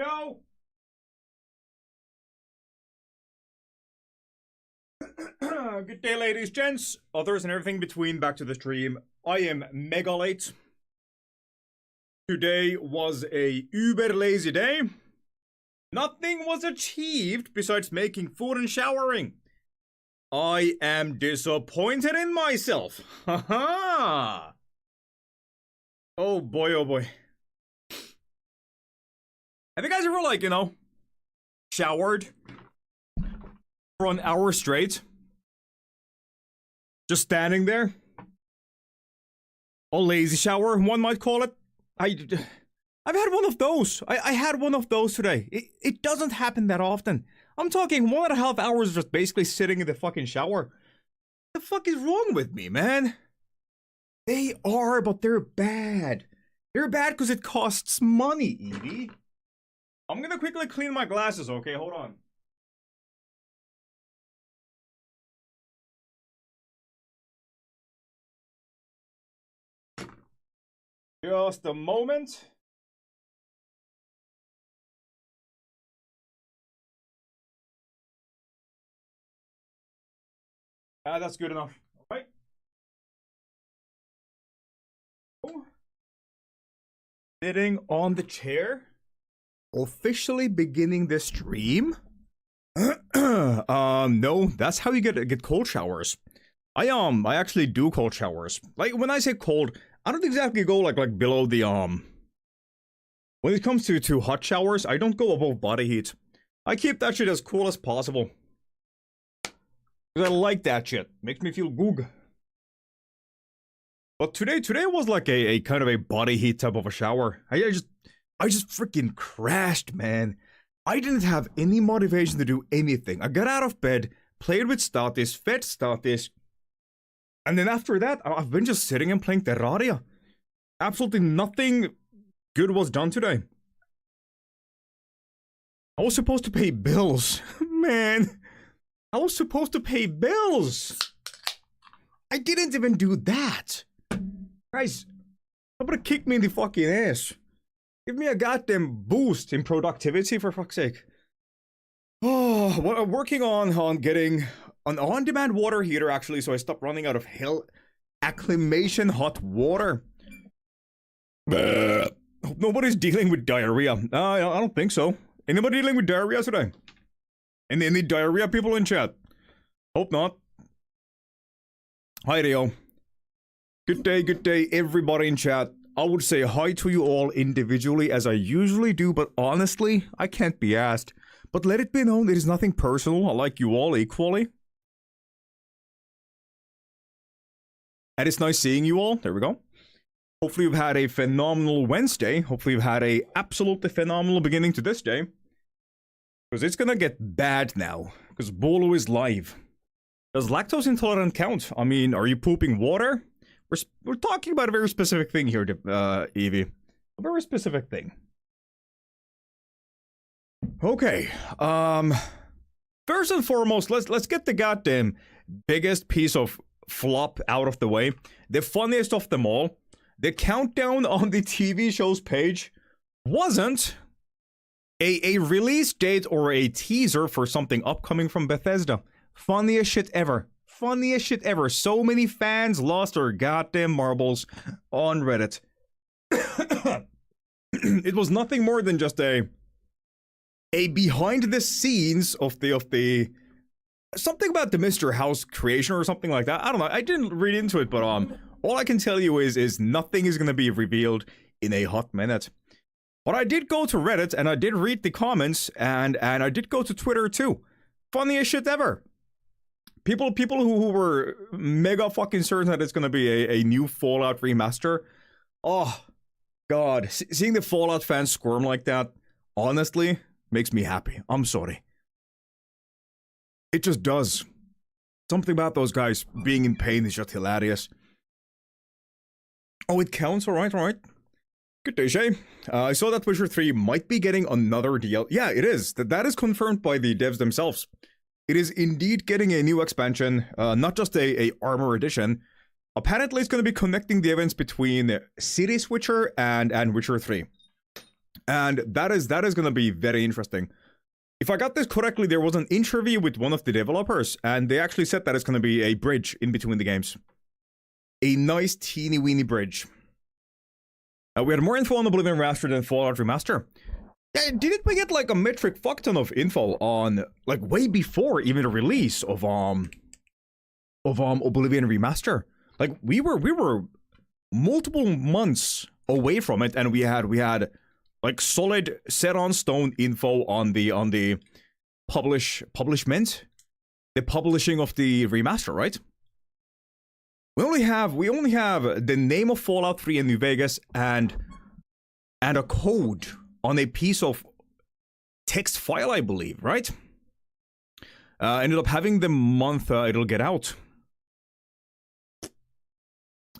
Yo! Good day, ladies, gents, others, and everything between. Back to the stream. I am mega late. Today was a uber lazy day. Nothing was achieved besides making food and showering. I am disappointed in myself. Haha! Oh boy, oh boy. Have you guys ever, like, showered for an hour straight? Just standing there? A lazy shower, one might call it. I've had one of those. I had one of those today. It doesn't happen that often. I'm talking 1.5 hours just basically sitting in the fucking shower. What the fuck is wrong with me, man? They are, but they're bad. They're bad because it costs money, Evie. I'm gonna quickly clean my glasses, okay? Hold on. Just a moment. That's good enough. All right. Sitting on the chair. Officially beginning this stream. No, that's how you get cold showers. I actually do cold showers. Like, when I say cold, I don't exactly go like below the when it comes to hot showers, I don't go above body heat. I keep that shit as cool as possible. Because I like that shit. Makes me feel good. But today was like a kind of a body heat type of a shower. I just freaking crashed, man. I didn't have any motivation to do anything. I got out of bed, played with status, fed status, and then after that, I've been just sitting and playing Terraria. Absolutely nothing good was done today. I was supposed to pay bills. Man, I was supposed to pay bills. I didn't even do that. Guys, how about kick me in the fucking ass? Give me a goddamn boost in productivity, for fuck's sake. Oh, well, I'm working on getting an on-demand water heater, actually, so I stop running out of hell acclimation hot water. Hope nobody's dealing with diarrhea. I don't think so. Anybody dealing with diarrhea today? Any diarrhea people in chat? Hope not. Hi, Rio. Good day, everybody in chat. I would say hi to you all individually as I usually do, but honestly, I can't be asked. But let it be known, it is nothing personal. I like you all equally. And it's nice seeing you all. There we go. Hopefully you've had a phenomenal Wednesday. Hopefully you've had a absolutely phenomenal beginning to this day. Because it's gonna get bad now. Because Bolo is live. Does lactose intolerant count? I mean, are you pooping water? We're talking about a very specific thing here, Evie. A very specific thing. Okay. First and foremost, let's get the goddamn biggest piece of flop out of the way. The funniest of them all. The countdown on the TV show's page wasn't a release date or a teaser for something upcoming from Bethesda. Funniest shit ever. Funniest shit ever. So many fans lost their goddamn marbles on Reddit. It was nothing more than just a behind the scenes of the something about the Mr. House creation or something like that. I don't know. I didn't read into it, but all I can tell you is nothing is gonna be revealed in a hot minute. But I did go to Reddit and I did read the comments and I did go to Twitter too. Funniest shit ever. People who were mega fucking certain that it's gonna be a new Fallout remaster. Oh, God. Seeing the Fallout fans squirm like that, honestly, makes me happy. I'm sorry. It just does. Something about those guys being in pain is just hilarious. Oh, it counts? Alright. Good day, Shay. I saw that Witcher 3 might be getting another DL. Yeah, it is. That is confirmed by the devs themselves. It is indeed getting a new expansion, not just a armor edition. Apparently, it's going to be connecting the events between City Switcher and Witcher 3. And that is going to be very interesting. If I got this correctly, there was an interview with one of the developers, and they actually said that it's going to be a bridge in between the games. A nice teeny weeny bridge. We had more info on Oblivion Remastered than Fallout Remaster. Yeah, didn't we get like a metric fuck ton of info on, like, way before even the release of Oblivion Remaster? Like, we were multiple months away from it, and we had like solid set on stone info on the publishment, the publishing of the remaster, right? We only have the name of Fallout 3 in New Vegas and a code on a piece of text file, I believe, right? Ended up having the month it'll get out.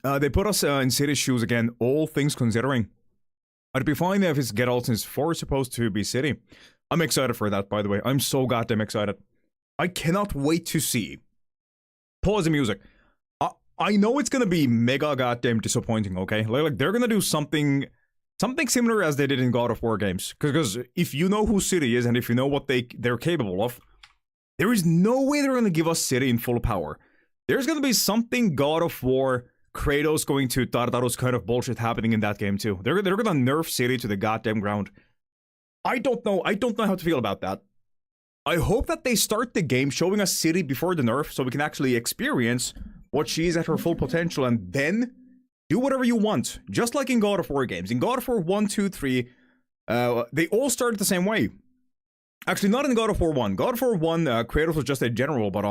They put us in City's shoes again, all things considering. I'd be fine if it's get out since 4 is supposed to be City. I'm excited for that, by the way. I'm so goddamn excited. I cannot wait to see. Pause the music. I know it's gonna be mega goddamn disappointing, okay? Like they're gonna do something similar as they did in God of War games. Because if you know who City is and if you know what they're capable of, there is no way they're gonna give us City in full power. There's gonna be something God of War, Kratos going to Tartarus kind of bullshit happening in that game too. They're gonna nerf City to the goddamn ground. I don't know how to feel about that. I hope that they start the game showing us City before the nerf so we can actually experience what she is at her full potential, and then do whatever you want. Just like in God of War games. In God of War 1, 2, 3, they all started the same way. Actually, not in God of War 1. God of War 1, Kratos was just a general, but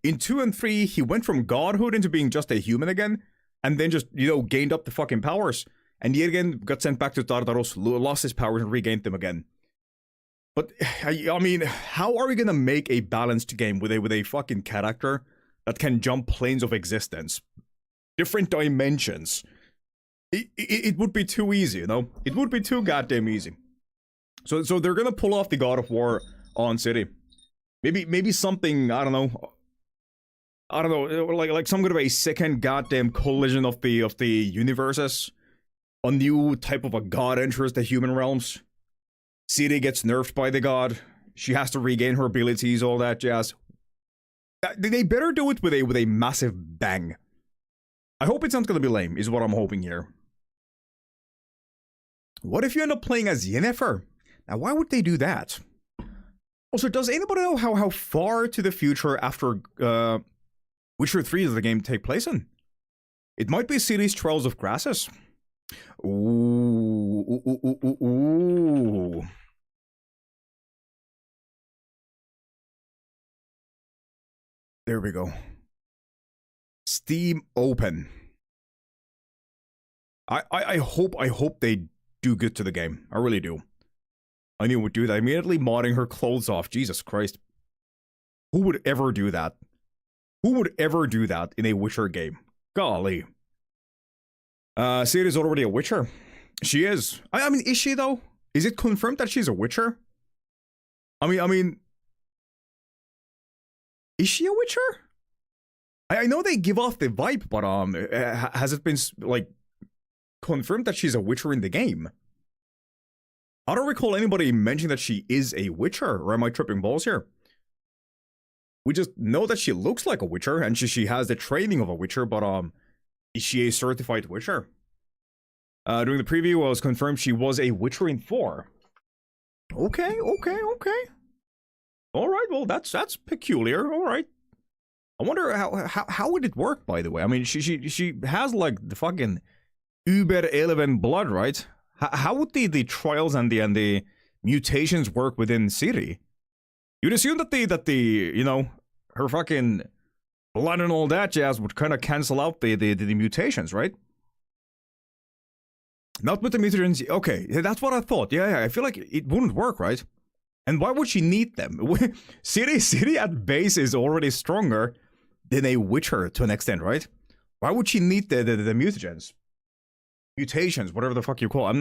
in 2 and 3, he went from godhood into being just a human again, and then just, you know, gained up the fucking powers. And yet again, got sent back to Tartarus, lost his powers, and regained them again. But, I mean, how are we gonna make a balanced game with a fucking character that can jump planes of existence? Different dimensions. It would be too easy, you know? It would be too goddamn easy. So they're gonna pull off the God of War on City. Maybe something, I don't know, like some kind of a second goddamn collision of the universes. A new type of a god enters the human realms. City gets nerfed by the god. She has to regain her abilities, all that jazz. They better do it with a massive bang. I hope it's not gonna be lame, is what I'm hoping here. What if you end up playing as Yennefer? Now, why would they do that? Also, does anybody know how far to the future after Witcher 3 does the game take place in? It might be City's Trials of Grasses. Ooh. There we go. Steam open. I hope they do good to the game. I really do. I knew it would do that. Immediately modding her clothes off. Jesus Christ. Who would ever do that? Who would ever do that in a Witcher game? Golly. Ciri is already a Witcher. She is. I mean, is she though? Is it confirmed that she's a Witcher? I mean, is she a Witcher? I know they give off the vibe, but has it been like confirmed that she's a Witcher in the game? I don't recall anybody mentioning that she is a Witcher, or am I tripping balls here? We just know that she looks like a Witcher, and she has the training of a Witcher, but is she a certified Witcher? During the preview, it was confirmed she was a Witcher in 4. Okay. All right, well, that's peculiar. All right. I wonder how would it work, by the way? I mean, she has like the fucking Uber Eleven blood, right? How would the trials and the mutations work within Ciri? You'd assume that the you know, her fucking blood and all that jazz would kind of cancel out the mutations, right? Not with the mutagens. Okay, that's what I thought. Yeah, I feel like it wouldn't work, right? And why would she need them? Ciri at base is already stronger than a Witcher to an extent, right? Why would she need the mutagens? Mutations, whatever the fuck you call it.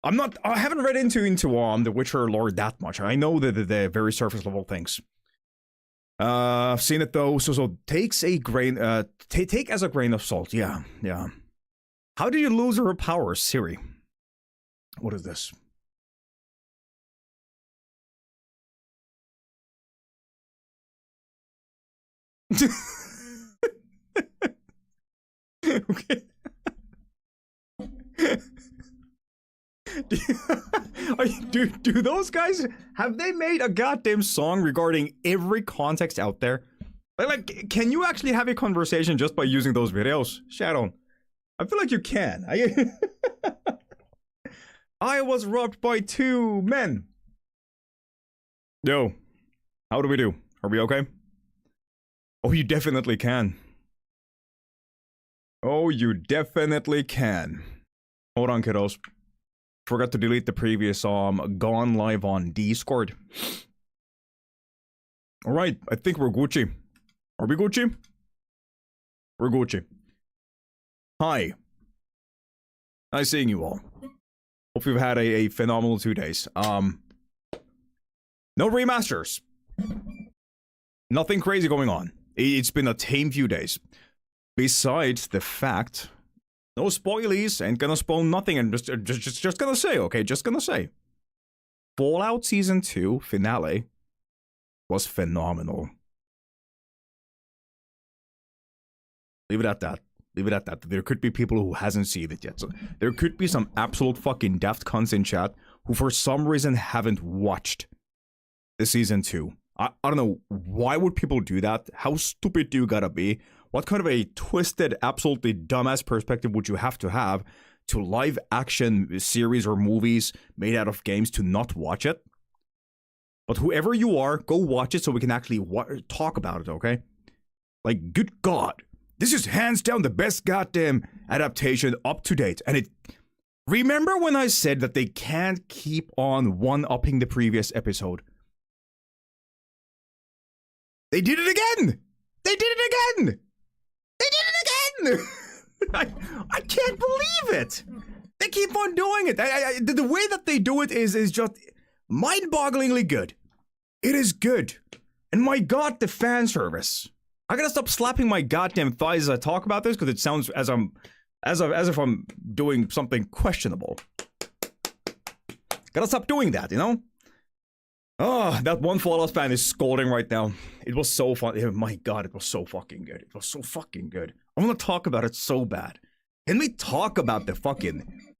I haven't read into the Witcher lore that much. I know the very surface level things. I've seen it though, so take as a grain of salt. Yeah. How did you lose her powers, Ciri? What is this? Okay. do those guys, have they made a goddamn song regarding every context out there? Like, can you actually have a conversation just by using those videos? Shadow, I feel like you can. I was robbed by 2 men. Yo, how do we do? Are we okay? Oh, you definitely can. Oh, you definitely can. Hold on, kiddos. Forgot to delete the previous gone live on Discord. Alright, I think we're Gucci. Are we Gucci? We're Gucci. Hi. Nice seeing you all. Hope you've had a phenomenal 2 days. No remasters. Nothing crazy going on. It's been a tame few days. Besides the fact, no spoilies, ain't gonna spoil nothing, and just gonna say, okay, just gonna say. Fallout Season 2 finale was phenomenal. Leave it at that. Leave it at that. There could be people who hasn't seen it yet. So there could be some absolute fucking daft cunts in chat who for some reason haven't watched the Season 2. I don't know, why would people do that? How stupid do you gotta be? What kind of a twisted, absolutely dumbass perspective would you have to live action series or movies made out of games to not watch it? But whoever you are, go watch it so we can actually talk about it, okay? Like, good God. This is hands down the best goddamn adaptation up to date. And it... Remember when I said that they can't keep on one-upping the previous episode? They did it again! They did it again! They did it again! I can't believe it! They keep on doing it. The way that they do it is just mind-bogglingly good. It is good. And my god, the fan service. I gotta stop slapping my goddamn thighs as I talk about this because it sounds as if I'm doing something questionable. Gotta stop doing that, you know? Oh, that one Fallout fan is scolding right now. It was so fun. Oh my god, it was so fucking good. It was so fucking good. I want to talk about it so bad. Can we talk about the fucking...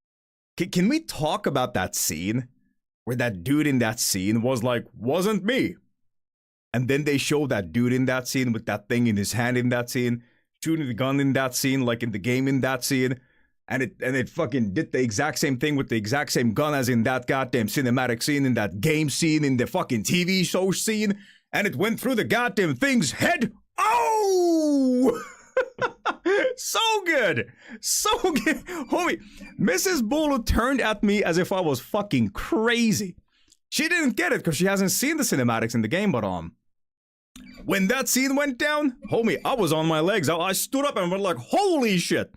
Can we talk about that scene? Where that dude in that scene was like, wasn't me. And then they show that dude in that scene with that thing in his hand in that scene. Shooting the gun in that scene, like in the game in that scene. And it fucking did the exact same thing with the exact same gun as in that goddamn cinematic scene, in that game scene, in the fucking TV show scene. And it went through the goddamn thing's head. Oh! So good! So good! Homie, Mrs. Bolo turned at me as if I was fucking crazy. She didn't get it because she hasn't seen the cinematics in the game, but when that scene went down, homie, I was on my legs. I stood up and went like, holy shit!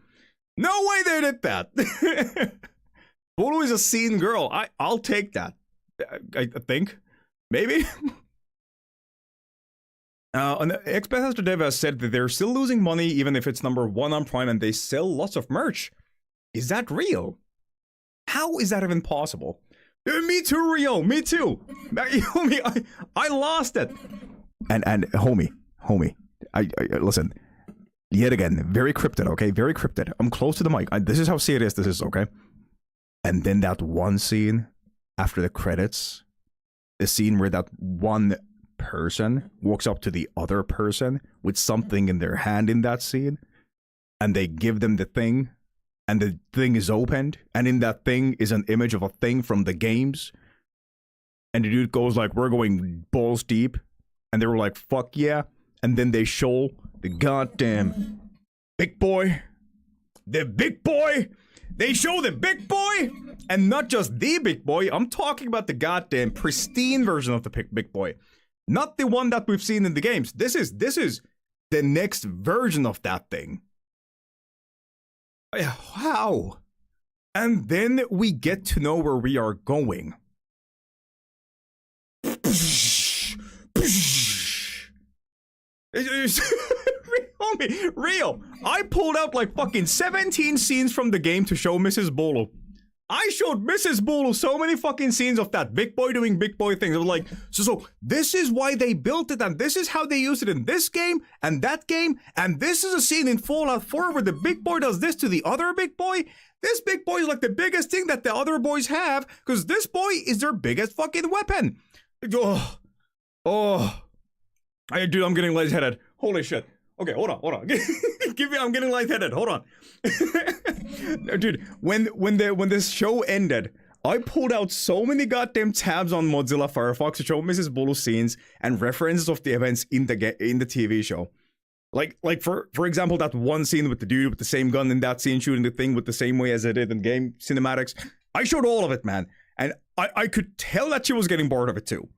No way they did that! Bolo is a scene girl. I'll take that. I think. Maybe? And Ex-Bethesda Dev has said that they're still losing money even if it's #1 on Prime and they sell lots of merch. Is that real? How is that even possible? Me too, Rio. Me too. Homie, I lost it. And homie, I listen. Yet again, very cryptid, okay? Very cryptid. I'm close to the mic. This is how serious this is, okay? And then that one scene after the credits, the scene where that one person walks up to the other person with something in their hand in that scene, and they give them the thing, and the thing is opened, and in that thing is an image of a thing from the games, and the dude goes like, we're going balls deep, and they were like, fuck yeah, and then they show the goddamn big boy, the big boy, they show the big boy, and not just the big boy, I'm talking about the goddamn pristine version of the big boy. Not the one that we've seen in the games. This is the next version of that thing. How? And then we get to know where we are going. Real. I pulled out like fucking 17 scenes from the game to show Mrs. Bolo. I showed Mrs. Bulu so many fucking scenes of that big boy doing big boy things. I was like, so this is why they built it, and this is how they used it in this game, and that game, and this is a scene in Fallout 4 where the big boy does this to the other big boy. This big boy is like the biggest thing that the other boys have, because this boy is their biggest fucking weapon. Dude, I'm getting lightheaded. Holy shit. Okay, hold on. I'm getting lightheaded. Hold on. Dude, when this show ended, I pulled out so many goddamn tabs on Mozilla Firefox to show Mrs. Bulu scenes and references of the events in the TV show. Like for example, that one scene with the dude with the same gun in that scene shooting the thing with the same way as it did in game cinematics. I showed all of it, man. And I could tell that she was getting bored of it too.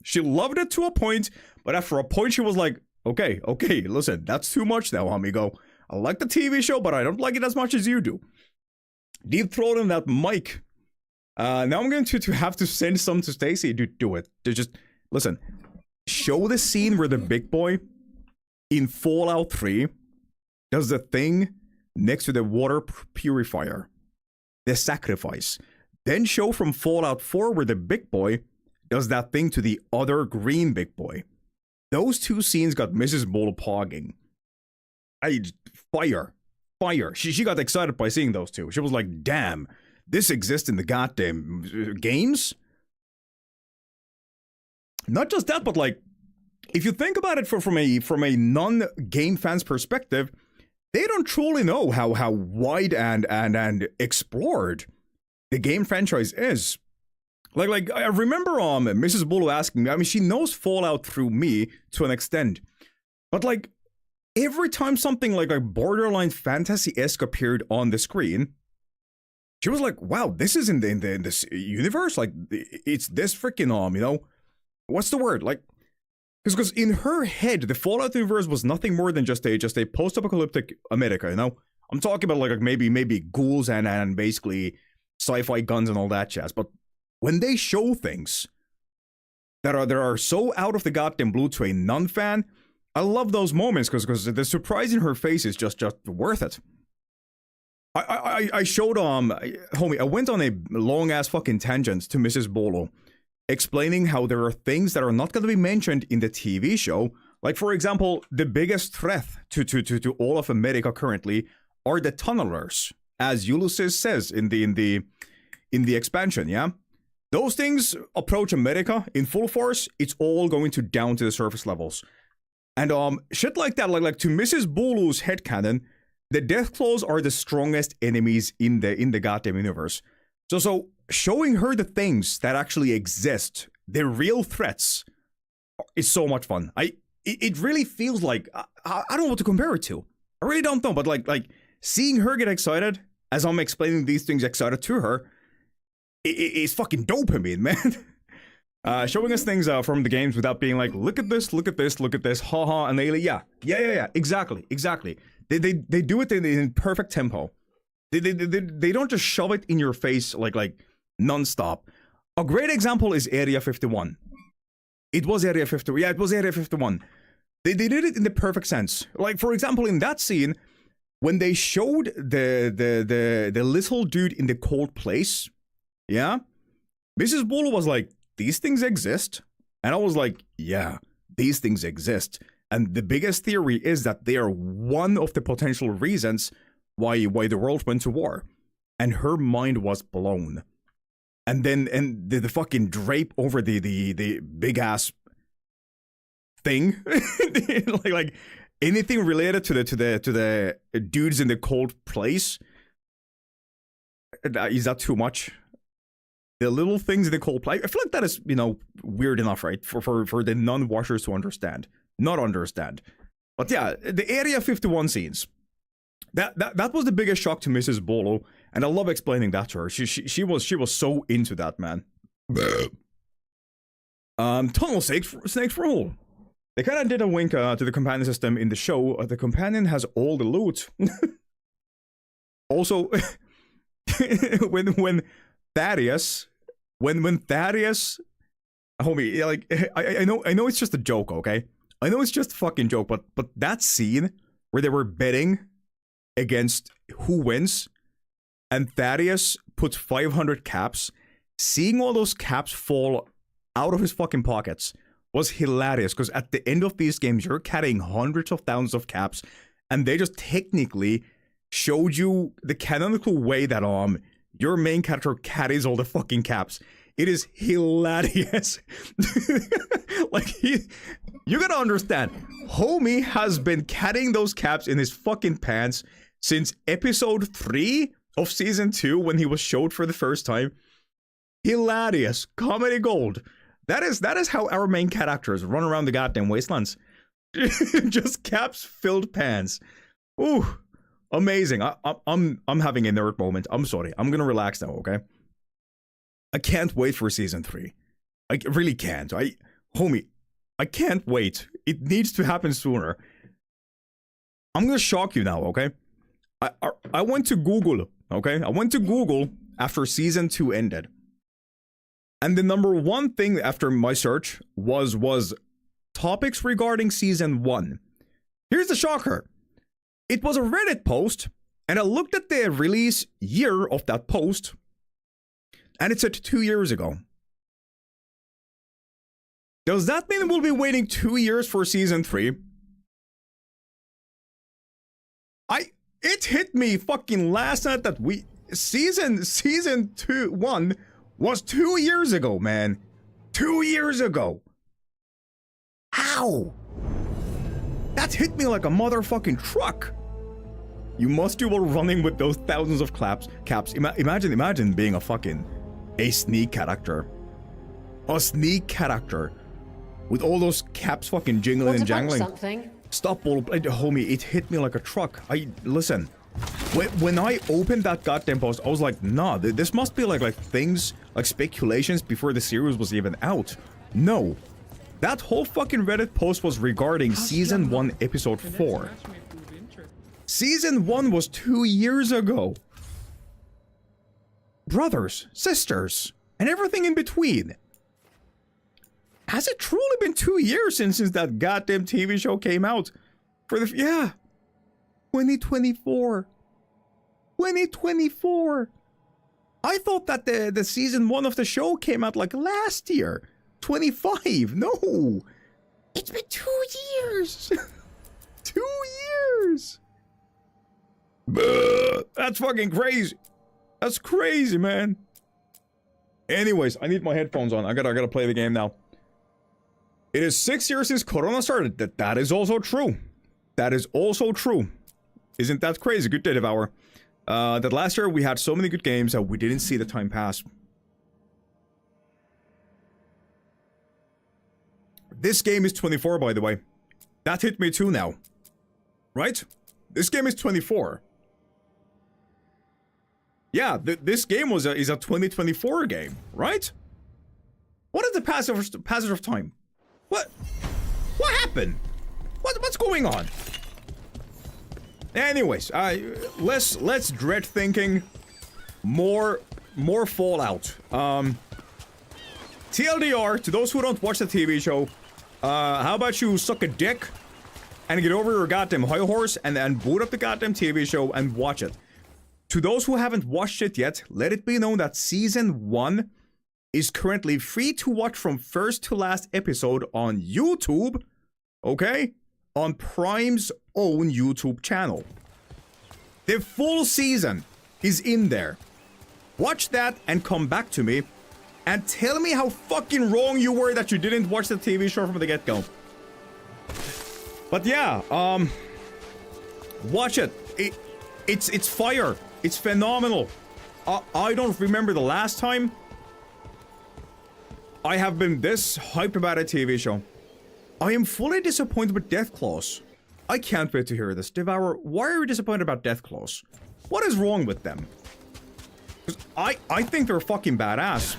She loved it to a point, but after a point she was like, okay, listen, that's too much now, amigo. I like the TV show, but I don't like it as much as you do. Deep throating that mic. Now I'm going to have to send some to Stacy. Do it. Just listen. Show the scene where the big boy in Fallout 3 does the thing next to the water purifier. The sacrifice. Then show from Fallout 4 where the big boy does that thing to the other green big boy. Those two scenes got Mrs. Bulu pogging. Fire. She got excited by seeing those two. She was like, damn, this exists in the goddamn games? Not just that, but like, if you think about it from a non-game fan's perspective, they don't truly know how wide and explored the game franchise is. Like I remember Mrs. Bulu asking me, I mean, she knows Fallout through me to an extent. But like, every time something like a borderline fantasy-esque appeared on the screen, she was like, wow, this is in this universe? Like, it's this freaking, you know, what's the word? Like, because in her head, the Fallout universe was nothing more than just a post-apocalyptic America, you know? I'm talking about like maybe ghouls and basically sci-fi guns and all that jazz, but when they show things that are so out of the goddamn blue to a non-fan, I love those moments because the surprise in her face is just worth it. I showed homie, I went on a long ass fucking tangent to Mrs. Bulu, explaining how there are things that are not going to be mentioned in the TV show. Like for example, the biggest threat to all of America currently are the tunnelers, as Ulysses says in the expansion, yeah? Those things approach America in full force, it's all going to down to the surface levels. And shit like that, like to Mrs. Bulu's headcanon, the Deathclaws are the strongest enemies in the goddamn universe. So showing her the things that actually exist, the real threats, is so much fun. It really feels like I don't know what to compare it to. I really don't know, but like seeing her get excited as I'm explaining these things excited to her, it's fucking dopamine, man. Showing us things from the games without being like, look at this, haha, and they yeah, exactly. They do it in perfect tempo. They don't just shove it in your face like non-stop. A great example is Area 51. It was Area 51. Yeah, it was Area 51. They did it in the perfect sense. Like for example, in that scene, when they showed the little dude in the cold place. Yeah? Mrs. Bulu was like, these things exist? And I was like, yeah, these things exist. And the biggest theory is that they are one of the potential reasons why the world went to war. And her mind was blown. And then the fucking drape over the big ass thing. like anything related to the dudes in the cold place. Is that too much? The little things in the cold play. I feel like that is, you know, weird enough, right? For the non-watchers to not understand. But yeah, the Area 51 scenes. That was the biggest shock to Mrs. Bulu, and I love explaining that to her. She was so into that, man. Tunnel snakes rule. They kind of did a wink to the companion system in the show. The companion has all the loot. Also, when Thaddeus, homie, like I know it's just a joke, okay? I know it's just a fucking joke, but that scene where they were betting against who wins, and Thaddeus put 500 caps, seeing all those caps fall out of his fucking pockets was hilarious, because at the end of these games, you're carrying hundreds of thousands of caps, and they just technically showed you the canonical way that your main character carries all the fucking caps. It is hilarious. Like, you gotta understand, homie has been carrying those caps in his fucking pants since episode 3 of season 2 when he was showed for the first time. Hilarious. Comedy gold. That is how our main characters run around the goddamn wastelands. Just caps filled pants. Ooh, amazing. I'm having a nerd moment. I'm sorry. I'm gonna relax now, okay? I can't wait for season 3. I really can't. Homie, I can't wait. It needs to happen sooner. I'm gonna shock you now, okay? I went to Google, okay? I went to Google after season 2 ended. And the number one thing after my search was topics regarding season 1. Here's the shocker. It was a Reddit post, and I looked at the release year of that post, and it said 2 years ago. Does that mean we'll be waiting 2 years for season 3? It hit me fucking last night that season 1 was 2 years ago, man. 2 years ago. Ow! That hit me like a motherfucking truck. You must do while running with those thousands of caps. Imagine being a sneak character. A sneak character. With all those caps fucking jingling and jangling. Something? Stop, homie, it hit me like a truck. Listen, when I opened that goddamn post, I was like, nah, this must be like things, like speculations before the series was even out. No. That whole fucking Reddit post was regarding season 1, episode 4. Season 1 was 2 years ago. Brothers, sisters, and everything in between. Has it truly been 2 years since that goddamn TV show came out? 2024. 2024. I thought that the season 1 of the show came out like last year. 25. No. It's been 2 years. 2 years. That's fucking crazy. That's crazy, man. Anyways, I need my headphones on. I gotta play the game now. It is 6 years since Corona started. That is also true. That is also true. Isn't that crazy? Good day, Devour. That last year we had so many good games that we didn't see the time pass. This game is 24, by the way. That hit me too now. Right? This game is 24. Yeah, this game is a 2024 game, right? What is the passage of time? What happened? What's going on? Anyways, less dread thinking, more Fallout. TLDR, to those who don't watch the TV show, how about you suck a dick and get over your goddamn high horse and boot up the goddamn TV show and watch it. To those who haven't watched it yet, let it be known that season 1 is currently free to watch from first to last episode on YouTube, okay? On Prime's own YouTube channel. The full season is in there. Watch that and come back to me and tell me how fucking wrong you were that you didn't watch the TV show from the get-go. But yeah, watch it. It's fire. It's phenomenal. I don't remember the last time I have been this hyped about a TV show. I am fully disappointed with Deathclaws. I can't wait to hear this. Devour, why are you disappointed about Deathclaws? What is wrong with them? 'Cause I think they're fucking badass.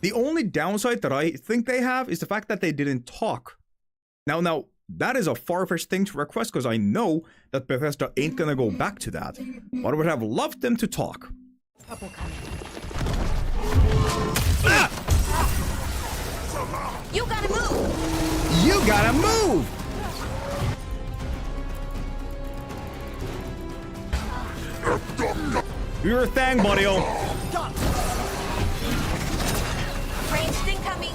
The only downside that I think they have is the fact that they didn't talk. Now, that is a far-fetched thing to request because I know that Bethesda ain't gonna go back to that. But I would have loved them to talk. Ah! You gotta move! You gotta move! You're a thing, buddy-o. Done. Ranged incoming.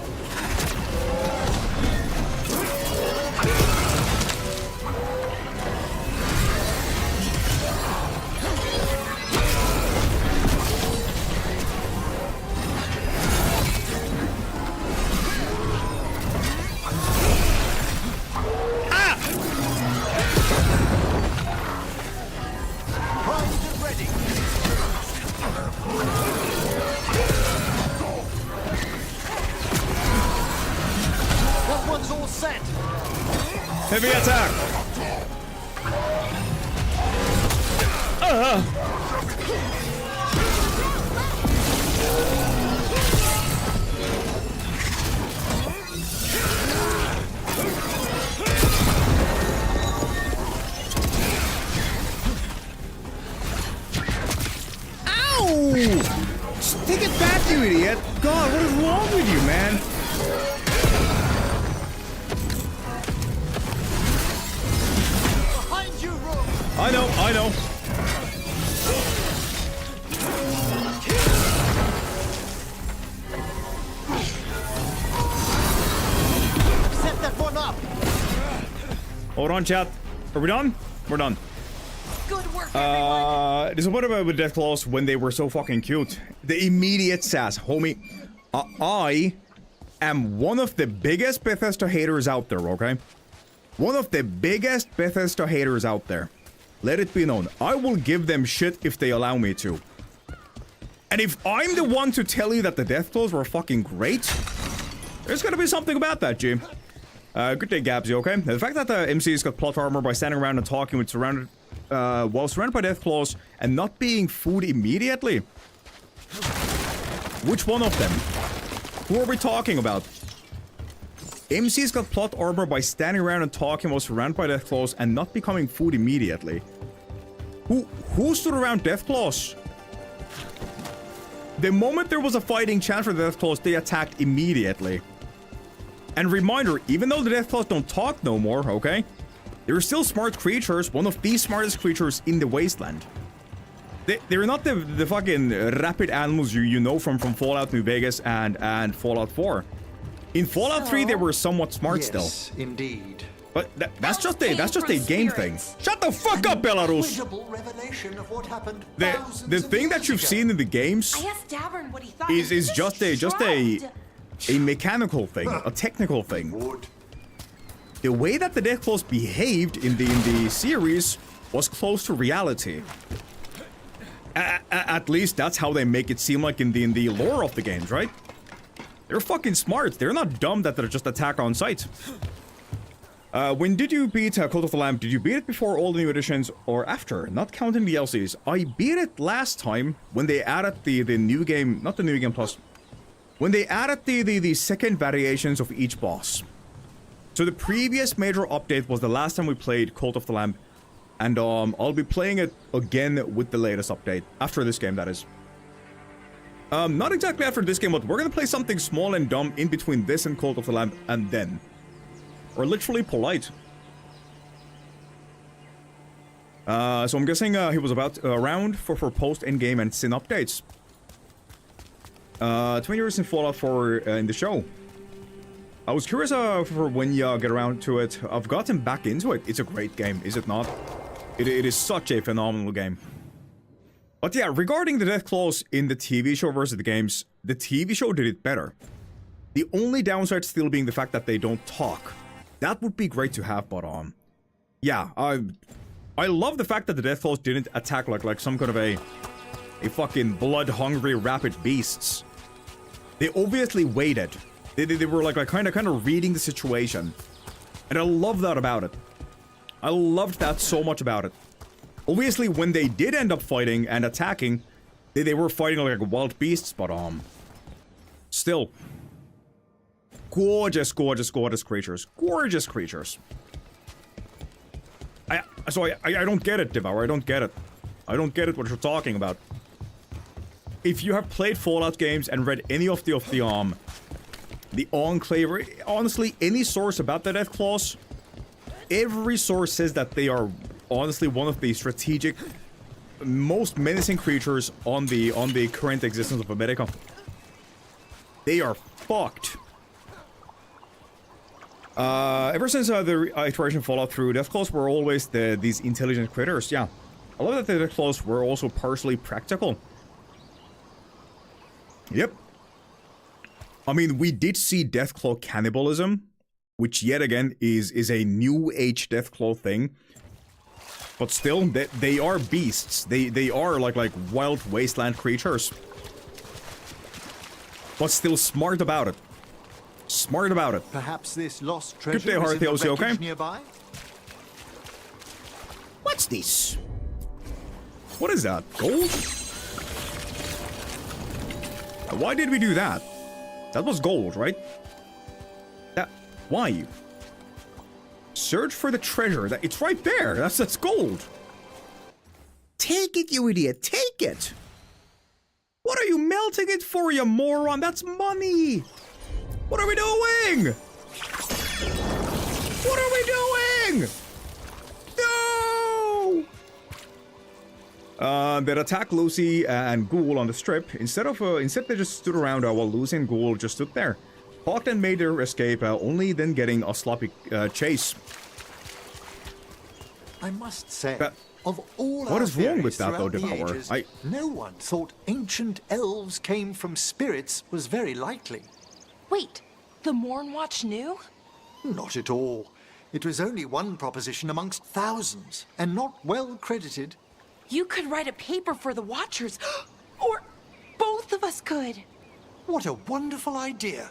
Primed and ready. That one's all set. Heavy attack! Ow! Just take it back, you idiot! God, what is wrong with you, man? Behind you, Rook. I know. Set that one up. Hold on, chat. Are we done? We're done. Good work, everyone. Disappointed about with Deathclaws when they were so fucking cute. The immediate sass, homie. I am one of the biggest Bethesda haters out there, okay? One of the biggest Bethesda haters out there. Let it be known. I will give them shit if they allow me to. And if I'm the one to tell you that the Deathclaws were fucking great, there's gonna be something about that, G. Good day, Gabsy, okay? The fact that the MC's got plot armor by standing around and talking with surrounded, while surrounded by Deathclaws and not being food immediately. Which one of them? Who are we talking about? MC's got plot armor by standing around and talking while surrounded by Deathclaws and not becoming food immediately. Who stood around Deathclaws? The moment there was a fighting chance for the Deathclaws, they attacked immediately. And reminder, even though the Deathclaws don't talk no more, okay? They're still smart creatures, one of the smartest creatures in the Wasteland. They're not the fucking rapid animals you know from Fallout New Vegas and Fallout 4. In Fallout 3, they were somewhat smart still. Yes, indeed. But that's just a game thing. Shut the fuck up, Belarus! Revelation of what happened The thing that you've seen in the games I asked Davern what he thought. is just a mechanical thing, a technical thing. The way that the Deathclaws behaved in the series was close to reality. At least that's how they make it seem like in the lore of the games, right? They're fucking smart. They're not dumb that they're just attack on sight. When did you beat Cult of the Lamb? Did you beat it before all the new editions or after? Not counting the DLCs. I beat it last time when they added the new game, not the new game plus. When they added the second variations of each boss. So the previous major update was the last time we played Cult of the Lamb. And I'll be playing it again with the latest update. After this game, that is. Not exactly after this game, but we're gonna play something small and dumb in between this and Cult of the Lamb and then. Or literally polite. So I'm guessing he was around for post-endgame and Sin updates. 20 years in Fallout 4 in the show. I was curious for when you get around to it. I've gotten back into it. It's a great game, is it not? It is such a phenomenal game. But yeah, regarding the Deathclaws in the TV show versus the games, the TV show did it better. The only downside still being the fact that they don't talk. That would be great to have, but yeah, I love the fact that the Deathclaws didn't attack like some kind of a fucking blood-hungry rapid beasts. They obviously waited. They were like kind of reading the situation. And I love that about it. I loved that so much about it. Obviously, when they did end up fighting and attacking, they were fighting like wild beasts, but still. Gorgeous, gorgeous, gorgeous creatures. Gorgeous creatures. I don't get it, Devour. I don't get it. I don't get it what you're talking about. If you have played Fallout games and read any of the Enclave, honestly, any source about the Deathclaws, every source says that they are honestly one of the strategic, most menacing creatures on the current existence of America. They are fucked. Ever since the iteration Fallout through, Deathclaws were always these intelligent critters. Yeah, I love that the Deathclaws were also partially practical. Yep. I mean, we did see Deathclaw cannibalism, which yet again is a new age Deathclaw thing. But still, they are beasts. They are like wild wasteland creatures. But still smart about it. Smart about it. Perhaps this lost treasure Good day, is in the Hearthios, you wreckage okay? nearby? What's this? What is that? Gold? Why did we do that? That was gold, right? That... Why? Search for the treasure. It's right there. That's gold. Take it, you idiot. Take it. What are you melting it for, you moron? That's money. What are we doing? What are we doing? No! They'd attack Lucy and Ghoul on the strip. Instead they just stood around while Lucy and Ghoul just stood there. Hawk then made their escape, only then getting a sloppy chase. I must say, That- of all What our is wrong with theories that, though, throughout the Devour? ages, I- no one thought ancient elves came from spirits was very likely. Wait, the Mornwatch knew? Not at all. It was only one proposition amongst thousands, and not well credited. You could write a paper for the Watchers, or both of us could. What a wonderful idea.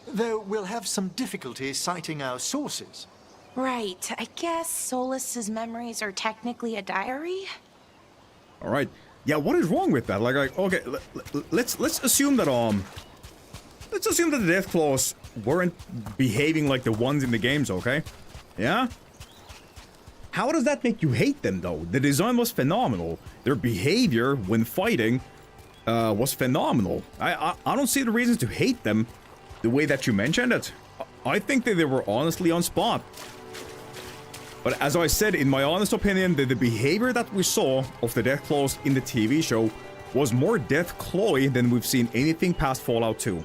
Though we'll have some difficulty citing our sources. Right, I guess Solus's memories are technically a diary? All right. Yeah, what is wrong with that? Like okay, let's assume that let's assume that the Deathclaws weren't behaving like the ones in the games, okay? Yeah? How does that make you hate them, though? The design was phenomenal. Their behavior when fighting was phenomenal. I don't see the reasons to hate them the way that you mentioned it. I think that they were honestly on spot. But as I said, in my honest opinion, the behavior that we saw of the Deathclaws in the TV show was more Deathclaw than we've seen anything past Fallout 2.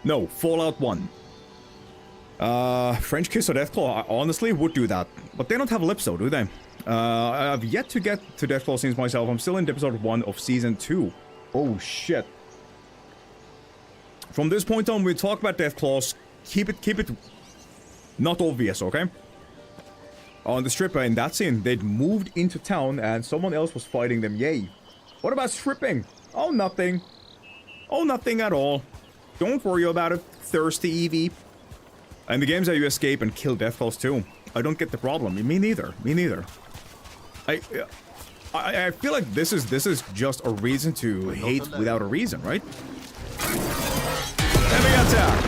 No, Fallout 1. French Kiss or Deathclaw, I honestly would do that. But they don't have lips though, do they? I've yet to get to Deathclaw scenes myself. I'm still in episode 1 of season 2. Oh shit. From this point on, we talk about Deathclaws. Keep it not obvious, okay? On the strip in that scene, they'd moved into town and someone else was fighting them, yay. What about stripping? Oh, nothing. Oh, nothing at all. Don't worry about it, thirsty Eevee. And the games that you escape and kill Deathclaws too. I don't get the problem. Me neither. Me neither. I feel like this is just a reason to hate without a reason, right? Heavy attack!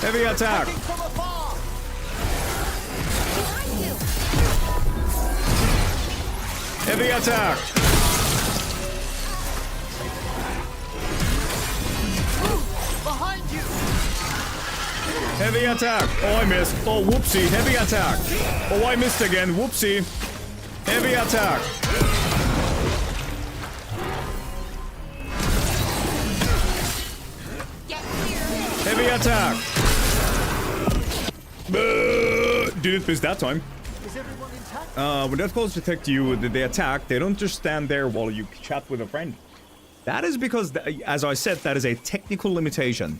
Heavy attack! Heavy attack! Behind you! Heavy attack! Oh, I missed. Oh, whoopsie. Heavy attack! Oh, I missed again. Whoopsie. Heavy attack! Heavy attack! Didn't miss that time. Is everyone intact? When Deathclaws detect you, they attack. They don't just stand there while you chat with a friend. That is because, as I said, that is a technical limitation.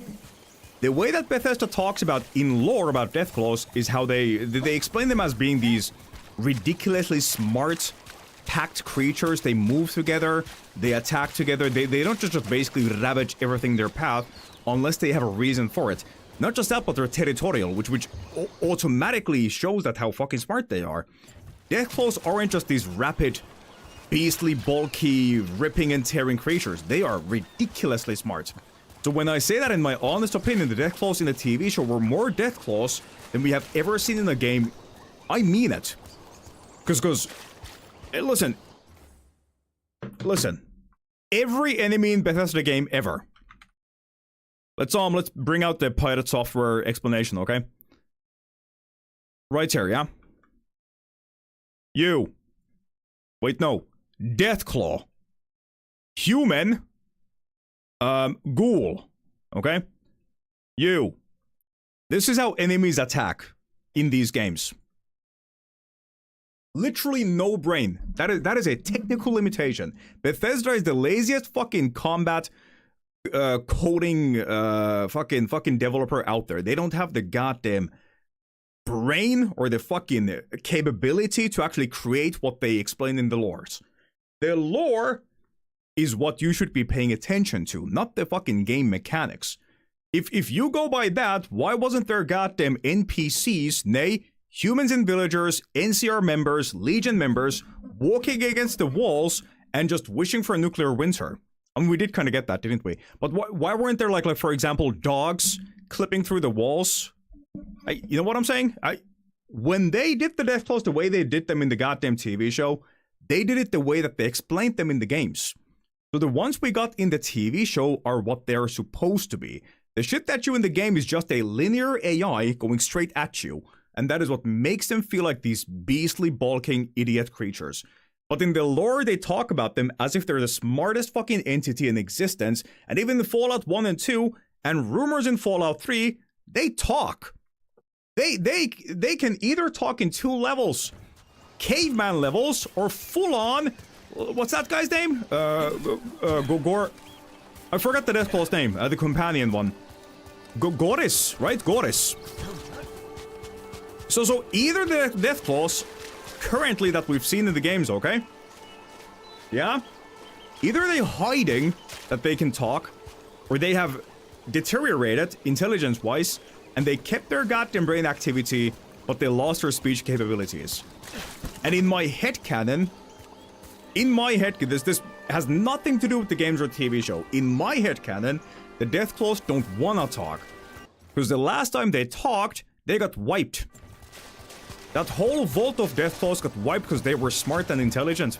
The way that Bethesda talks about in lore about Deathclaws is how they explain them as being these ridiculously smart, packed creatures. They move together, they attack together. They don't just basically ravage everything in their path unless they have a reason for it. Not just that, but they're territorial, which automatically shows that how fucking smart they are. Deathclaws aren't just these rapid, beastly, bulky, ripping and tearing creatures. They are ridiculously smart. So when I say that, in my honest opinion, the Deathclaws in the TV show were more Deathclaws than we have ever seen in a game, I mean it. Because, listen, every enemy in Bethesda game ever Let's bring out the pirate software explanation, okay? Right here, yeah? You. Wait, no. Deathclaw. Human. Ghoul. Okay? You. This is how enemies attack in these games. Literally no brain. That is a technical limitation. Bethesda is the laziest fucking combat coding fucking developer out there. They don't have the goddamn brain or the fucking capability to actually create what they explain in the lores. The lore is what you should be paying attention to, not the fucking game mechanics. If you go by that, why wasn't there goddamn NPCs, nay, humans and villagers, NCR members, Legion members, walking against the walls and just wishing for a nuclear winter? I mean, we did kind of get that, didn't we? But why weren't there, like for example, dogs clipping through the walls? You know what I'm saying? When they did the Deathclaws the way they did them in the goddamn TV show, they did it the way that they explained them in the games. So the ones we got in the TV show are what they're supposed to be. The shit that you in the game is just a linear AI going straight at you, and that is what makes them feel like these beastly, bulking, idiot creatures. But in the lore, they talk about them as if they're the smartest fucking entity in existence, and even in Fallout 1 and 2, and rumors in Fallout 3, they talk. They can either talk in two levels, caveman levels, or full-on, what's that guy's name? Gogor, I forgot the Deathclaw's name, the companion one. Goris, right? Goris. So either the Deathclaws, currently that we've seen in the games, okay? Yeah? Either they're hiding that they can talk, or they have deteriorated intelligence-wise, and they kept their goddamn brain activity, but they lost their speech capabilities. And in my headcanon, this has nothing to do with the games or TV show. In my headcanon, the Deathclaws don't wanna talk. Because the last time they talked, they got wiped. That whole vault of Deathclaws got wiped because they were smart and intelligent.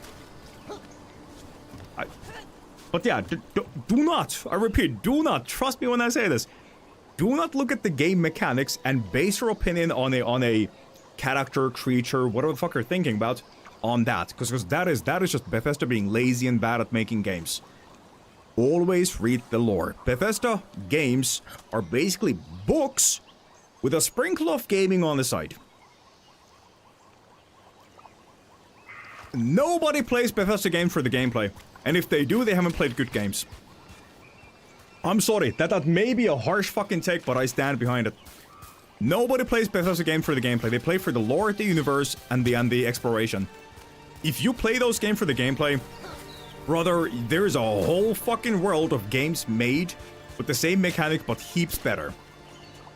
But yeah, do not, I repeat, do not, trust me when I say this, do not look at the game mechanics and base your opinion on a character, creature, whatever the fuck you're thinking about, on that. Because that is just Bethesda being lazy and bad at making games. Always read the lore. Bethesda games are basically books with a sprinkle of gaming on the side. Nobody plays Bethesda games for the gameplay. And if they do, they haven't played good games. I'm sorry, that may be a harsh fucking take, but I stand behind it. Nobody plays Bethesda games for the gameplay. They play for the lore, the universe, and the exploration. If you play those games for the gameplay, brother, there's a whole fucking world of games made with the same mechanic, but heaps better.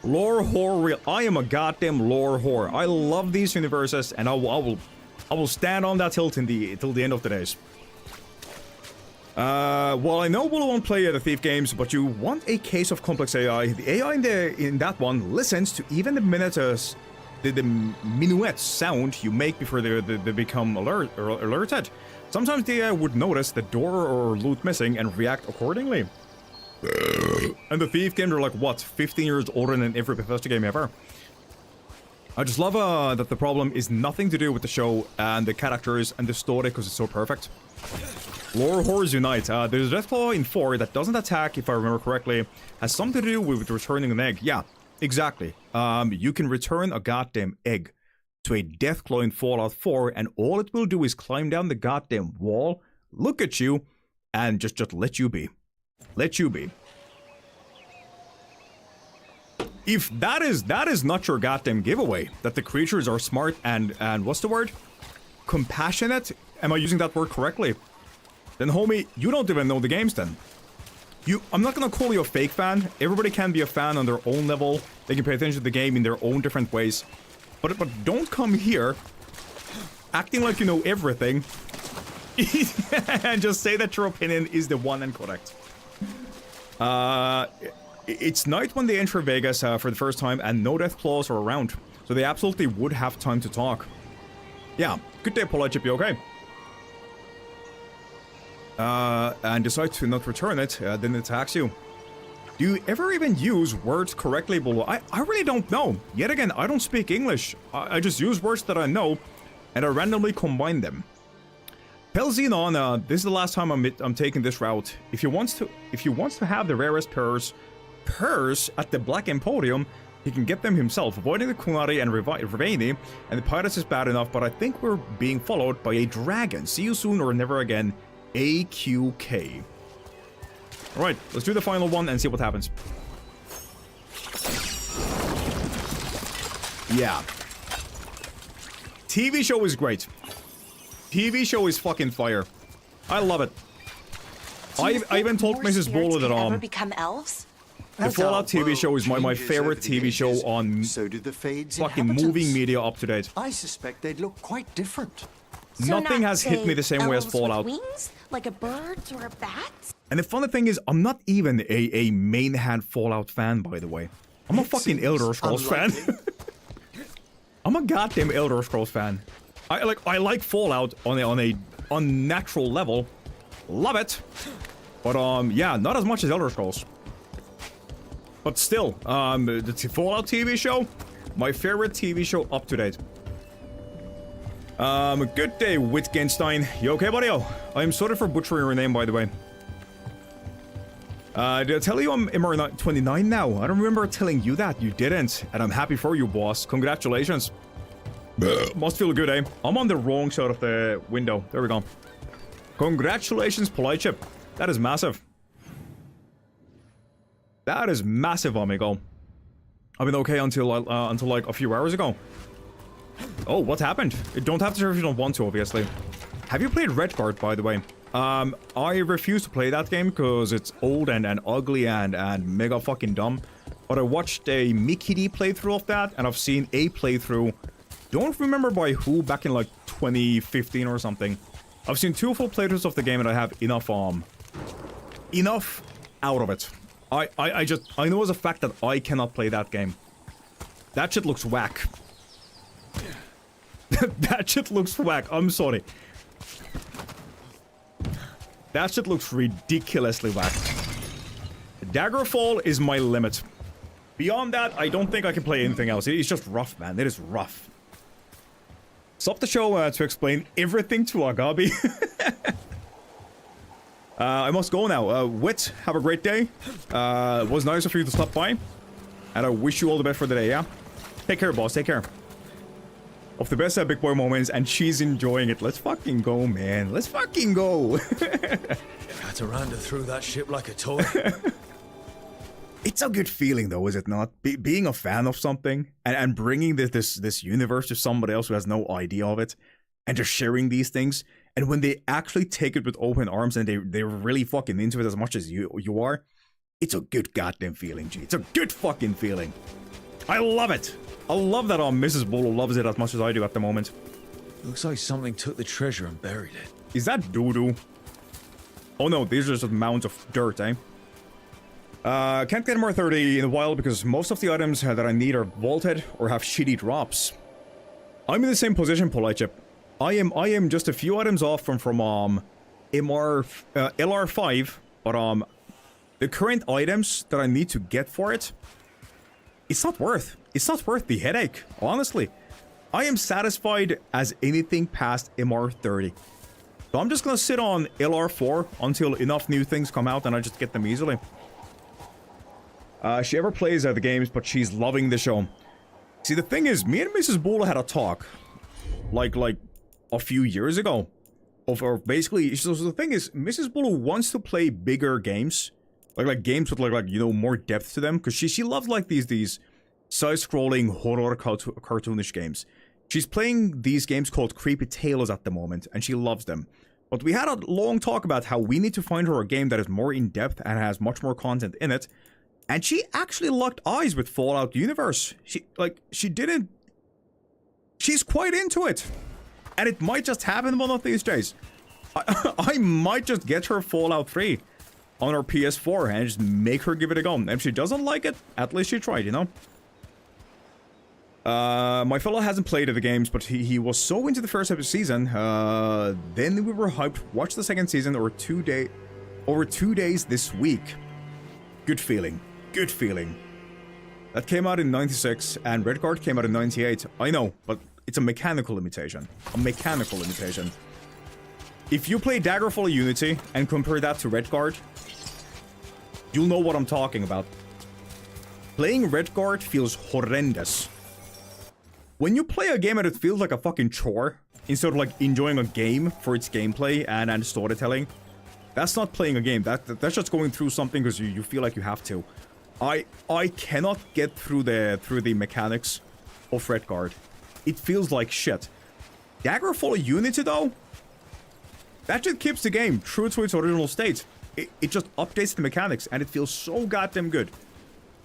Lore whore, I am a goddamn lore whore. I love these universes, and I will stand on that hill till the end of the days. Well, I know we won't play the Thief games, but you want a case of complex AI. The AI in that one listens to even the minuet sound you make before they become alerted. Sometimes the AI would notice the door or loot missing and react accordingly. And the Thief games are like, what, 15 years older than every Bethesda game ever? I just love that the problem is nothing to do with the show and the characters and the story because it's so perfect. Lore Horrors Unite. There's a Deathclaw in 4 that doesn't attack, if I remember correctly. Has something to do with returning an egg. Yeah, exactly. You can return a goddamn egg to a Deathclaw in Fallout 4, and all it will do is climb down the goddamn wall, look at you, and just let you be. Let you be. If that is not your goddamn giveaway, that the creatures are smart and what's the word? Compassionate? Am I using that word correctly? Then homie, you don't even know the games then. I'm not gonna call you a fake fan. Everybody can be a fan on their own level. They can pay attention to the game in their own different ways. But don't come here acting like you know everything and just say that your opinion is the one and correct. It's night when they enter Vegas for the first time and no Deathclaws are around. So they absolutely would have time to talk. Yeah, good day, Polite Chippy, okay? And decide to not return it, then it attacks you. Do you ever even use words correctly below? I really don't know. Yet again, I don't speak English. I just use words that I know, and I randomly combine them. Pelzenon, this is the last time I'm taking this route. If he wants to have the rarest purrs at the Black Emporium, he can get them himself, avoiding the Kunari and Ravani, and the pirates is bad enough, but I think we're being followed by a dragon. See you soon or never again, AQK. Alright, let's do the final one and see what happens. Yeah. TV show is great. TV show is fucking fire. I love it. I even told Mrs. Bolo that ever become elves? The Fallout TV show is my favorite TV show on so do the Fade's fucking moving media up to date. I suspect they'd look quite different. So nothing has hit me the same way as elves with Fallout. Wings, like a bird or a bat? And the funny thing is, I'm not even a main hand Fallout fan, by the way. I'm a fucking Elder Scrolls fan. I'm a goddamn Elder Scrolls fan. I like Fallout on a unnatural level. Love it. But yeah, not as much as Elder Scrolls. But still, the Fallout TV show, my favorite TV show up to date. Good day, Wittgenstein. You okay, buddy? I'm sorry for butchering your name, by the way. Did I tell you I'm MR 29 now? I don't remember telling you that. You didn't. And I'm happy for you, boss. Congratulations. Must feel good, eh? I'm on the wrong side of the window. There we go. Congratulations, Polite Chip. That is massive. That is massive, amigo. I've been okay until like a few hours ago. Oh, what happened? You don't have to serve if you don't want to, obviously. Have you played Veilguard, by the way? I refuse to play that game because it's old and ugly and mega fucking dumb. But I watched a Mickey D playthrough of that, and I've seen a playthrough. Don't remember by who, back in like 2015 or something. I've seen 2 full playthroughs of the game, and I have enough out of it. I know as a fact that I cannot play that game. That shit looks whack. That shit looks whack. I'm sorry. That shit looks ridiculously whack. Daggerfall is my limit. Beyond that, I don't think I can play anything else. It's just rough, man. It is rough. Stop the show to explain everything to Agabi. I must go now. Wit, have a great day. It was nice of you to stop by. And I wish you all the best for the day, yeah? Take care, boss. Take care. Of the best big boy moments, and she's enjoying it. Let's fucking go, man. Let's fucking go. Had to run through that ship like a toy. It's a good feeling, though, is it not? Being a fan of something and bringing this universe to somebody else who has no idea of it, and just sharing these things. And when they actually take it with open arms and they're really fucking into it as much as you are, it's a good goddamn feeling, G. It's a good fucking feeling. I love it. I love that Mrs. Bolo loves it as much as I do at the moment. Looks like something took the treasure and buried it. Is that doo-doo? Oh no, these are just mounds of dirt, eh? Can't get more 30 in a while because most of the items that I need are vaulted or have shitty drops. I'm in the same position, Polite Chip. I am just a few items off from LR5, but the current items that I need to get for it, it's not worth the headache, honestly. I am satisfied as anything past MR30. So I'm just gonna sit on LR4 until enough new things come out and I just get them easily. She ever plays the games, but she's loving the show. See, the thing is, me and Mrs. Bula had a talk, like a few years ago, or basically. So the thing is, Mrs. Bula wants to play bigger games, like games with like you know, more depth to them, because she loves like these side-scrolling horror cartoonish games. She's playing these games called Creepy Tales at the moment, and she loves them. But we had a long talk about how we need to find her a game that is more in-depth and has much more content in it. And she actually locked eyes with Fallout Universe. She's quite into it. And it might just happen one of these days. I might just get her Fallout 3 on her PS4 and just make her give it a go. And if she doesn't like it, at least she tried, you know? My fellow hasn't played the games, but he was so into the first season. Then we were hyped. Watch the second season over 2 days this week. Good feeling. good feeling. That came out in 96, and Veilguard came out in 98. I know, but it's a mechanical limitation. A mechanical limitation. If you play Daggerfall Unity and compare that to Veilguard, you'll know what I'm talking about. Playing Veilguard feels horrendous. When you play a game and it feels like a fucking chore, instead of like enjoying a game for its gameplay and storytelling, that's not playing a game. That's just going through something because you feel like you have to. I cannot get through the mechanics of Veilguard. It feels like shit. Daggerfall Unity though, that just keeps the game true to its original state. It just updates the mechanics and it feels so goddamn good.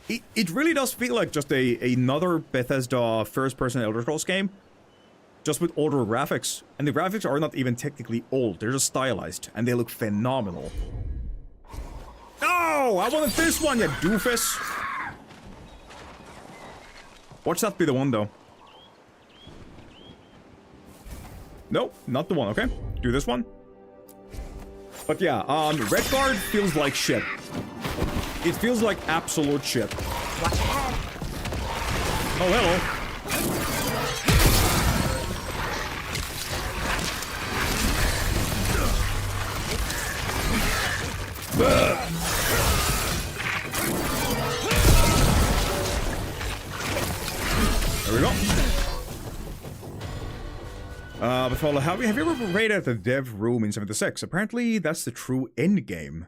It really does feel like just another Bethesda first-person Elder Scrolls game, just with older graphics. And the graphics are not even technically old, they're just stylized, and they look phenomenal. Oh, I wanted this one, you doofus! Watch that be the one, though. Nope, not the one, okay. Do this one. But yeah, Veilguard feels like shit. It feels like absolute shit. Watch ahead. Oh, hello. There we go. But have you ever raided the dev room in 76? Apparently, that's the true end game.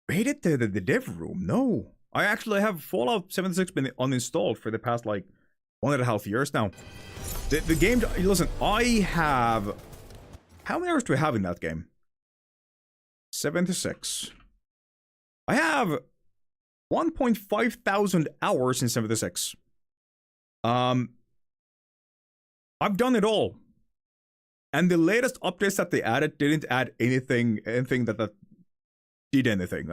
Raided the dev room? No. I actually have Fallout 76 been uninstalled for the past, like, 1.5 years now. The game... Listen, I have... How many hours do I have in that game? 76. I have 1.5 thousand hours in 76. I've done it all. And the latest updates that they added didn't add anything that did anything.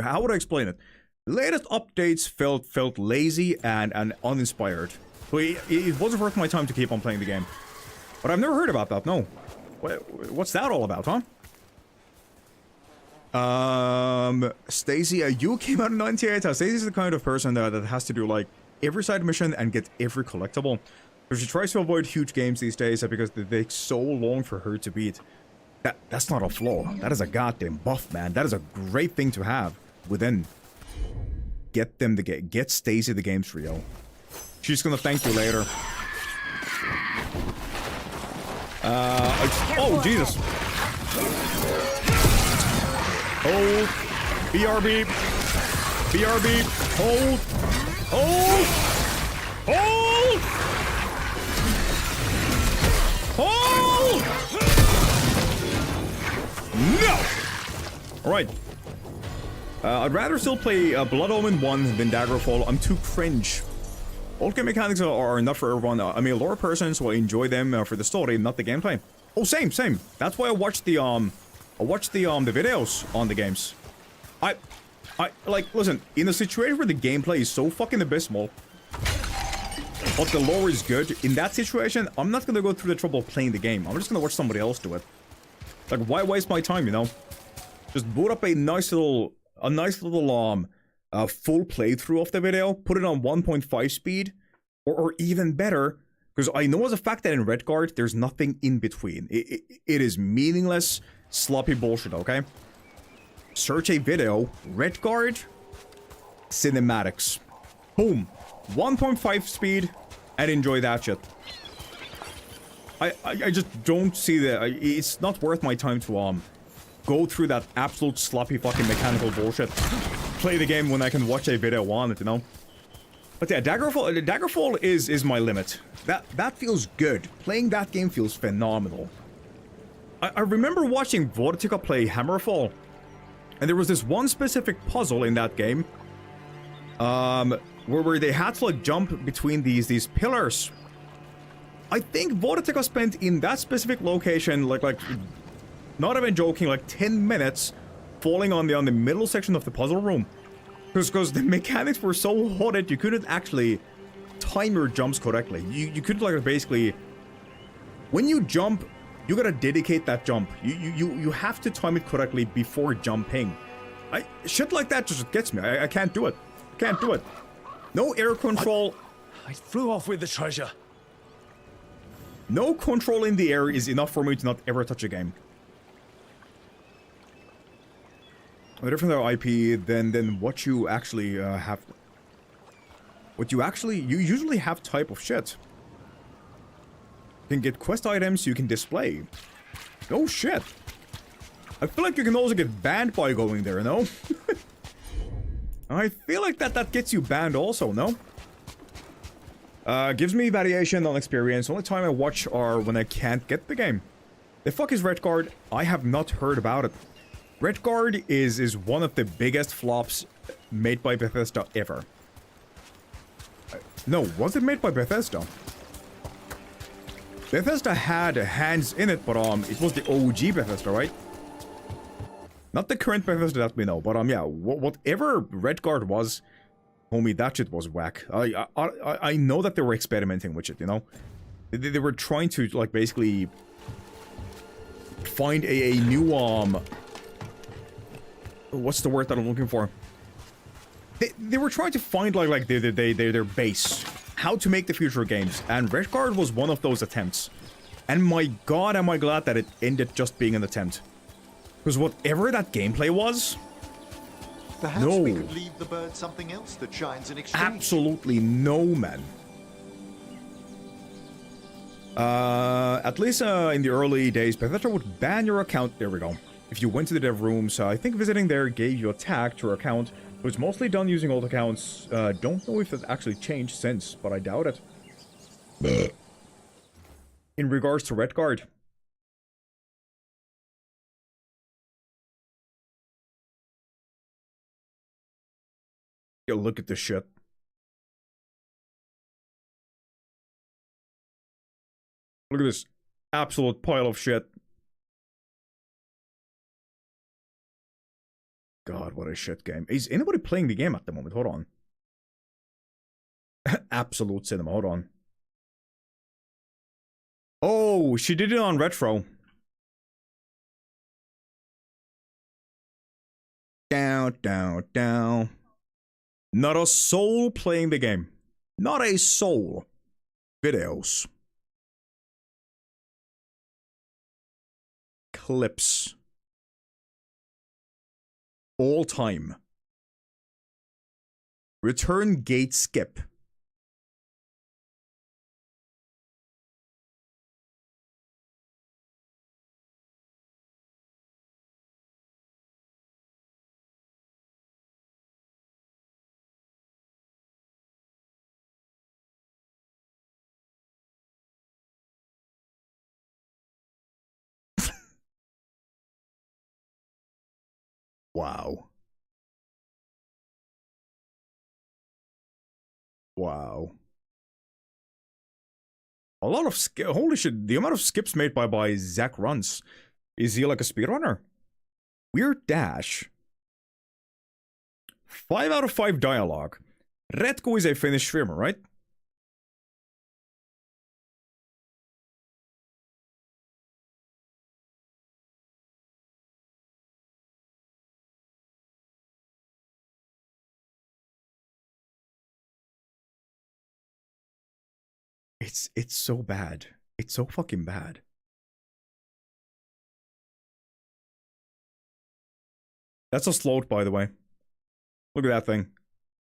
How would I explain it? The latest updates felt lazy and uninspired. So it wasn't worth my time to keep on playing the game. But I've never heard about that, no. What's that all about, huh? Stacy, you came out in 98. Stacy's the kind of person that has to do, like, every side mission and get every collectible. So she tries to avoid huge games these days because they take so long for her to beat. That's not a flaw. That is a goddamn buff, man. That is a great thing to have within. Get them to get Stacy the games for you. She's gonna thank you later. Oh, Jesus. Hold. BRB. BRB. Hold. Hold. Hold. Hold. No. All right. I'd rather still play Blood Omen 1 than Daggerfall. I'm too cringe. Old game mechanics are not for everyone. I'm a lore person, so I enjoy them for the story, not the gameplay. Oh, same. That's why I watched the videos on the games. I like, listen, in a situation where the gameplay is so fucking abysmal, but the lore is good, in that situation, I'm not gonna go through the trouble of playing the game. I'm just gonna watch somebody else do it. Like, why waste my time, you know? Just boot up a nice little full playthrough of the video, put it on 1.5 speed, or even better, because I know as a fact that in Veilguard, there's nothing in between. It is meaningless, sloppy bullshit, okay? Search a video, Veilguard, cinematics. Boom. 1.5 speed, and enjoy that shit. I just don't see that. It's not worth my time to, go through that absolute sloppy fucking mechanical bullshit. Play the game when I can watch a video on it, you know? But yeah, Daggerfall is my limit. That feels good. Playing that game feels phenomenal. I remember watching Vortica play Hammerfall, and there was this one specific puzzle in that game, where they had to like jump between these pillars. I think Vortica spent in that specific location like not even joking, like 10 minutes falling on the middle section of the puzzle room. Because the mechanics were so hot that you couldn't actually time your jumps correctly. You couldn't like basically... When you jump, you gotta dedicate that jump. You have to time it correctly before jumping. Shit like that just gets me. I can't do it. can't do it. No air control. I flew off with the treasure. No control in the air is enough for me to not ever touch a game. A different IP than what you actually have. What you usually have type of shit. You can get quest items you can display. Oh shit. I feel like you can also get banned by going there, no? I feel like that gets you banned also, no? Gives me variation on experience. Only time I watch are when I can't get the game. The fuck is Veilguard? I have not heard about it. Veilguard is one of the biggest flops made by Bethesda ever. No, was it made by Bethesda? Bethesda had hands in it, but it was the OG Bethesda, right? Not the current Bethesda that we know, but yeah, whatever Veilguard was, homie, that shit was whack. I know that they were experimenting with it, you know? They were trying to, like, basically find a new, what's the word that I'm looking for? They were trying to find, like their base. How to make the future games. And Veilguard was one of those attempts. And my god, am I glad that it ended just being an attempt. Because whatever that gameplay was... Perhaps we could leave the bird something else that shines in exchange. Absolutely no, man. At least in the early days, Bethesda would ban your account. There we go. If you went to the dev rooms, I think visiting there gave you a tag to your account. It was mostly done using old accounts. Don't know if that actually changed since, but I doubt it. In regards to Veilguard. Yo, look at this shit. Look at this absolute pile of shit. God, what a shit game. Is anybody playing the game at the moment? Hold on. Absolute cinema. Hold on. Oh, she did it on retro. Down, down, down. Not a soul playing the game. Not a soul. Videos. Clips. All time. Return gate skip. Wow. Wow. A lot of holy shit, the amount of skips made by Zach Runs. Is he like a speedrunner? Weird Dash. 5 out of 5 dialogue. Retko is a Finnish streamer, right? It's so bad. It's so fucking bad. That's a sloat, by the way. Look at that thing.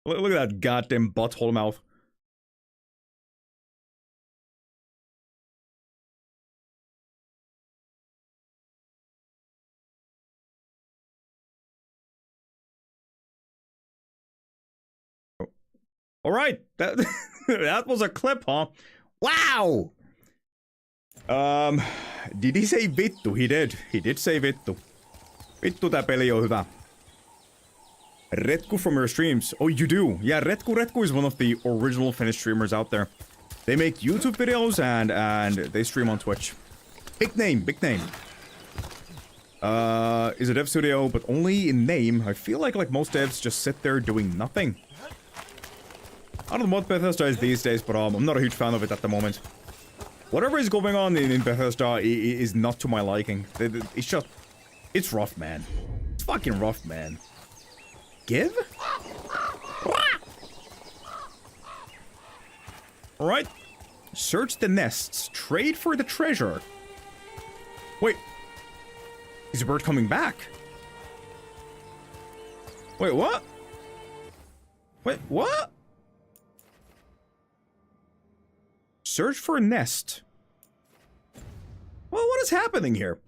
Look at that goddamn butthole mouth. Oh. All right, that that was a clip, huh? Wow! Did he say vittu? He did. He did say vittu. Vittu tää peli on hyvä. Retku from your streams. Oh, you do? Yeah, Retku is one of the original Finnish streamers out there. They make YouTube videos and they stream on Twitch. Big name, big name. Is a dev studio, but only in name. I feel like most devs just sit there doing nothing. I don't know what Bethesda is these days, but I'm not a huge fan of it at the moment. Whatever is going on in Bethesda is not to my liking. It's just... It's rough, man. It's fucking rough, man. Give? Alright. Search the nests. Trade for the treasure. Wait. Is the bird coming back? Wait, what? Wait, what? Search for a nest. Well, what is happening here?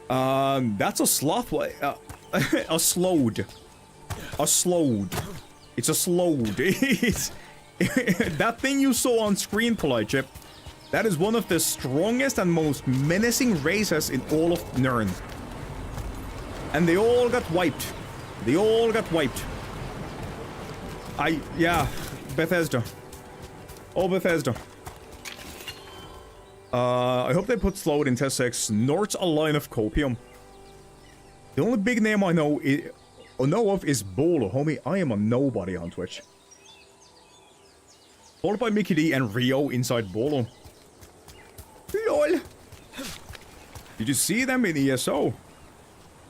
That's a sloth. A slowed. A slowed. It's a slowed. It's that thing you saw on screen, Polite Chip. That is one of the strongest and most menacing races in all of Nirn. And they all got wiped. They all got wiped. Yeah, Bethesda. Oh, Bethesda. I hope they put slowed in test 6. Nort's a line of copium. The only big name I know of is Bolo, homie. I am a nobody on Twitch. Followed by Mickey D and Rio inside Bolo. LOL. Did you see them in ESO?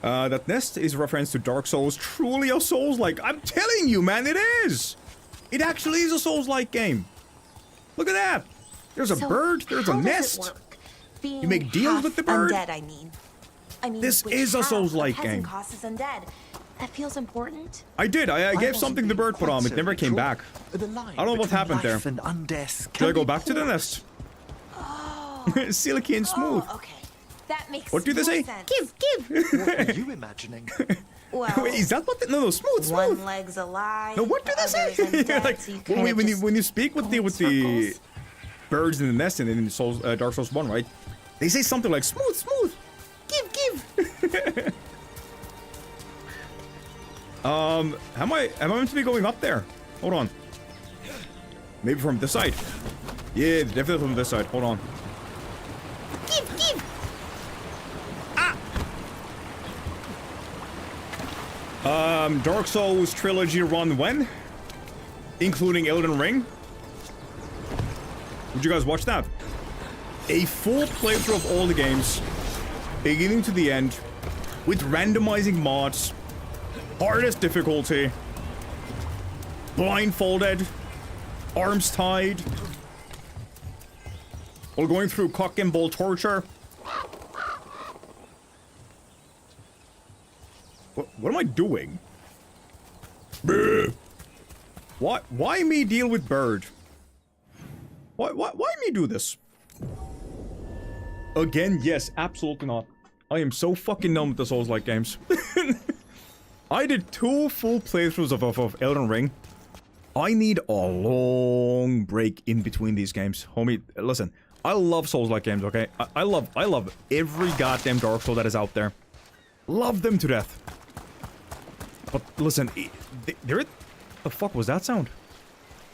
That nest is a reference to Dark Souls. Truly a Souls-like. I'm telling you, man, it is. It actually is a Souls-like game. Look at that. There's a bird. There's a nest. You make deals with the bird. Undead, I mean, this is a Souls-like game. Cost is undead. That feels important. I did. I gave something to the bird, but it never came back. I don't know what happened there. Should I go back to the nest? Oh. Silky and smooth. Oh, okay. That makes What do they say? sense. What were you imagining? Well, Wait, is that what? No, smooth. one leg's alive. No, what do they say? Undead, Like, so when you speak with the birds in the nest in Souls, Dark Souls 1, right? They say something like smooth. Give. Am I meant to be going up there? Hold on. Maybe from this side. Yeah, definitely from this side. Hold on. Give. Dark Souls trilogy run when? Including Elden Ring? Would you guys watch that? A full playthrough of all the games, beginning to the end, with randomizing mods, hardest difficulty, blindfolded, arms tied, while going through cock and bull torture. What am I doing? What? Why me deal with bird? Why me do this? Again, yes, absolutely not. I am so fucking numb with the Souls-like games. I did 2 full playthroughs of Elden Ring. I need a long break in between these games. Homie, listen, I love Souls-like games, okay? I love every goddamn Dark Soul that is out there. Love them to death. But listen, the fuck was that sound?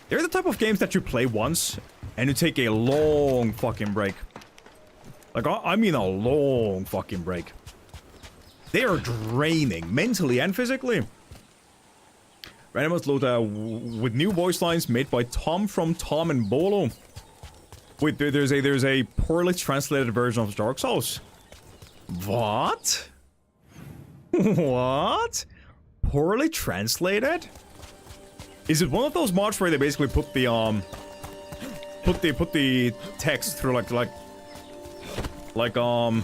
They're the type of games that you play once, and you take a long fucking break. Like, I mean a long fucking break. They are draining, mentally and physically. Randomized load with new voice lines made by Tom from Tom and Bolo. Wait, there's a poorly translated version of Dark Souls. What? What? Poorly translated? Is it one of those mods where they basically put the put the text through like a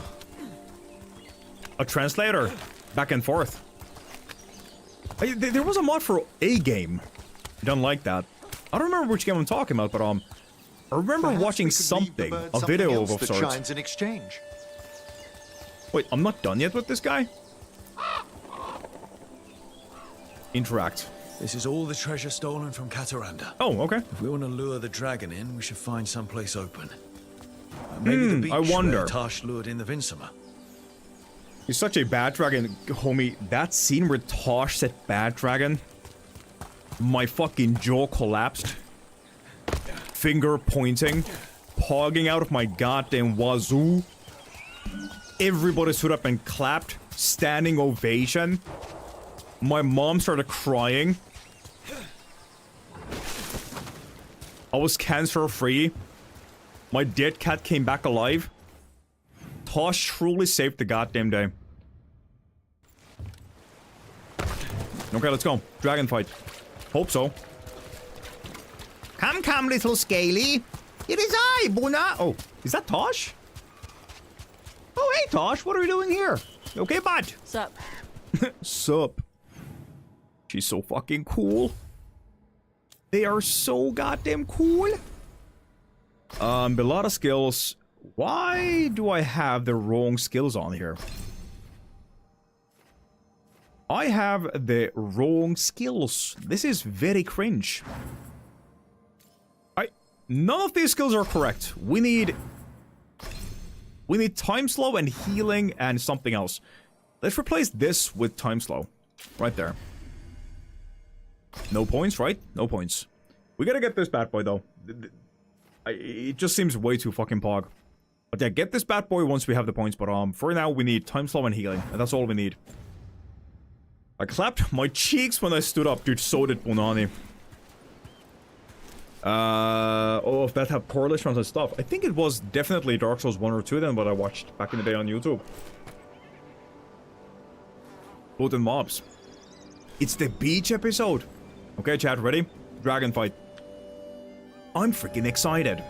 translator back and forth? There was a mod for a game done like that. I don't remember which game I'm talking about, but I remember watching something, a video of sorts. Shines in exchange. Wait, I'm not done yet with this guy? Interact. This is all the treasure stolen from Cataranda. Oh, okay. If we want to lure the dragon in, we should find someplace open. Maybe the beach I wonder. where Tosh lured in the Vinsima. He's such a bad dragon, homie. That scene where Tosh said bad dragon, my fucking jaw collapsed. Finger pointing, pogging out of my goddamn wazoo. Everybody stood up and clapped, standing ovation. My mom started crying. I was cancer-free. My dead cat came back alive. Tosh truly saved the goddamn day. Okay, let's go. Dragon fight. Hope so. Come, come, little Scaly. It is I, Buna. Oh, is that Tosh? Oh, hey, Tosh. What are you doing here? Okay, bud. Sup? Sup. She's so fucking cool. They are so goddamn cool. A lot of skills. Why do I have the wrong skills on here? I have the wrong skills. This is very cringe. None of these skills are correct. We need time slow and healing and something else. Let's replace this with time slow. Right there. No points, right? No points. We gotta get this bad boy, though. It just seems way too fucking pog. But yeah, get this bad boy once we have the points. But for now, we need time slow and healing. And that's all we need. I clapped my cheeks when I stood up. Dude, so did Bonani. Oh, if that have correlations and stuff. I think it was definitely Dark Souls 1 or 2 then, what I watched back in the day on YouTube. Both in mobs. It's the beach episode. Okay, chat, ready? Dragon fight. I'm freaking excited.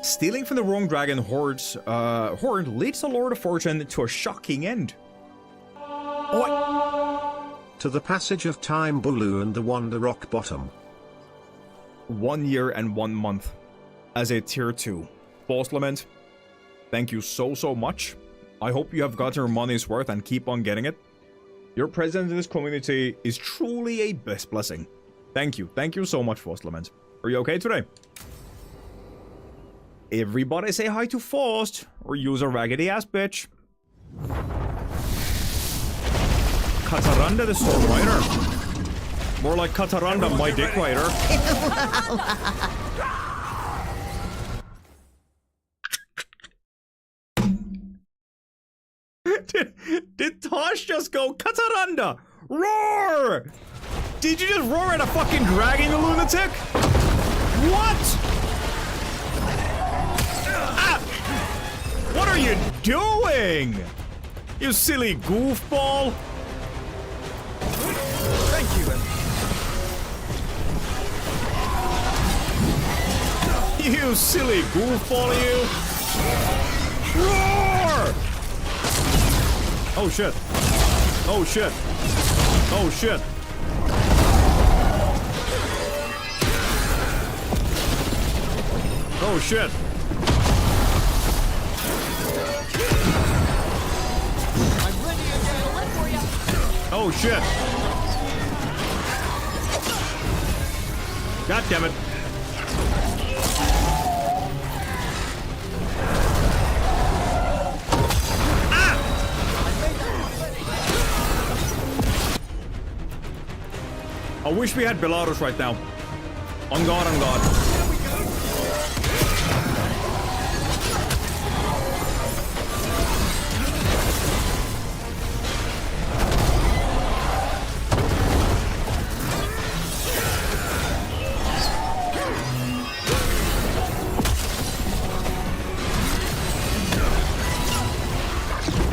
Stealing from the wrong dragon horde leads the Lord of Fortune to a shocking end. Oh, to the passage of time, Bulu and the Wonder Rock Bottom. 1 year and 1 month as a tier 2 boss lament. Thank you so much. I hope you have gotten your money's worth and keep on getting it. Your presence in this community is truly a blessing. Thank you so much, Faust Lament. Are you okay today? Everybody say hi to Faust or use a raggedy ass bitch. Kataranda the Storm Rider. More like Kataranda, my dick rider. Did Tosh just go Kataranda? Roar! Did you just roar at a fucking dragon, you lunatic? What? Ah! What are you doing? You silly goofball. Thank you. You silly goofball, you! Roar! Oh shit. Oh shit. Oh shit. Oh shit. I'm ready again. I'll live for you. Oh shit. God damn it. I wish we had Belarus right now. On God, on God.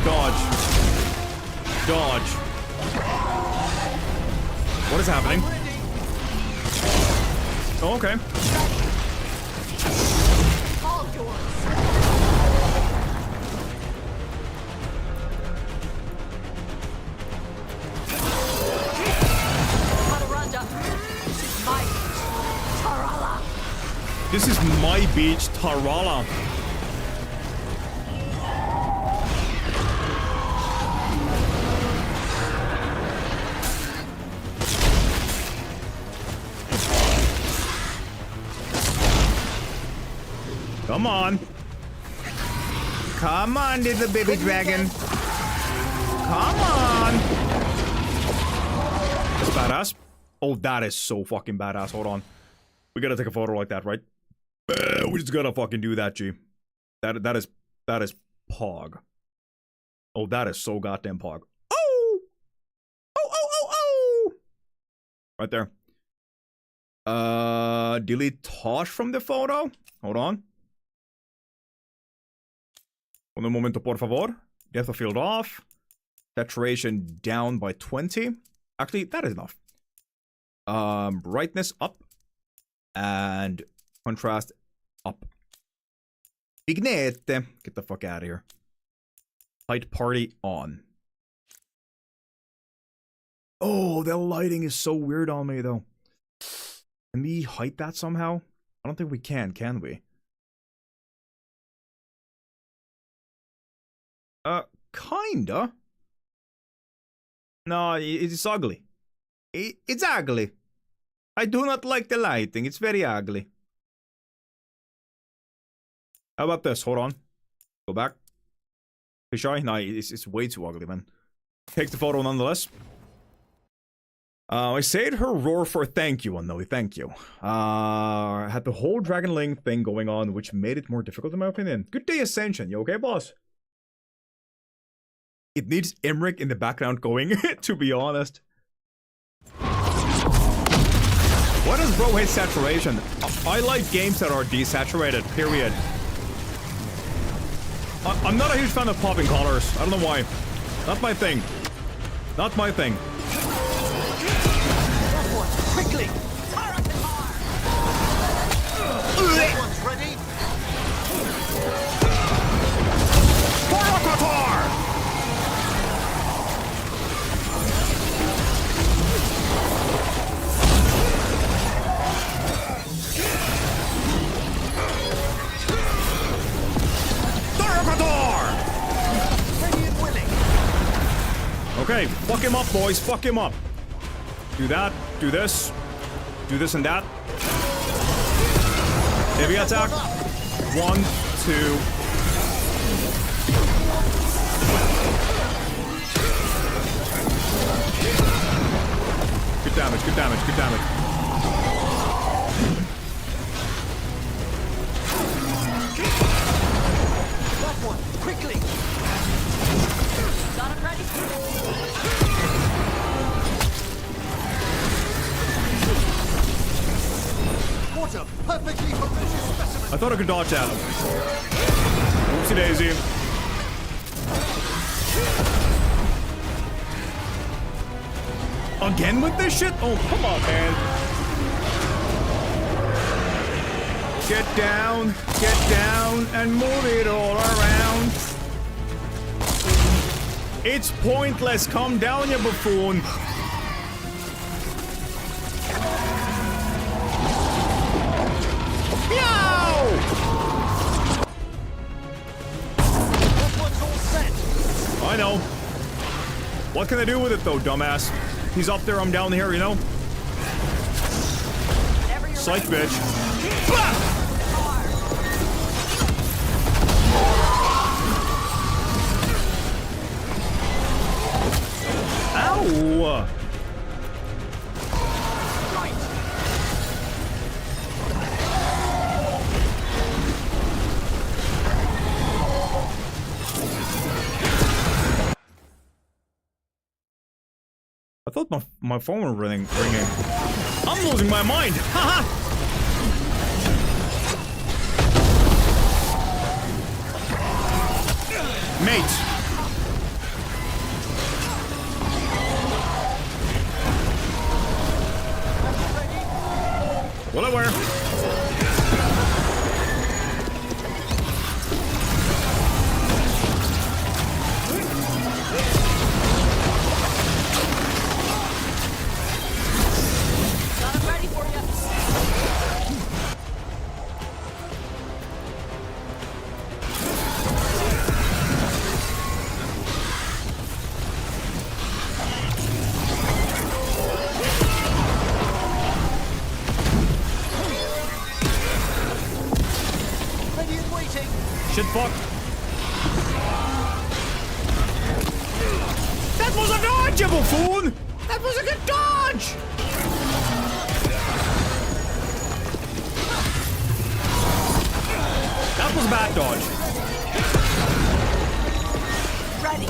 Dodge. Dodge. What is happening? Oh, okay. All yours. Kataranda. This is my beach, Tarala. This is my beach, Tarala. Come on. Come on, little baby dragon. Come on. That's badass. Oh, that is so fucking badass. Hold on. We gotta take a photo like that, right? We just gotta fucking do that, G. That is pog. Oh, that is so goddamn pog. Oh! Oh! Right there. Delete Tosh from the photo. Hold on. Un momento, por favor. Depth of field off. Saturation down by 20. Actually, that is enough. Brightness up. And contrast up. Ignite. Get the fuck out of here. Light party on. Oh, the lighting is so weird on me, though. Can we hide that somehow? I don't think we can we? Kinda. No, it's ugly. It's ugly. I do not like the lighting. It's very ugly. How about this? Hold on. Go back. Fisheye? No, it's way too ugly, man. Take the photo nonetheless. I saved her roar for a thank you one, though. Thank you. Had the whole Dragonling thing going on, which made it more difficult in my opinion. Good day, Ascension. You okay, boss? It needs Imric in the background going, to be honest. What does bro hate saturation? I like games that are desaturated, period. I'm not a huge fan of popping colors. I don't know why. Not my thing. Not my thing. Quickly! Everyone's ready? Ready and willing. Okay, fuck him up, boys. Fuck him up. Do that. Do this. Do this and that. Heavy attack. 1, 2. Good damage, good damage, good damage. That one, quickly! Got it ready? What a perfectly ferocious specimen! I thought I could dodge at him. Oopsie daisy. Again with this shit? Oh, come on, man. Get down, and move it all around. It's pointless. Calm down, you buffoon. I know. What can I do with it, though, dumbass? He's up there, I'm down here, you know? Psych, bitch. Ow! I thought my phone was ringing. I'm losing my mind. Haha. Mate. Well, I wear. Shit, fuck. That was a dodge, you buffoon! That was a good dodge! That was a bad dodge. Ready.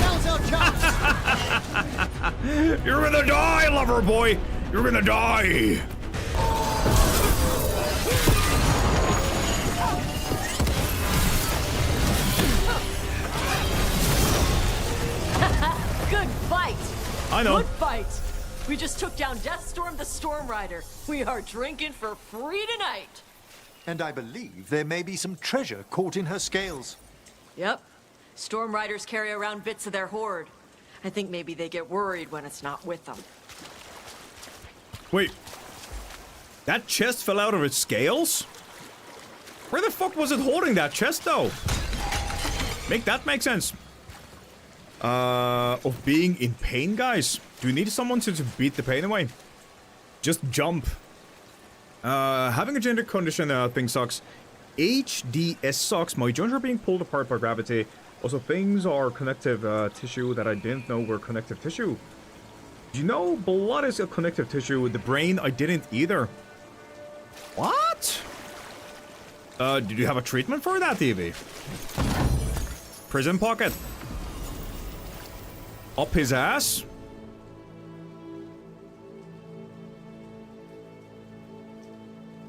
Now's our chance! You're gonna die, lover boy! You're gonna die! Good fight. I know. Good fight. We just took down Deathstorm the Storm Rider. We are drinking for free tonight. And I believe there may be some treasure caught in her scales. Yep. Storm Riders carry around bits of their hoard. I think maybe they get worried when it's not with them. Wait. That chest fell out of its scales? Where the fuck was it holding that chest, though? Make that make sense. Of being in pain, guys. Do you need someone to beat the pain away? Just jump. Having a genetic condition thing sucks. HDS sucks. My joints are being pulled apart by gravity. Also, things are connective tissue that I didn't know were connective tissue. You know, blood is a connective tissue. The brain, I didn't either. What? Did you have a treatment for that, Evie? Prison pocket. Up his ass?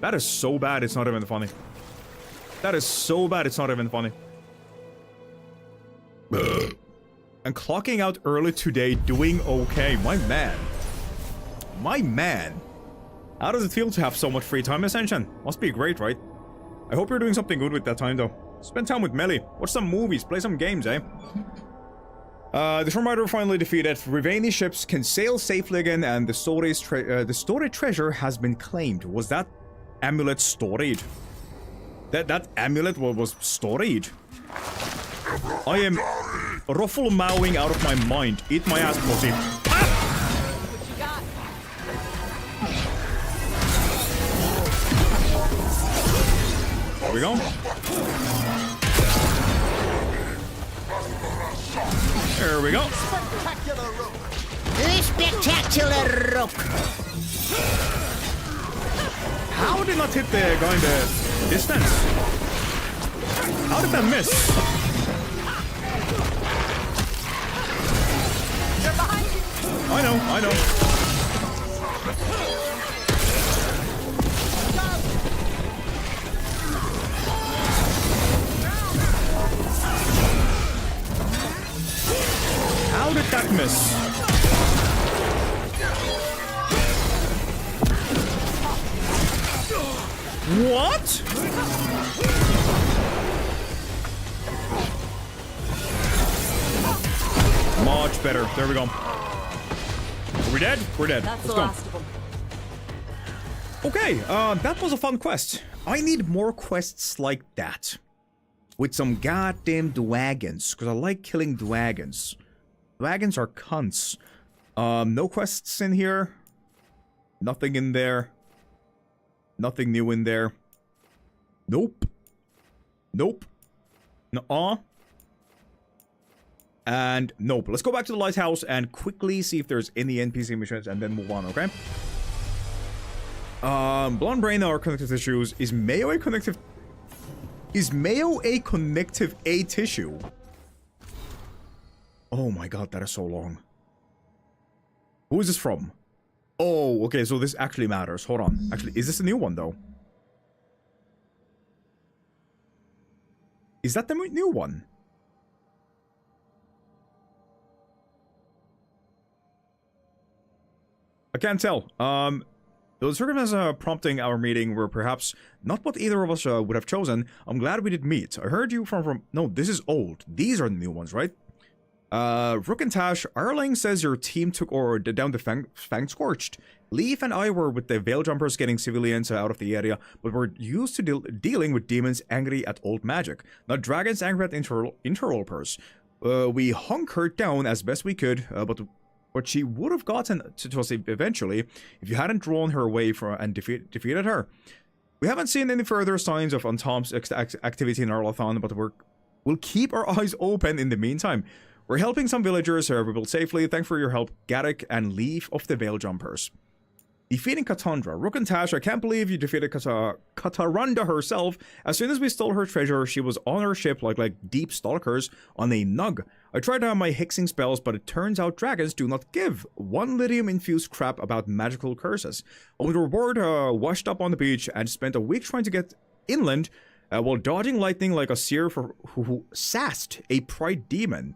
That is so bad, it's not even funny. That is so bad, it's not even funny. And clocking out early today, doing okay. My man. My man. How does it feel to have so much free time, Ascension? Must be great, right? I hope you're doing something good with that time, though. Spend time with Melly. Watch some movies. Play some games, eh? The Storm Rider finally defeated. Rivani ships can sail safely again, and the stored treasure has been claimed. Was that amulet storage? That amulet was storage? I am ruffle mowing out of my mind. Eat my ass, pussy. What you got? There we go. There we go. Spectacular rook! The spectacular rook. How did not hit the guy in the distance? How did that miss? They're behind you. I know, I know. How did that miss? What? Much better. There we go. Are we dead? We're dead. That's Let's the go. last of them. Okay, that was a fun quest. I need more quests like that. With some goddamn dragons, because I like killing dragons. Dragons are cunts. No quests in here. Nothing in there. Nothing new in there. Nope. Nope. Nuh-uh. And nope. Let's go back to the lighthouse and quickly see if there's any NPC missions and then move on, okay? Blonde brain or connective tissues. Is Mayo a connective... Is Mayo a connective A tissue? Oh my god, that is so long. Who is this from? Oh, okay, so this actually matters. Hold on. Actually, is this a new one, though? Is that the new one? I can't tell. Those circumstances prompting our meeting were perhaps not what either of us would have chosen. I'm glad we did meet. I heard you from... No, this is old. These are the new ones, right? Rook and Tash, Arling says your team took down the Fang Scorched. Leaf and I were with the Veil Jumpers getting civilians out of the area, but we're used to dealing with demons angry at old magic, not dragons angry at interlopers. We hunkered down as best we could, but she would have gotten to us eventually if you hadn't drawn her away and defeated her. We haven't seen any further signs of Untom's activity in Arlathon, but we'll keep our eyes open in the meantime. We're helping some villagers rebuild safely. Thanks for your help, Garrick and Leaf of the Veil Jumpers. Defeating Katandra. Rook and Tash, I can't believe you defeated Kataranda herself. As soon as we stole her treasure, she was on her ship like deep stalkers on a nug. I tried out my hexing spells, but it turns out dragons do not give one lithium-infused crap about magical curses. On the reward, washed up on the beach and spent a week trying to get inland while dodging lightning like a seer who sassed a pride demon.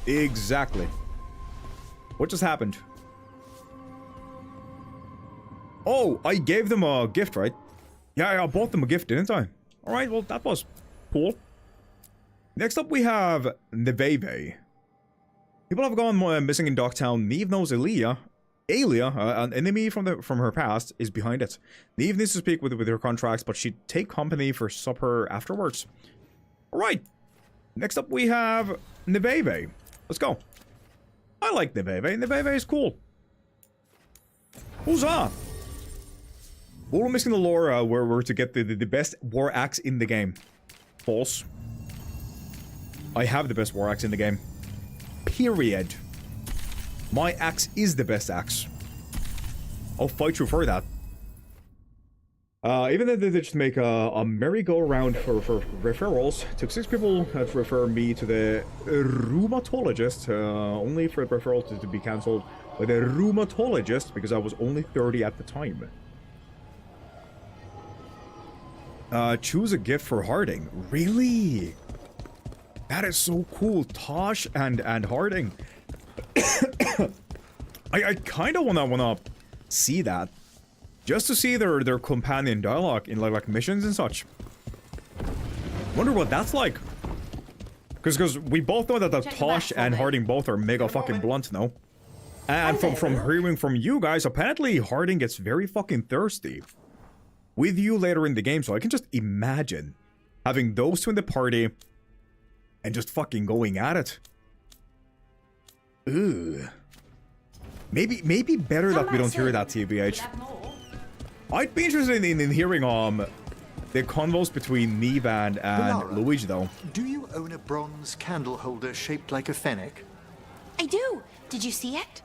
Exactly. What just happened? Oh, I gave them a gift, right? Yeah, I bought them a gift, didn't I? Alright, well, that was cool. Next up, we have Neveve. People have gone missing in Docktown. Neve knows Alia, an enemy from her past, is behind it. Neve needs to speak with her contracts, but she'd take company for supper afterwards. Alright. Next up, we have Neveve. Let's go. I like Neveve. Neveve is cool. Huzzah! We're missing the lore where we're to get the best war axe in the game. False. I have the best war axe in the game. Period. My axe is the best axe. I'll fight you for that. Even though they just make a merry-go-round for referrals, it took 6 people to refer me to the rheumatologist, only for the referral to be cancelled by the rheumatologist because I was only 30 at the time. Choose a gift for Harding. Really? That is so cool. Tosh and Harding. I kind of wanna see that. Just to see their companion dialogue in like missions and such. Wonder what that's like. Because we both know that Tosh and Harding both are mega fucking blunt now. And from hearing from you guys, apparently Harding gets very fucking thirsty with you later in the game, so I can just imagine having those two in the party and just fucking going at it. Ugh. Maybe better that we don't hear that, TBH. I'd be interested in hearing the convos between Neve and Lara, Luigi though. Do you own a bronze candle holder shaped like a fennec? I do. Did you see it?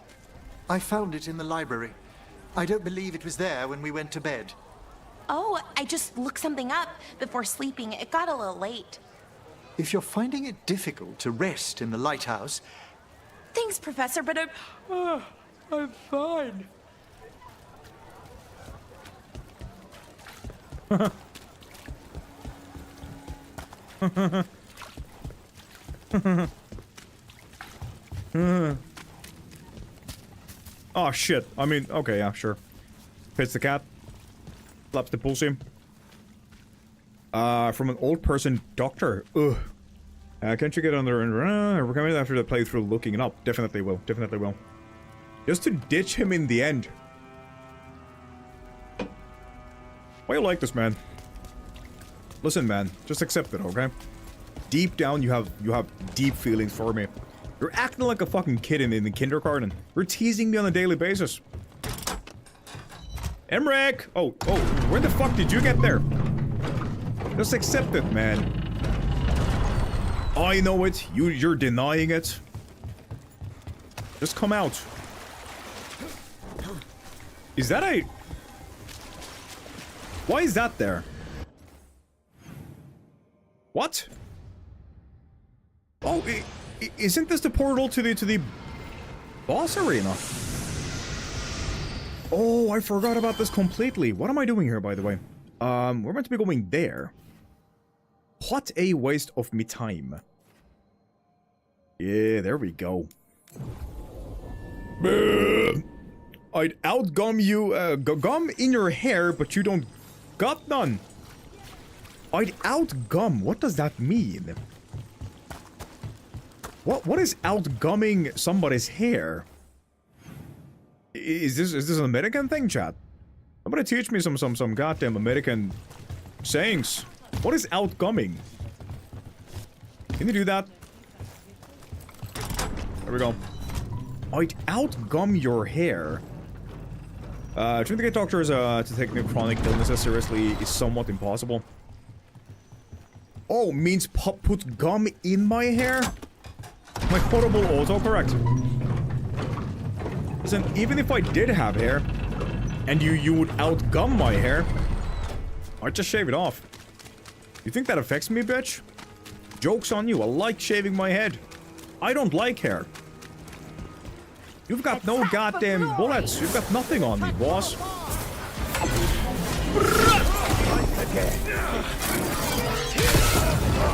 I found it in the library. I don't believe it was there when we went to bed. Oh, I just looked something up before sleeping. It got a little late. If you're finding it difficult to rest in the lighthouse... Thanks, Professor, but I'm fine. Oh shit. I mean, okay, yeah, sure. Pits the cat. Slaps the pussy. From an old person doctor. Ugh. Can't you get under and recommend after the playthrough looking it up? Definitely will. Definitely will. Just to ditch him in the end. Why you like this, man? Listen, man. Just accept it, okay? Deep down, you have deep feelings for me. You're acting like a fucking kid in the kindergarten. You're teasing me on a daily basis. Emmerich! Oh, where the fuck did you get there? Just accept it, man. I know it. You're denying it. Just come out. Is that a... Why is that there? What? Oh, isn't this the portal to the boss arena? Oh, I forgot about this completely. What am I doing here, by the way? We're meant to be going there. What a waste of me time. Yeah, there we go. I'd outgum you, gum in your hair, but you don't got none. I'd outgum. What does that mean? What is outgumming somebody's hair? Is this an American thing, chat? Somebody teach me some goddamn American sayings. What is outgumming? Can you do that? There we go. I'd outgum your hair. Trying to get doctors to take chronic illnesses seriously is somewhat impossible. Oh, means put gum in my hair? My horrible autocorrect. Listen, even if I did have hair, and you would outgum my hair, I'd just shave it off. You think that affects me, bitch? Joke's on you, I like shaving my head. I don't like hair. You've got no goddamn bullets. You've got nothing on me, boss.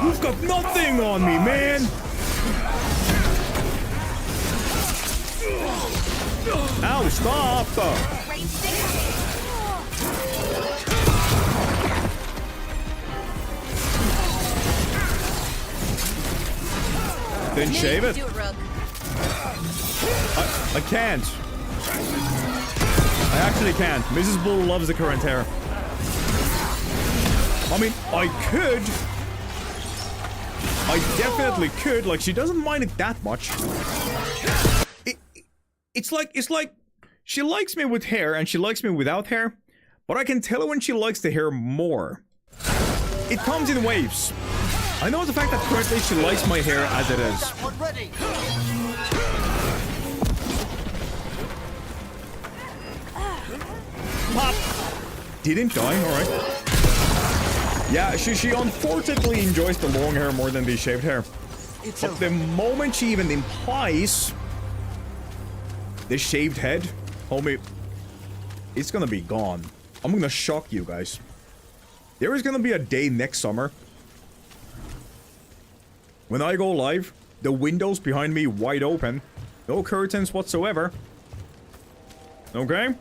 You've got nothing on me, man. Ow, stop! Didn't shave it? Do it, Rook. I can't. I actually can't. Mrs. Bull loves the current hair. I mean, I could. I definitely could. Like, she doesn't mind it that much. It's like she likes me with hair and she likes me without hair, but I can tell when she likes the hair more. It comes in waves. I know the fact that currently she likes my hair as it is. Pop! Didn't die, alright. Yeah, she unfortunately enjoys the long hair more than the shaved hair. But the moment she even implies the shaved head, homie, it's gonna be gone. I'm gonna shock you guys. There is gonna be a day next summer when I go live, the windows behind me wide open, no curtains whatsoever. Okay?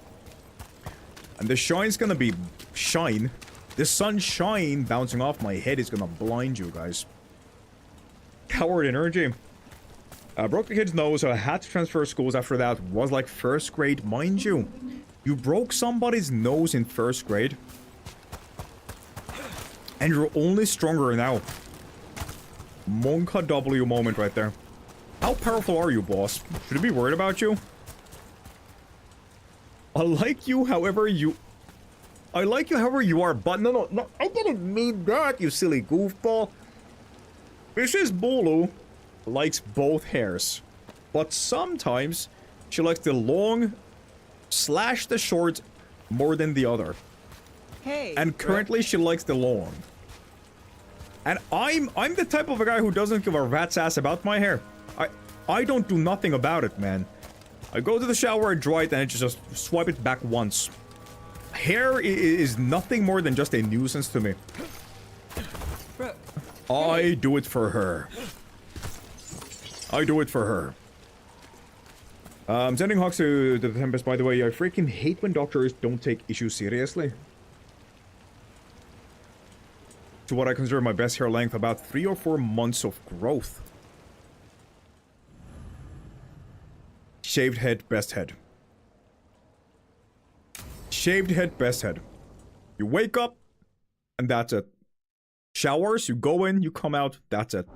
And the shine's gonna be shine. The sunshine bouncing off my head is gonna blind you guys. Coward energy. Broke the kid's nose, so I had to transfer schools after that. Was like first grade, mind you. You broke somebody's nose in first grade. And you're only stronger now. Monka W moment right there. How powerful are you, boss? Should I be worried about you? I like you however you are, but no, I didn't mean that, you silly goofball. Mrs. Bulu likes both hairs, but sometimes she likes the long / the short more than the other. Hey. And currently she likes the long. And I'm the type of a guy who doesn't give a rat's ass about my hair. I don't do nothing about it, man. I go to the shower, I dry it, and I just swipe it back once. Hair is nothing more than just a nuisance to me. I do it for her. I do it for her. I'm sending Hawks to the Tempest, by the way. I freaking hate when doctors don't take issues seriously. To what I consider my best hair length, about 3 or 4 months of growth. Shaved head, best head. Shaved head, best head. You wake up, and that's it. Showers, you go in, you come out, that's it.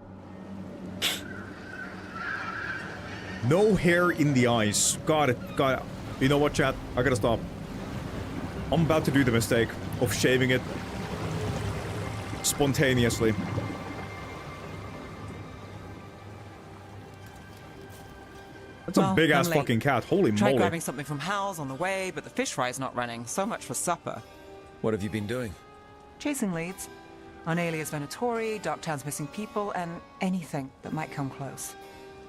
No hair in the eyes. Got it. You know what, chat? I gotta stop. I'm about to do the mistake of shaving it spontaneously. That's a big-ass fucking cat. Holy moly. Tried grabbing something from Hal's on the way, but the fish fry's not running. So much for supper. What have you been doing? Chasing leads. On alias Venatori, Darktown's missing people, and anything that might come close.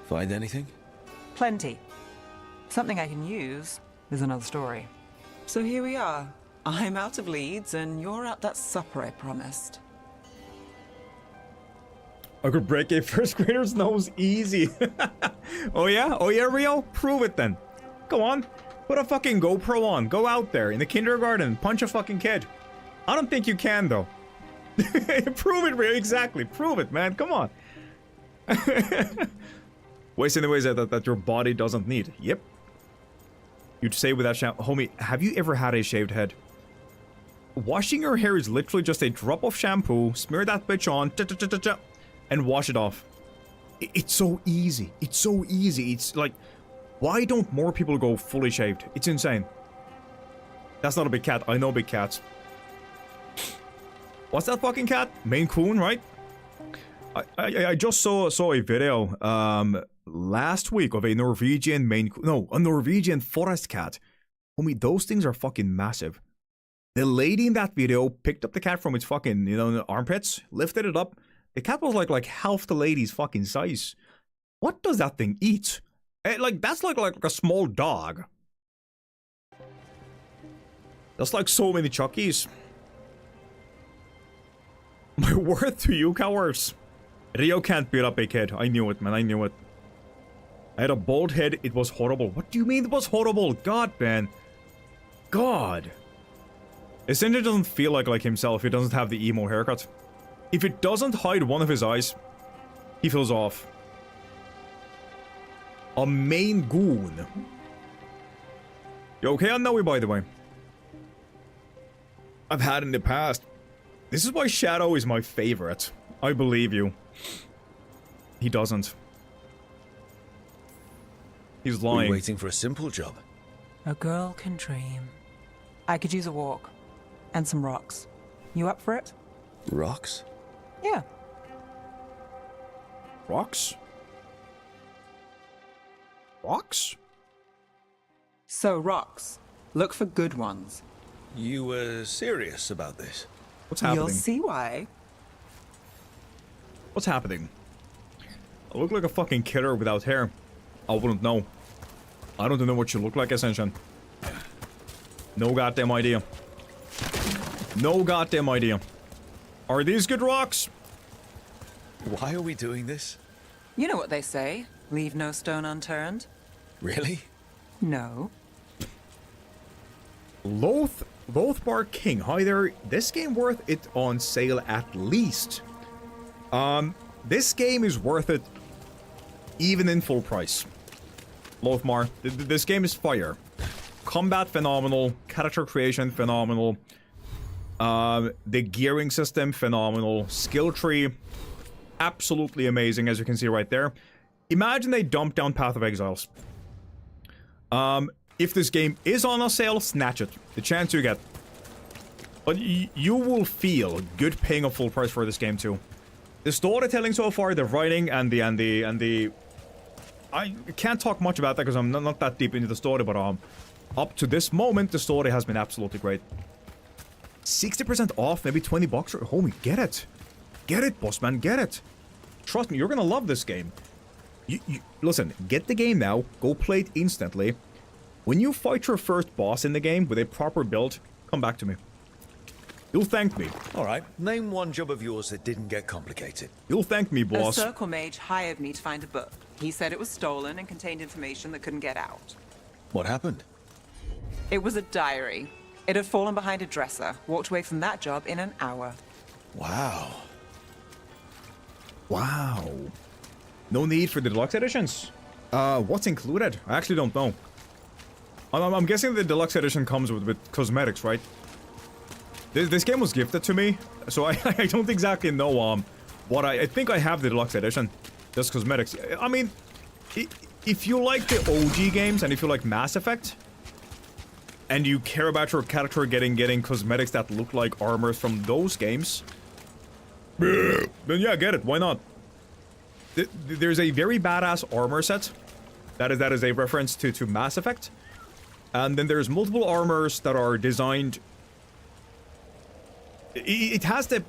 Find anything? Plenty. Something I can use is another story. So here we are. I'm out of leads, and you're at that supper I promised. I could break a first grader's nose easy. Oh yeah? Oh yeah, Rio? Prove it then. Go on. Put a fucking GoPro on. Go out there in the kindergarten. Punch a fucking kid. I don't think you can, though. Prove it, Rio. Exactly. Prove it, man. Come on. Waste anyways that your body doesn't need. Yep. You'd say without shampoo. Homie, have you ever had a shaved head? Washing your hair is literally just a drop of shampoo. Smear that bitch on. And wash it off. It's so easy. It's so easy. It's like, why don't more people go fully shaved? It's insane. That's not a big cat. I know big cats. What's that fucking cat? Maine Coon, right? I just saw a video last week of a Norwegian a Norwegian forest cat. Homie, those things are fucking massive. The lady in that video picked up the cat from its fucking, armpits, lifted it up. The cat was like half the lady's fucking size. What does that thing eat? That's like a small dog. That's like so many Chuckies. My word to you, cowards. Rio can't beat up a kid. I knew it, man. I knew it. I had a bald head. It was horrible. What do you mean it was horrible? God, man. God. Essentially doesn't feel like himself. He doesn't have the emo haircut. If it doesn't hide one of his eyes, he feels off. A main goon. You okay on Noe, by the way? I've had in the past. This is why Shadow is my favorite. I believe you. He doesn't. He's lying. We're waiting for a simple job. A girl can dream. I could use a walk. And some rocks. You up for it? Rocks? Yeah. Rocks? Rocks? So, rocks. Look for good ones. You were serious about this? What's happening? You'll see why. What's happening? I look like a fucking killer without hair. I wouldn't know. I don't know what you look like, Ascension. No goddamn idea. No goddamn idea. Are these good rocks? Why are we doing this? You know what they say. Leave no stone unturned. Really? No. Lothbar King. Hi there. This game worth it on sale at least. This game is worth it even in full price. Lothmar, this game is fire. Combat phenomenal, character creation phenomenal. The gearing system phenomenal, skill tree absolutely amazing, as you can see right there. Imagine they dumped down Path of Exiles. If this game is on a sale, snatch it. The chance you get. But you will feel good paying a full price for this game too. The storytelling so far, the writing and the I can't talk much about that because I'm not that deep into the story, but up to this moment, the story has been absolutely great. 60% off, maybe 20 bucks. Homie, get it. Get it, boss man, get it. Trust me, you're gonna love this game. Listen, get the game now. Go play it instantly. When you fight your first boss in the game with a proper build, come back to me. You'll thank me. All right, name one job of yours that didn't get complicated. You'll thank me, A boss. circle mage hired me to find a book. He said it was stolen and contained information that couldn't get out. What happened? It was a diary. It had fallen behind a dresser. Walked away from that job in an hour. Wow. Wow. No need for the deluxe editions. What's included? I actually don't know. I'm guessing the deluxe edition comes with cosmetics, right? This game was gifted to me, so I don't exactly know what I think I have the deluxe edition. Just cosmetics. I mean, if you like the OG games and if you like Mass Effect, and you care about your character getting cosmetics that look like armor from those games, then yeah, get it. Why not? There's a very badass armor set. That is a reference to Mass Effect. And then there's multiple armors that are designed. It has the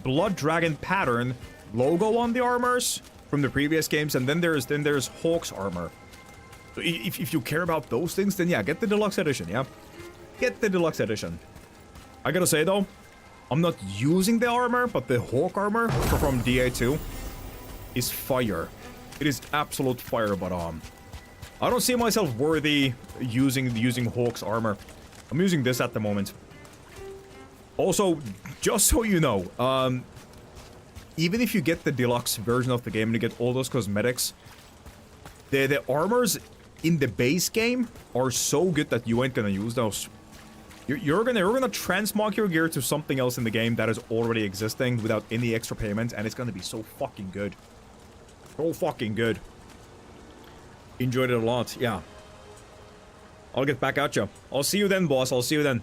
Blood Dragon pattern logo on the armors from the previous games, and then there's Hawk's armor. So if you care about those things, then yeah, get the deluxe edition. Yeah, get the deluxe edition. I gotta say though, I'm not using the armor, but the Hawk armor from DA2 is fire. It is absolute fire, but I don't see myself worthy using Hawk's armor. I'm using this at the moment. Also, just so you know, even if you get the deluxe version of the game and you get all those cosmetics, the armors in the base game are so good that you ain't gonna use those. You're gonna transmog your gear to something else in the game that is already existing without any extra payment, and it's gonna be so fucking good. So fucking good. Enjoyed it a lot, yeah. I'll get back at you. I'll see you then, boss. I'll see you then.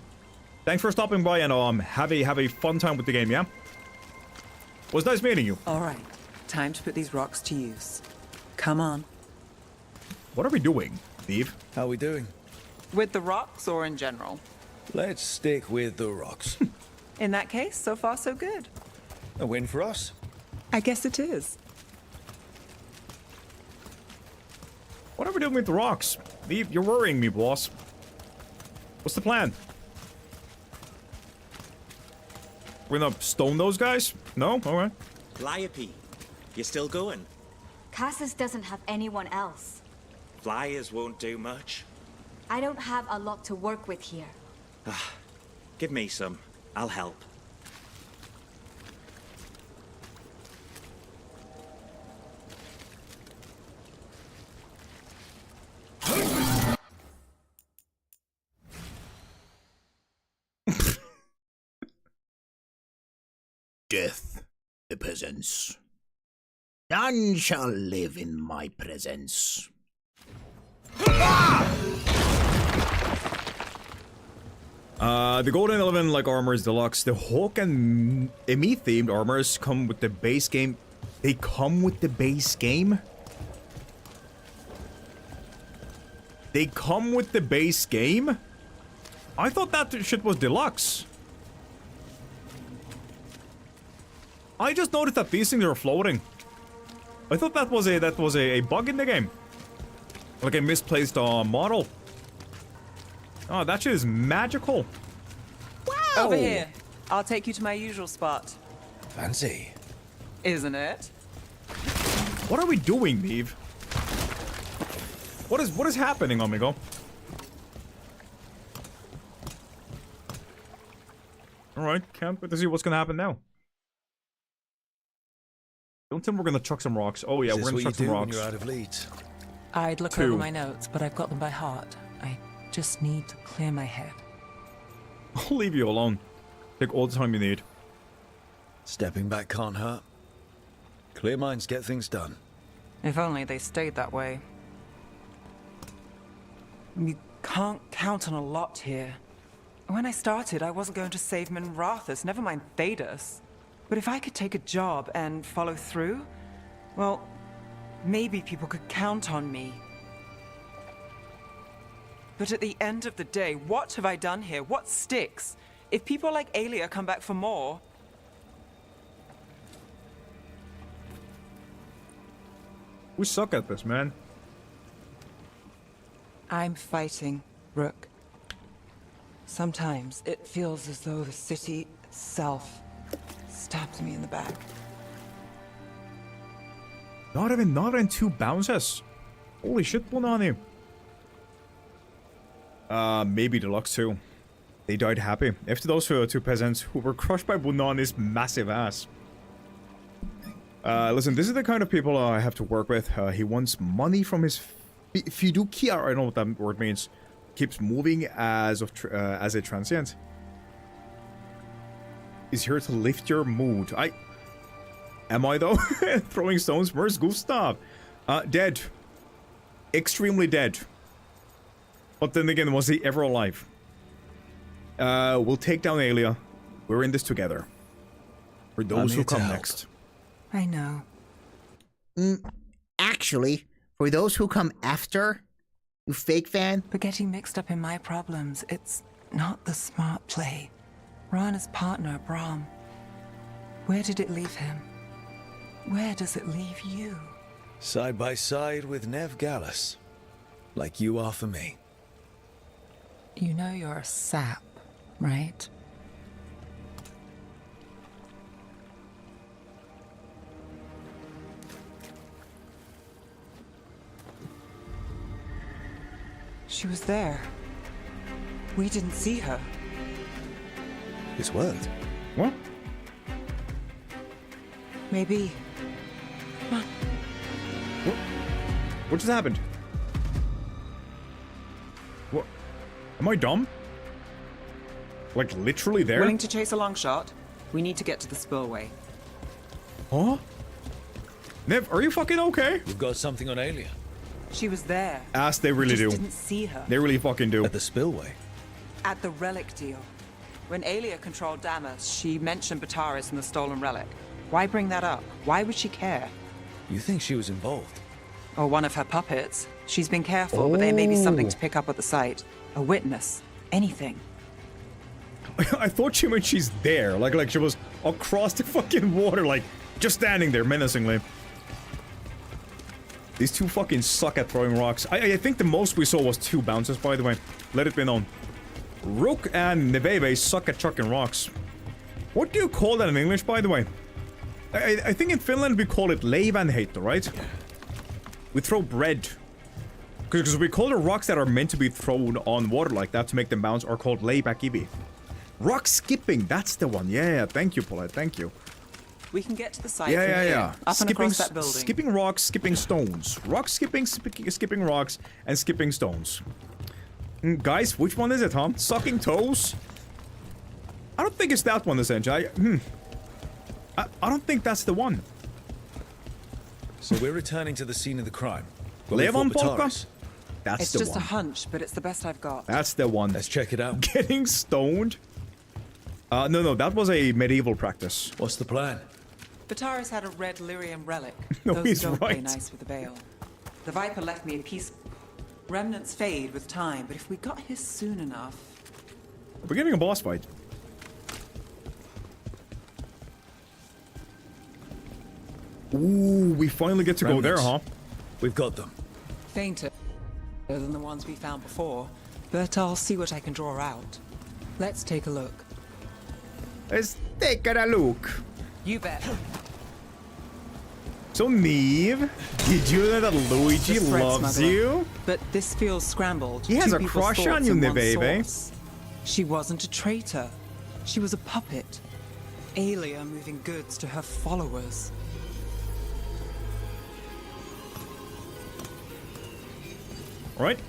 Thanks for stopping by, and have a fun time with the game, yeah? Was nice meeting you. All right, time to put these rocks to use. Come on. What are we doing, Thief? How are we doing? With the rocks or in general? Let's stick with the rocks. In that case, so far so good. A win for us? I guess it is. What are we doing with the rocks? Thief, you're worrying me, boss. What's the plan? We're gonna stone those guys? No? Alright. Liope, you still going? Cassis doesn't have anyone else. Flyers won't do much. I don't have a lot to work with here. Give me some. I'll help. Death, the peasants. None shall live in my presence. The Golden Eleven like armors deluxe. The Hawk and Emmy themed armors come with the base game. They come with the base game? They come with the base game? I thought that shit was deluxe. I just noticed that these things are floating. I thought that was a bug in the game. Like a misplaced model. Oh, that shit is magical. Wow! Over here. I'll take you to my usual spot. Fancy. Isn't it? What are we doing, Neve? What is happening, amigo? Alright, can't wait to see what's gonna happen now. Don't tell me we're gonna chuck some rocks. Oh yeah, we're gonna chuck some rocks. When you're out of leads? I'd look over my notes, but I've got them by heart. I just need to clear my head. I'll leave you alone. Take all the time you need. Stepping back can't hurt. Clear minds get things done. If only they stayed that way. You can't count on a lot here. When I started, I wasn't going to save Minrathous, never mind Thedas. But if I could take a job and follow through, well, maybe people could count on me. But at the end of the day, what have I done here? What sticks? If people like Aelia come back for more... We suck at this, man. I'm fighting, Rook. Sometimes it feels as though the city itself stabs me in the back. Not even 2 bounces. Holy shit, Bonani. Maybe deluxe too. They died happy. After those 2 peasants who were crushed by Bonani's massive ass. Listen, this is the kind of people I have to work with. He wants money from his fiducia. I don't know what that word means. Keeps moving as a transient. Is here to lift your mood. Am I though? Throwing stones. Where's Gustav? Dead. Extremely dead. But then again, was he ever alive? We'll take down Aelia. We're in this together. For those who come next. I know. Actually, for those who come after, you fake fan. But getting mixed up in my problems, it's not the smart play. Rana's partner, Brahm. Where did it leave him? Where does it leave you? Side by side with Nev Gallus. Like you are for me. You know you're a sap, right? She was there. We didn't see her. It's worked. What? Maybe. Come on. What just happened? What? Am I dumb? Like literally there? Willing to chase a long shot? We need to get to the spillway. Huh? Nev, are you fucking okay? We've got something on Aelia. She was there. As they really do. Didn't see her. They really fucking do. At the spillway. At the relic deal. When Aelia controlled Damas, she mentioned Bataris and the stolen relic. Why bring that up? Why would she care? You think she was involved? Or one of her puppets. She's been careful, but there may be something to pick up at the site. A witness. Anything. I thought she meant she's there. Like she was across the fucking water, like just standing there menacingly. These 2 fucking suck at throwing rocks. I think the most we saw was 2 bounces, by the way. Let it be known. Rook and Neveve suck at chucking rocks. What do you call that in English, by the way? I think in Finland we call it leivanheitto, right? We throw bread. Because we call the rocks that are meant to be thrown on water like that to make them bounce are called layback-ibi. Rock skipping, that's the one. Yeah, thank you, Paulette, thank you. We can get to the site. Yeah. Up and across that building. Skipping rocks, skipping stones. Rock skipping, skipping rocks, and skipping stones. Guys, which one is it, huh? Sucking toes? I don't think it's that one, essentially. I don't think that's the one. So we're returning to the scene of the crime. Levon Polka? That's it's the just one. a hunch, but it's the best I've got. That's the one. Let's check it out. Getting stoned? No, that was a medieval practice. What's the plan? Vitaris had a red lyrium relic. No, Those he's don't play right. nice with the Veil. The Viper left me a piece. Remnants fade with time, but if we got here soon enough... We're getting a boss fight. Ooh, we finally get to go there, huh? We've got them. Fainter than the ones we found before, but I'll see what I can draw out. Let's take a look. Let's take a look. You bet. So, Neve, did you know that Luigi The threat loves smuggler. you? But this feels scrambled. He has Two a people's crush on thoughts you, in one Neve. source. She wasn't a traitor. She was a puppet. Aelia moving goods to her followers. Right?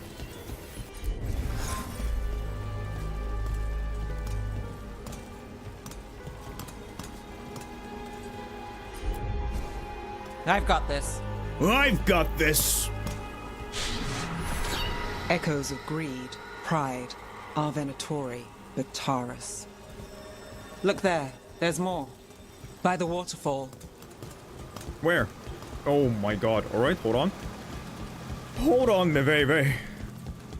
I've got this. I've got this. Echoes of greed, pride, our Venatori, Vitaris. Look there, there's more. By the waterfall. Where? Oh my god. Alright, hold on. Hold on, Neve.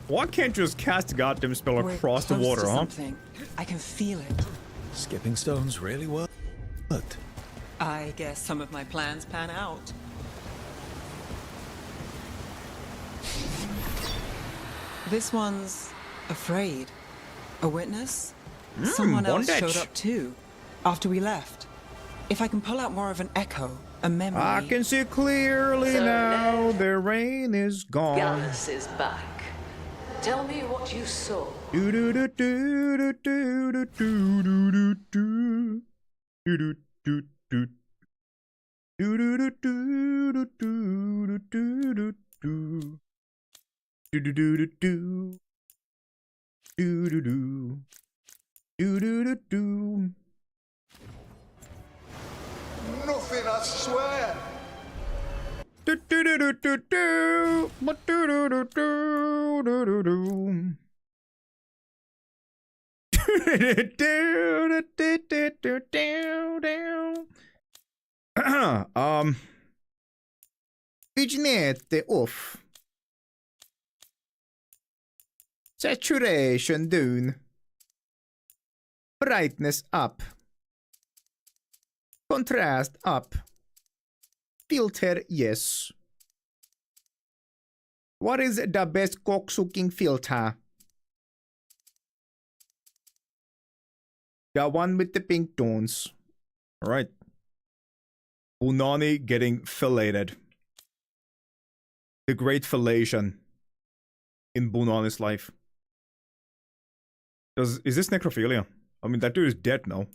Why can't you just cast a goddamn spell across the We're close water, to huh? something. I can feel it. Skipping stones really worked. I guess some of my plans pan out. This one's afraid. A witness? Someone else bondage. showed up too, after we left. If I can pull out more of an echo, a memory... I can see clearly So now Ned, the rain is gone. Gallus is back. Tell me what you saw. Do do do do do do do do do do do do do. Do do do do do do do do do. Do do do do do. Do do do. Do do do do. Nothing, I swear. Do do do do do do. Do do do do do do do. Vignette off. Saturation down. Brightness up. Contrast up. Filter yes. What is the best cocksucking filter? The one with the pink tones. Alright. Bunani getting filleted. The great fellation in Bunani's life. Is this necrophilia? I mean, that dude is dead now.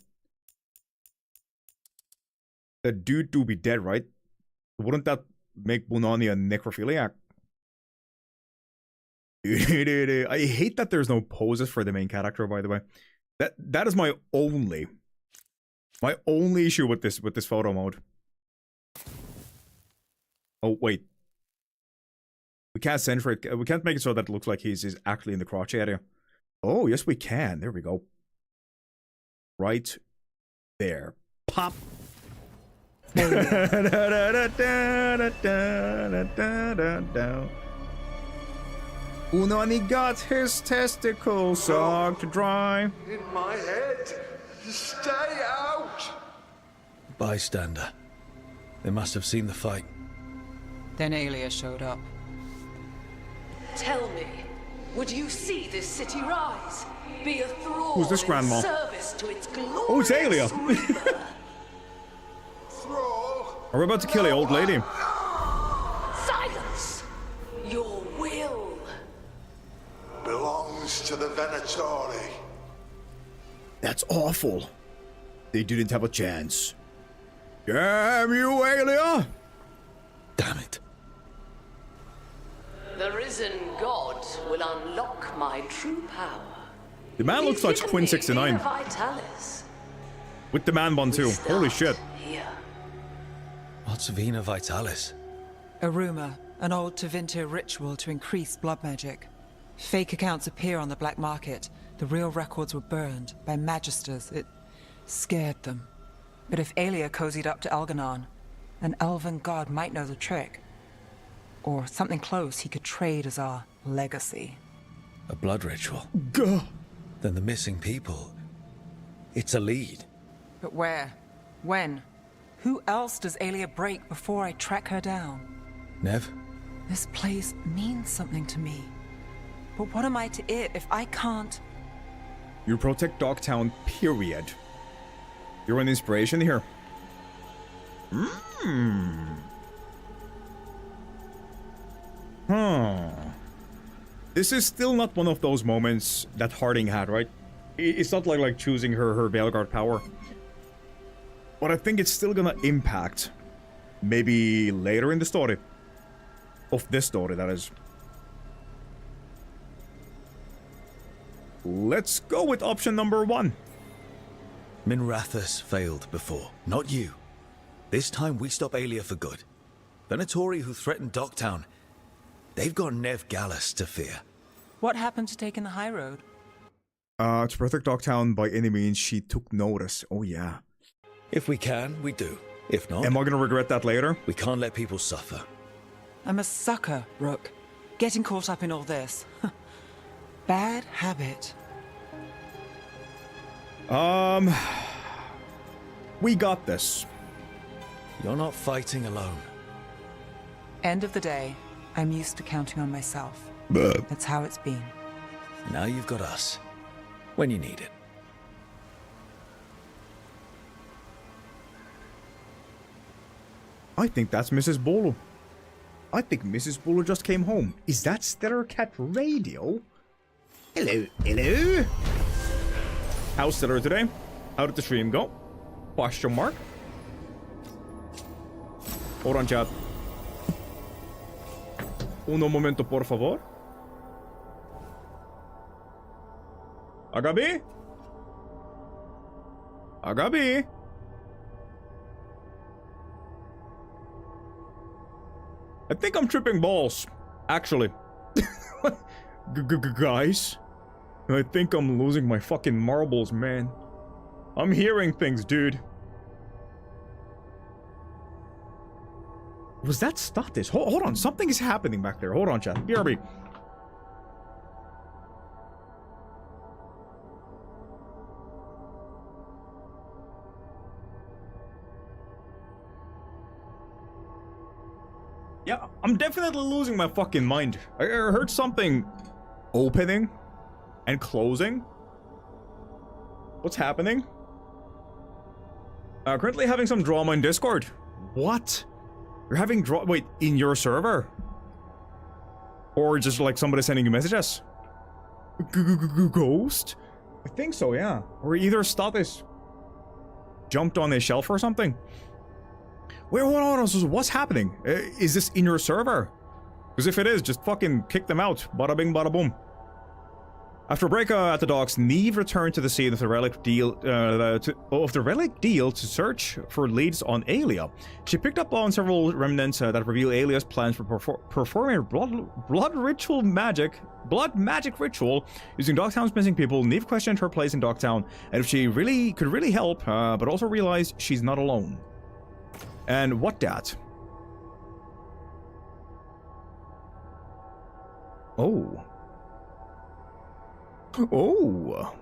That dude do be dead, right? Wouldn't that make Bunani a necrophiliac? I hate that there's no poses for the main character, by the way. That is my only issue with this photo mode. Oh wait, we can't center it. We can't make it so that it looks like he's actually in the crotch area. Oh yes, we can. There we go. Right there. Pop. Unani got his testicles sucked dry. In my head. Stay out. Bystander. They must have seen the fight. Then Aelia showed up. Tell me, would you see this city rise? Be a thrall Who's this in grandma? service to its glorious Oh, it's Aelia. Thrall. Are we about to kill the old lady? Silence! Your will to the Venatori. That's awful. They didn't have a chance. Damn you, Aelia! Damn it. The risen god will unlock my true power. The man looks like Quinn 69. Vitalis. With the man bun too. Holy shit. Here. What's Vina Vitalis? A rumor, an old Tevinter ritual to increase blood magic. Fake accounts appear on the black market. The real records were burned by magisters. It scared them. But if Aelia cozied up to Elganon, an elven god might know the trick. Or something close he could trade as our legacy. A blood ritual? Gah. Then the missing people... It's a lead. But where? When? Who else does Aelia break before I track her down? Nev? This place means something to me. But what am I to it if I can't? You protect Dogtown, period. You're an inspiration here. This is still not one of those moments that Harding had, right? It's not like choosing her Veilguard power. But I think it's still gonna impact. Maybe later in the story. Of this story, that is. Let's go with option number 1. Minrathous failed before, not you. This time we stop Aelia for good. Venatori who threatened Docktown, they've got Nev Gallus to fear. What happened to taking the high road? To protect Dogtown by any means, she took notice. Oh yeah. If we can, we do. If not... Am I gonna regret that later? We can't let people suffer. I'm a sucker, Rook. Getting caught up in all this. Bad habit. We got this. You're not fighting alone. End of the day, I'm used to counting on myself. That's how it's been. Now you've got us. When you need it. I think that's Mrs. Bolo. I think Mrs. Bolo just came home. Is that Stellar Cat Radio? Hello, hello. How's Stellar today? How did the stream go? Question mark. Hold on, chat. Uno momento, por favor. Agabi? Agabi? I think I'm tripping balls, actually. Guys, I think I'm losing my fucking marbles, man. I'm hearing things, dude. Was that Status? Hold on, something is happening back there. Hold on, chat. BRB. Yeah, I'm definitely losing my fucking mind. I heard something opening and closing. What's happening? Currently having some drama in Discord. What? You're having wait, in your server? Or just like somebody sending you messages? Ghost? I think so, yeah. Or either Status jumped on a shelf or something. Wait, hold on, what's happening? Is this in your server? Because if it is, just fucking kick them out. Bada bing, bada boom. After a break at the docks, Neve returned to the scene of the relic deal to search for leads on Aelia. She picked up on several remnants that reveal Aelia's plans for performing a blood magic ritual using Docktown's missing people. Neve questioned her place in Docktown and if she could really help, but also realized she's not alone. And what that? Oh. Oh.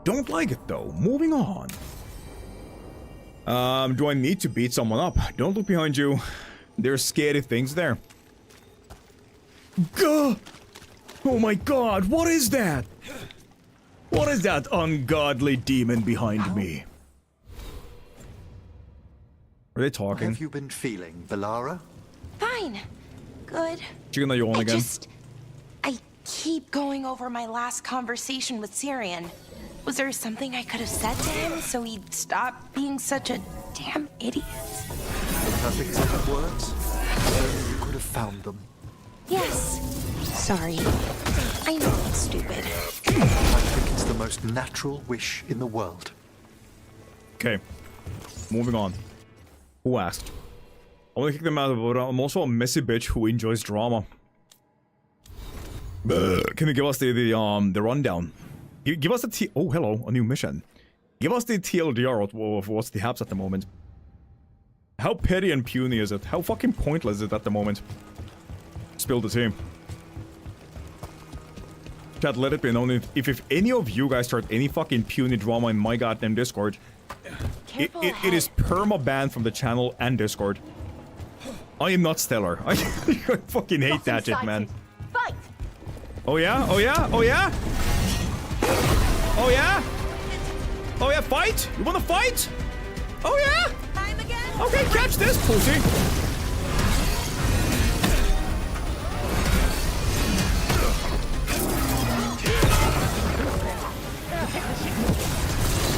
Don't like it though. Moving on. Do I need to beat someone up? Don't look behind you. There's scary things there. Gah! Oh my god, what is that? What is that ungodly demon behind me? Are they talking? How have you been feeling, Valara? Fine. Good. Chicken that you want again? I keep going over my last conversation with Syrian. Was there something I could have said to him so he'd stop being such a damn idiot? The perfect set of words. If only you could have found them. Yes. Sorry. I know it's stupid. I think it's the most natural wish in the world. Okay. Moving on. Who asked? I want to kick them out, but I'm also a messy bitch who enjoys drama. Can you give us the rundown? Give us the oh, hello, a new mission. Give us the TLDR of what's the haps at the moment. How petty and puny is it? How fucking pointless is it at the moment? Spill the tea. Chat, let it be known if any of you guys start any fucking puny drama in my goddamn Discord, it is perma-banned from the channel and Discord. I am not stellar. I fucking hate that shit, man. Fight! Oh yeah? Oh yeah? Oh yeah? Oh yeah? Oh yeah, fight? You wanna fight? Oh yeah? Time again? Okay, catch this, pussy.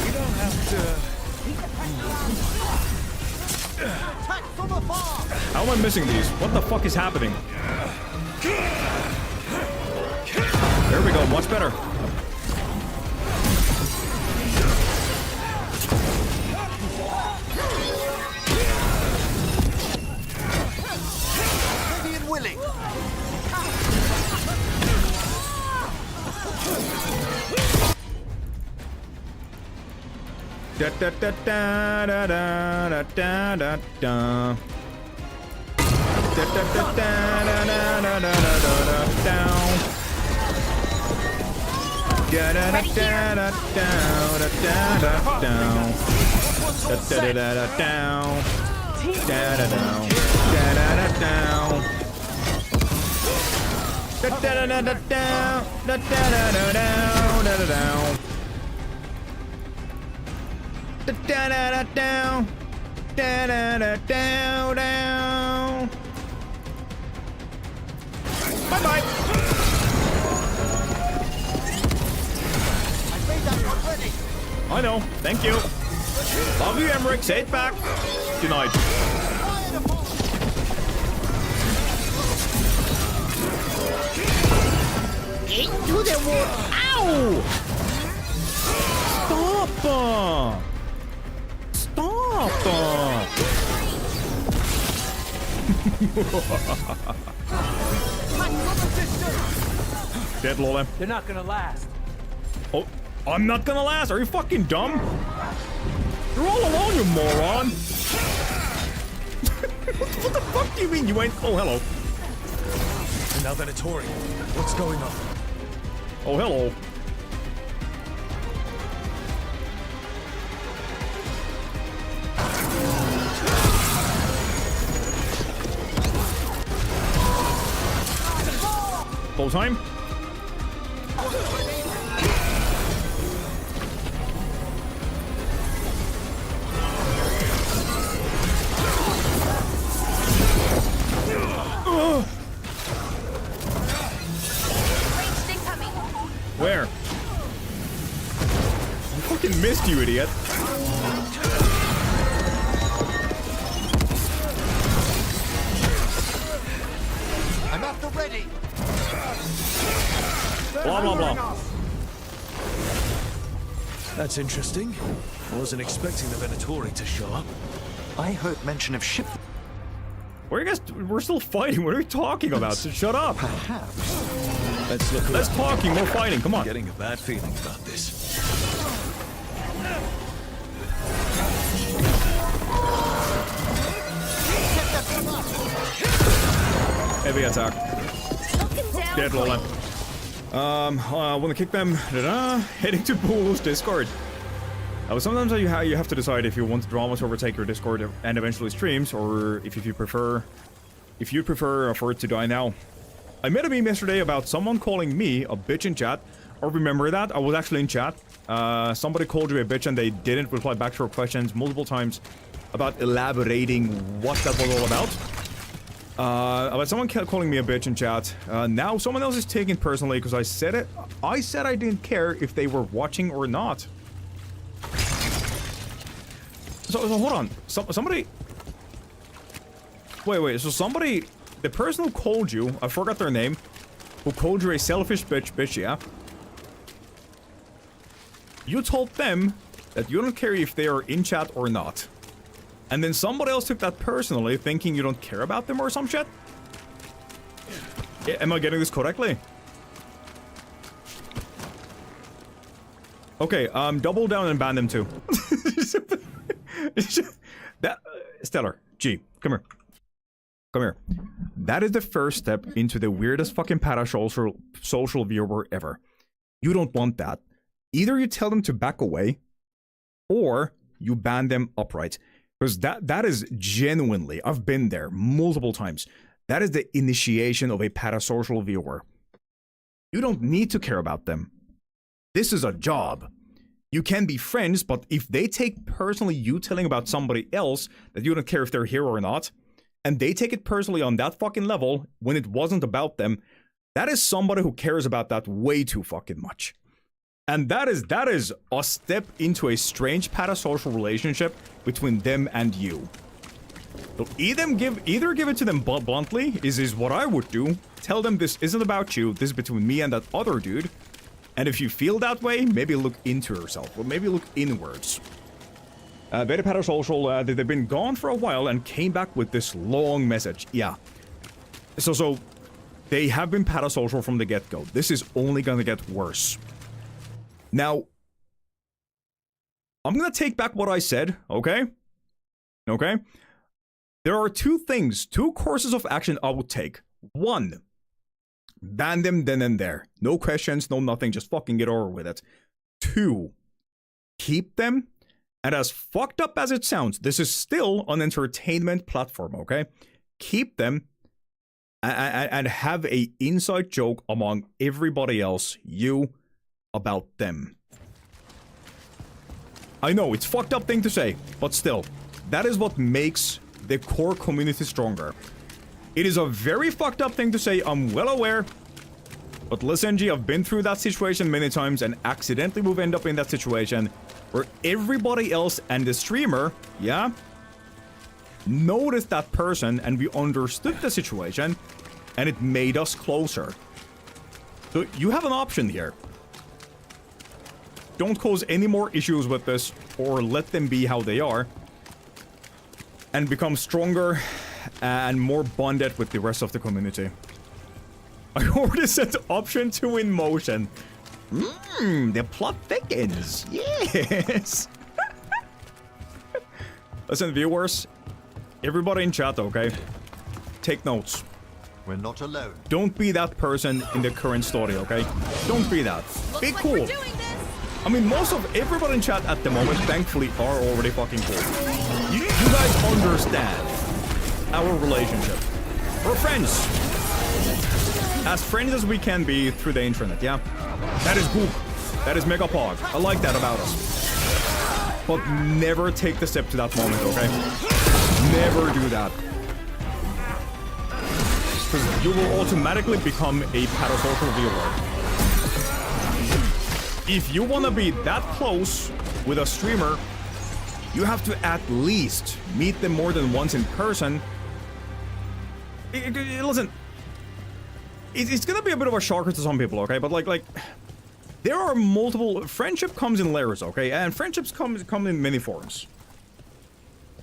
You don't have to... How am I missing these? What the fuck is happening? There we go, much better. Ready and willing. Da da da da da da da da da. Da da da da da da da da da down. Da da da da da da da da down. Da da da da down. Da da down. Da da da down. Da da da da down. Da da da da down. Da da down. Da da da da down. Da da da down down. Bye bye. I made that already. I know. Thank you. Love you, Emmerich. Say it back. Good night. Into the wall. Ow! Stop! Stop! Dead Lola. They're not gonna last. Oh, I'm not gonna last. Are you fucking dumb? You're all alone, you moron. What the fuck do you mean you ain't? Oh, hello. And now Venatori, what's going on? Oh, hello. Full time. Where? I fucking missed you, idiot. I'm at the ready. Blah, blah, blah. That's interesting. I wasn't expecting the Venatori to show up. I heard mention of ship. Where are you guys? We're still fighting. What are we talking about? So shut up. Perhaps. Let's look Less around. talking, more fighting. Come on. Getting a bad feeling about this. Heavy attack. Dead Lola. I want to kick them. Heading to Bulu's Discord. Sometimes you have to decide if you want drama to overtake your Discord and eventually streams, or if you prefer for it to die now. I made a meme yesterday about someone calling me a bitch in chat. Or remember that? I was actually in chat. Somebody called you a bitch and they didn't reply back to your questions multiple times about elaborating what that was all about. About someone kept calling me a bitch in chat. Now someone else is taking it personally because I said it. I said I didn't care if they were watching or not. So hold on. Somebody... Wait. So somebody... The person who called you, I forgot their name, who called you a selfish bitch, yeah? You told them that you don't care if they are in chat or not. And then somebody else took that personally, thinking you don't care about them or some shit? Yeah, am I getting this correctly? Okay, double down and ban them too. Stellar, G, come here. Come here. That is the first step into the weirdest fucking parasocial viewer ever. You don't want that. Either you tell them to back away, or you ban them upright. Because that is genuinely, I've been there multiple times. That is the initiation of a parasocial viewer. You don't need to care about them. This is a job. You can be friends, but if they take personally you telling about somebody else that you don't care if they're here or not, and they take it personally on that fucking level when it wasn't about them, that is somebody who cares about that way too fucking much. And that is a step into a strange parasocial relationship between them and you. So either give it to them bluntly, is what I would do. Tell them this isn't about you, this is between me and that other dude. And if you feel that way, maybe look into yourself, or maybe look inwards. Very parasocial, they've been gone for a while and came back with this long message. Yeah. So they have been parasocial from the get-go. This is only gonna get worse. Now, I'm gonna take back what I said, okay? Okay? There are two courses of action I would take. One, ban them then and there. No questions, no nothing, just fucking get over with it. Two, keep them, and as fucked up as it sounds, this is still an entertainment platform, okay? Keep them and have a inside joke among everybody else, you, about them. I know, it's a fucked up thing to say, but still, that is what makes the core community stronger. It is a very fucked up thing to say, I'm well aware, but listen, G, I've been through that situation many times and accidentally we've ended up in that situation where everybody else and the streamer, yeah, noticed that person and we understood the situation and it made us closer. So you have an option here. Don't cause any more issues with this, or let them be how they are, and become stronger and more bonded with the rest of the community. I already set option 2 in motion. The plot thickens. Yes. Listen, viewers, everybody in chat, okay? Take notes. We're not alone. Don't be that person in the current story, okay? Don't be that. Be cool. I mean, most of everybody in chat at the moment, thankfully, are already fucking cool. You guys understand our relationship. We're friends. As friends as we can be through the internet, yeah? That is good. That is mega pog. I like that about us. But never take the step to that moment, okay? Never do that. Because you will automatically become a parasocial viewer. If you want to be that close with a streamer, you have to at least meet them more than once in person. Listen, it's gonna be a bit of a shocker to some people, okay? But like, there are multiple... Friendship comes in layers, okay? And friendships come in many forms.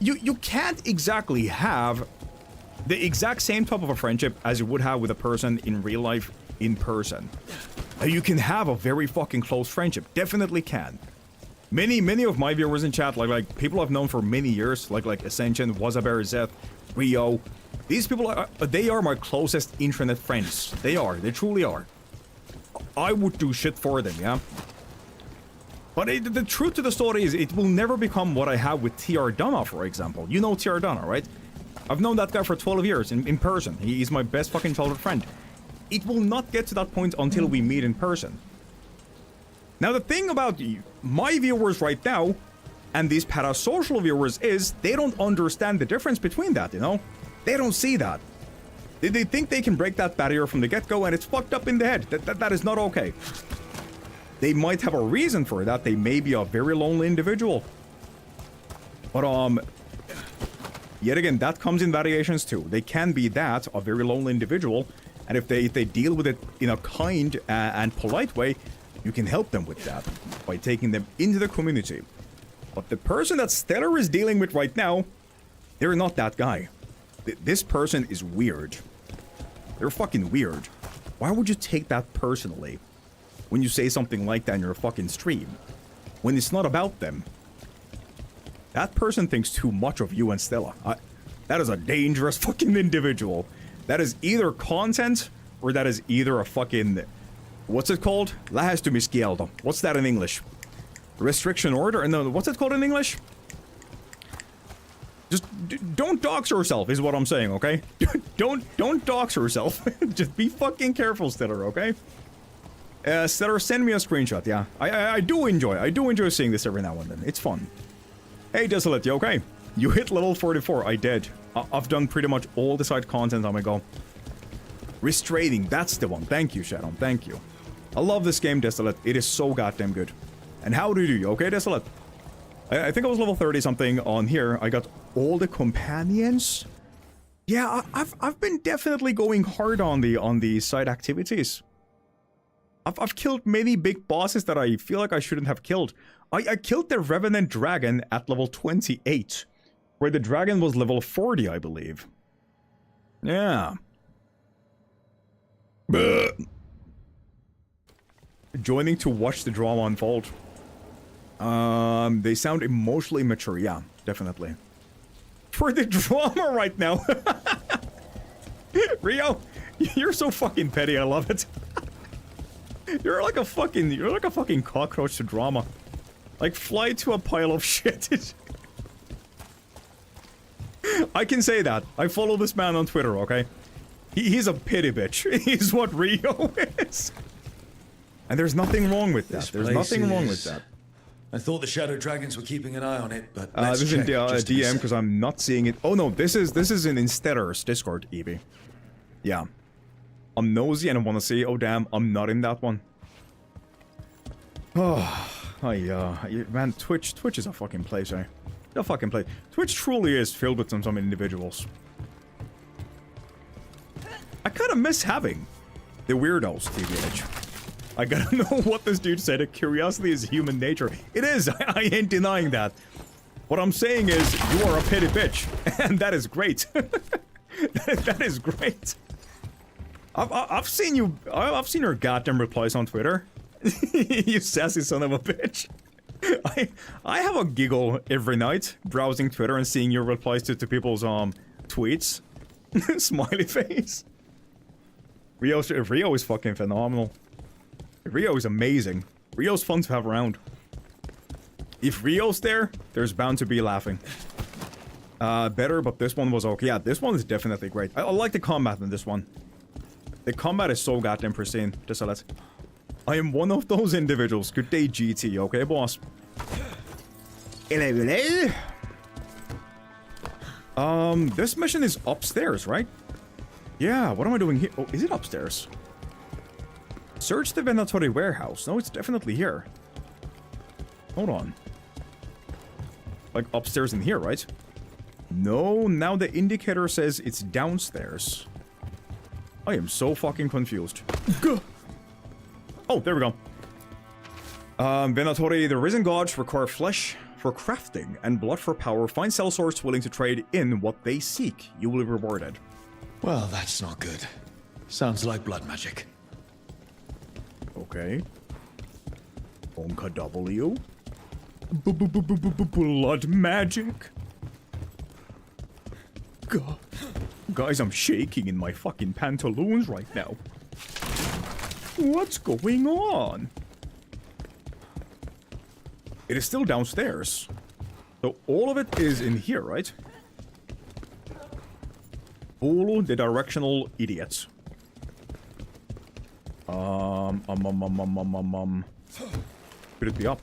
You can't exactly have the exact same type of a friendship as you would have with a person in real life in person. You can have a very fucking close friendship. Definitely can. Many of my viewers in chat, like people I've known for many years, like Ascension, Wazabear, Zeth, Rio. These people they are my closest internet friends. They are. They truly are. I would do shit for them, yeah? But the truth to the story is it will never become what I have with TR Donna, for example. You know TR Donna, right? I've known that guy for 12 years in person. He's my best fucking childhood friend. It will not get to that point until we meet in person. Now, the thing about my viewers right now and these parasocial viewers is they don't understand the difference between that, you know? They don't see that. They think they can break that barrier from the get-go, and it's fucked up in the head. That is not okay. They might have a reason for that. They may be a very lonely individual. But, yet again, that comes in variations too. They can be that, a very lonely individual, and if they deal with it in a kind and polite way, you can help them with that by taking them into the community. But the person that Stellar is dealing with right now, they're not that guy. This person is weird. They're fucking weird. Why would you take that personally when you say something like that in your fucking stream? When it's not about them. That person thinks too much of you and Stella. That is a dangerous fucking individual. That is either content, or that is either a fucking... What's it called? La has to be scaled. What's that in English? Restriction order? And no, what's it called in English? Just don't dox yourself is what I'm saying, okay? Don't dox yourself. Just be fucking careful, Stellar, okay? Stellar, send me a screenshot, yeah. I do enjoy seeing this every now and then. It's fun. Hey, Desolate, you okay? You hit level 44. I did. I've done pretty much all the side content on my go. Restraining, that's the one. Thank you, Shadow. Thank you. I love this game, Desolate. It is so goddamn good. And how do you do? You okay, Desolate? I think I was level 30 something on here. I got all the companions. Yeah, I've been definitely going hard on the side activities. I've killed many big bosses that I feel like I shouldn't have killed. I killed the Revenant Dragon at level 28, where the dragon was level 40, I believe. Yeah. Joining to watch the drama unfold. They sound emotionally mature. Yeah, definitely. For the drama right now. Rio, you're so fucking petty. I love it. You're like a fucking cockroach to drama. Like, fly to a pile of shit. I can say that. I follow this man on Twitter, okay? He's a pity bitch. He's what Rio is. And there's nothing wrong with that. There's nothing wrong with that. I thought the Shadow Dragons were keeping an eye on it, but this is in DM because I'm not seeing it. Oh no, this is in Stellar's Discord, Evie. Yeah. I'm nosy and I want to see. Oh damn, I'm not in that one. Oh, man, Twitch is a fucking place, eh? A fucking place. Twitch truly is filled with some individuals. I kind of miss having the weirdos, TBH. I gotta know what this dude said. Curiosity is human nature. It is. I ain't denying that. What I'm saying is, you are a petty bitch, and that is great. that is great. I've seen you. I've seen your goddamn replies on Twitter. You sassy son of a bitch. I have a giggle every night browsing Twitter and seeing your replies to people's tweets. Smiley face. Rio is fucking phenomenal. Rio is amazing. Rio's fun to have around. If Rio's there, there's bound to be laughing. Better, but this one was okay. Yeah, this one is definitely great. I like the combat in this one. The combat is so goddamn pristine. Just so let's... I am one of those individuals. Good day, GT. Okay, boss. Hello. This mission is upstairs, right? Yeah, what am I doing here? Oh, is it upstairs? Search the Venatory warehouse. No, it's definitely here. Hold on. Like upstairs in here, right? No, now the indicator says it's downstairs. I am so fucking confused. Oh, there we go. Venatori, the risen gods require flesh for crafting and blood for power. Find sellswords willing to trade in what they seek. You will be rewarded. Well, that's not good. Sounds like blood magic. Okay. Onka W. Blood magic. God. Guys, I'm shaking in my fucking pantaloons right now. What's going on? It is still downstairs. So all of it is in here, right? All the directional idiots. Could it be up?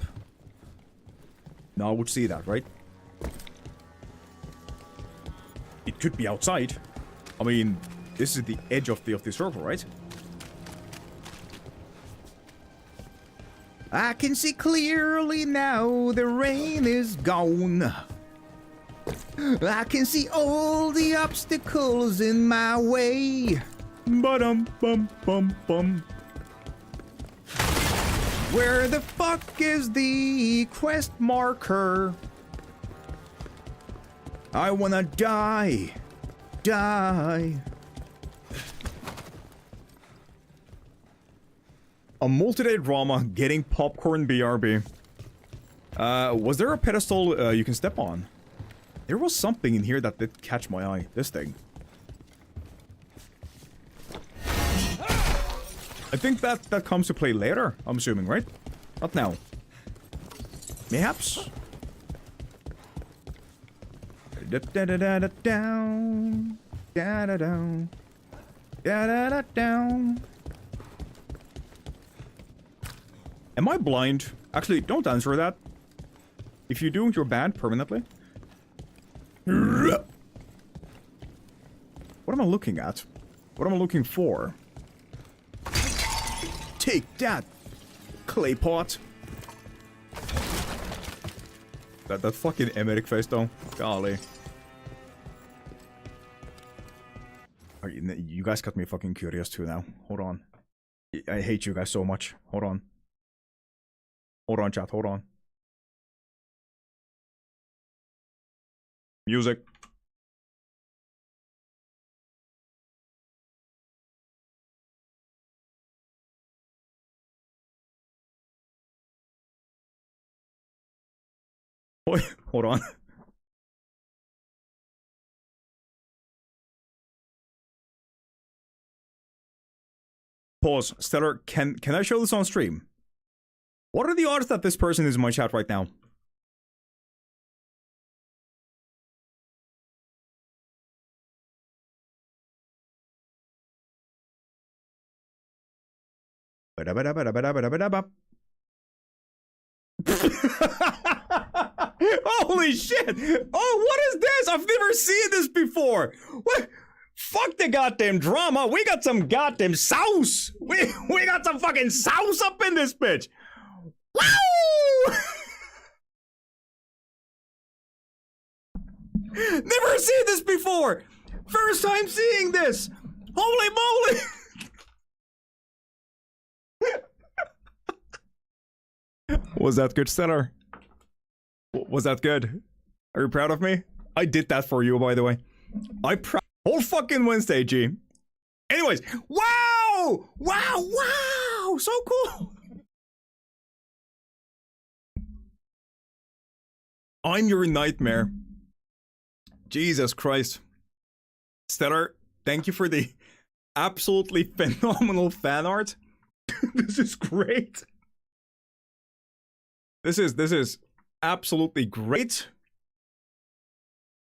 No, I would see that, right? It could be outside. I mean, This is the edge of the circle, right? I can see clearly now the rain is gone. I can see all the obstacles in my way. Ba-dum bum bum bum. Where the fuck is the quest marker? I wanna die. Die. A multi-day drama, getting popcorn BRB. Was there a pedestal you can step on? There was something in here that did catch my eye. This thing. I think that comes to play later, I'm assuming, right? Not now. Mayhaps? Da-da-da-da-down. Da-da-down. Da-da-da-down. Am I blind? Actually, don't answer that. If you do, you're banned permanently. What am I looking at? What am I looking for? Take that, clay pot. That fucking Emmerich face though. Golly. You guys got me fucking curious too now. Hold on. I hate you guys so much. Hold on. Hold on, chat. Hold on. Music. Hold on. Pause. Stellar, can I show this on stream? What are the odds that this person is in my chat right now? Holy shit! Oh, what is this? I've never seen this before. What? Fuck the goddamn drama. We got some goddamn sauce. We got some fucking sauce up in this bitch. Wow! Never seen this before. First time seeing this. Holy moly! Was that good, Stellar? Was that good? Are you proud of me? I did that for you, by the way. Whole fucking Wednesday, G. Anyways, wow! Wow, wow! So cool! I'm your nightmare. Jesus Christ. Stellar, thank you for the absolutely phenomenal fan art. This is great. This is absolutely great.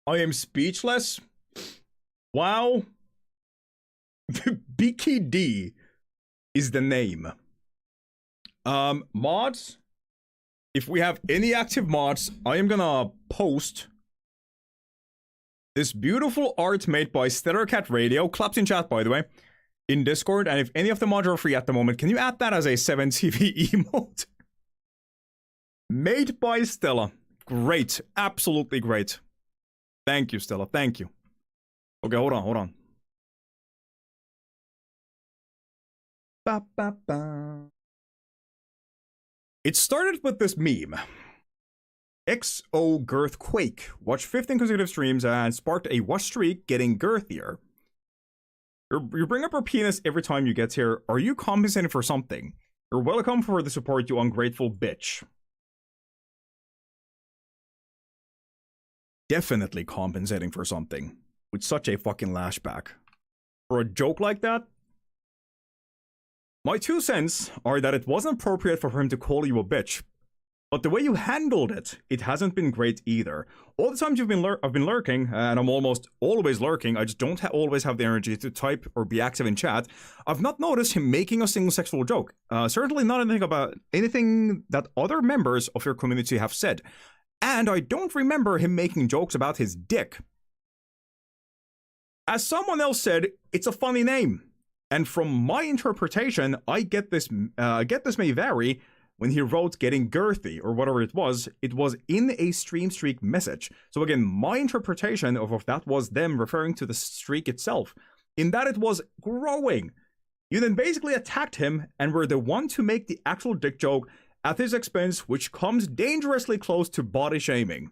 I am speechless. Wow. BKD is the name. Mods. If we have any active mods, I am gonna post this beautiful art made by Stellar Cat Radio, claps in chat by the way, in Discord, and if any of the mods are free at the moment, can you add that as a 7TV emote? Made by Stella. Great. Absolutely great. Thank you, Stella. Thank you. Okay, hold on. Ba, ba, ba. It started with this meme. XO Girth Quake. Watched 15 consecutive streams and sparked a watch streak getting girthier. You bring up your penis every time you get here. Are you compensating for something? You're welcome for the support, you ungrateful bitch. Definitely compensating for something. With such a fucking lashback. For a joke like that? My 2 cents are that it wasn't appropriate for him to call you a bitch. But the way you handled it, it hasn't been great either. All the times I've been lurking, and I'm almost always lurking, I just don't always have the energy to type or be active in chat, I've not noticed him making a single sexual joke. Certainly not anything that other members of your community have said. And I don't remember him making jokes about his dick. As someone else said, it's a funny name. And from my interpretation, I get this may vary. When he wrote getting girthy or whatever it was in a stream streak message. So again, my interpretation of that was them referring to the streak itself, in that it was growing. You then basically attacked him and were the one to make the actual dick joke at his expense, which comes dangerously close to body shaming.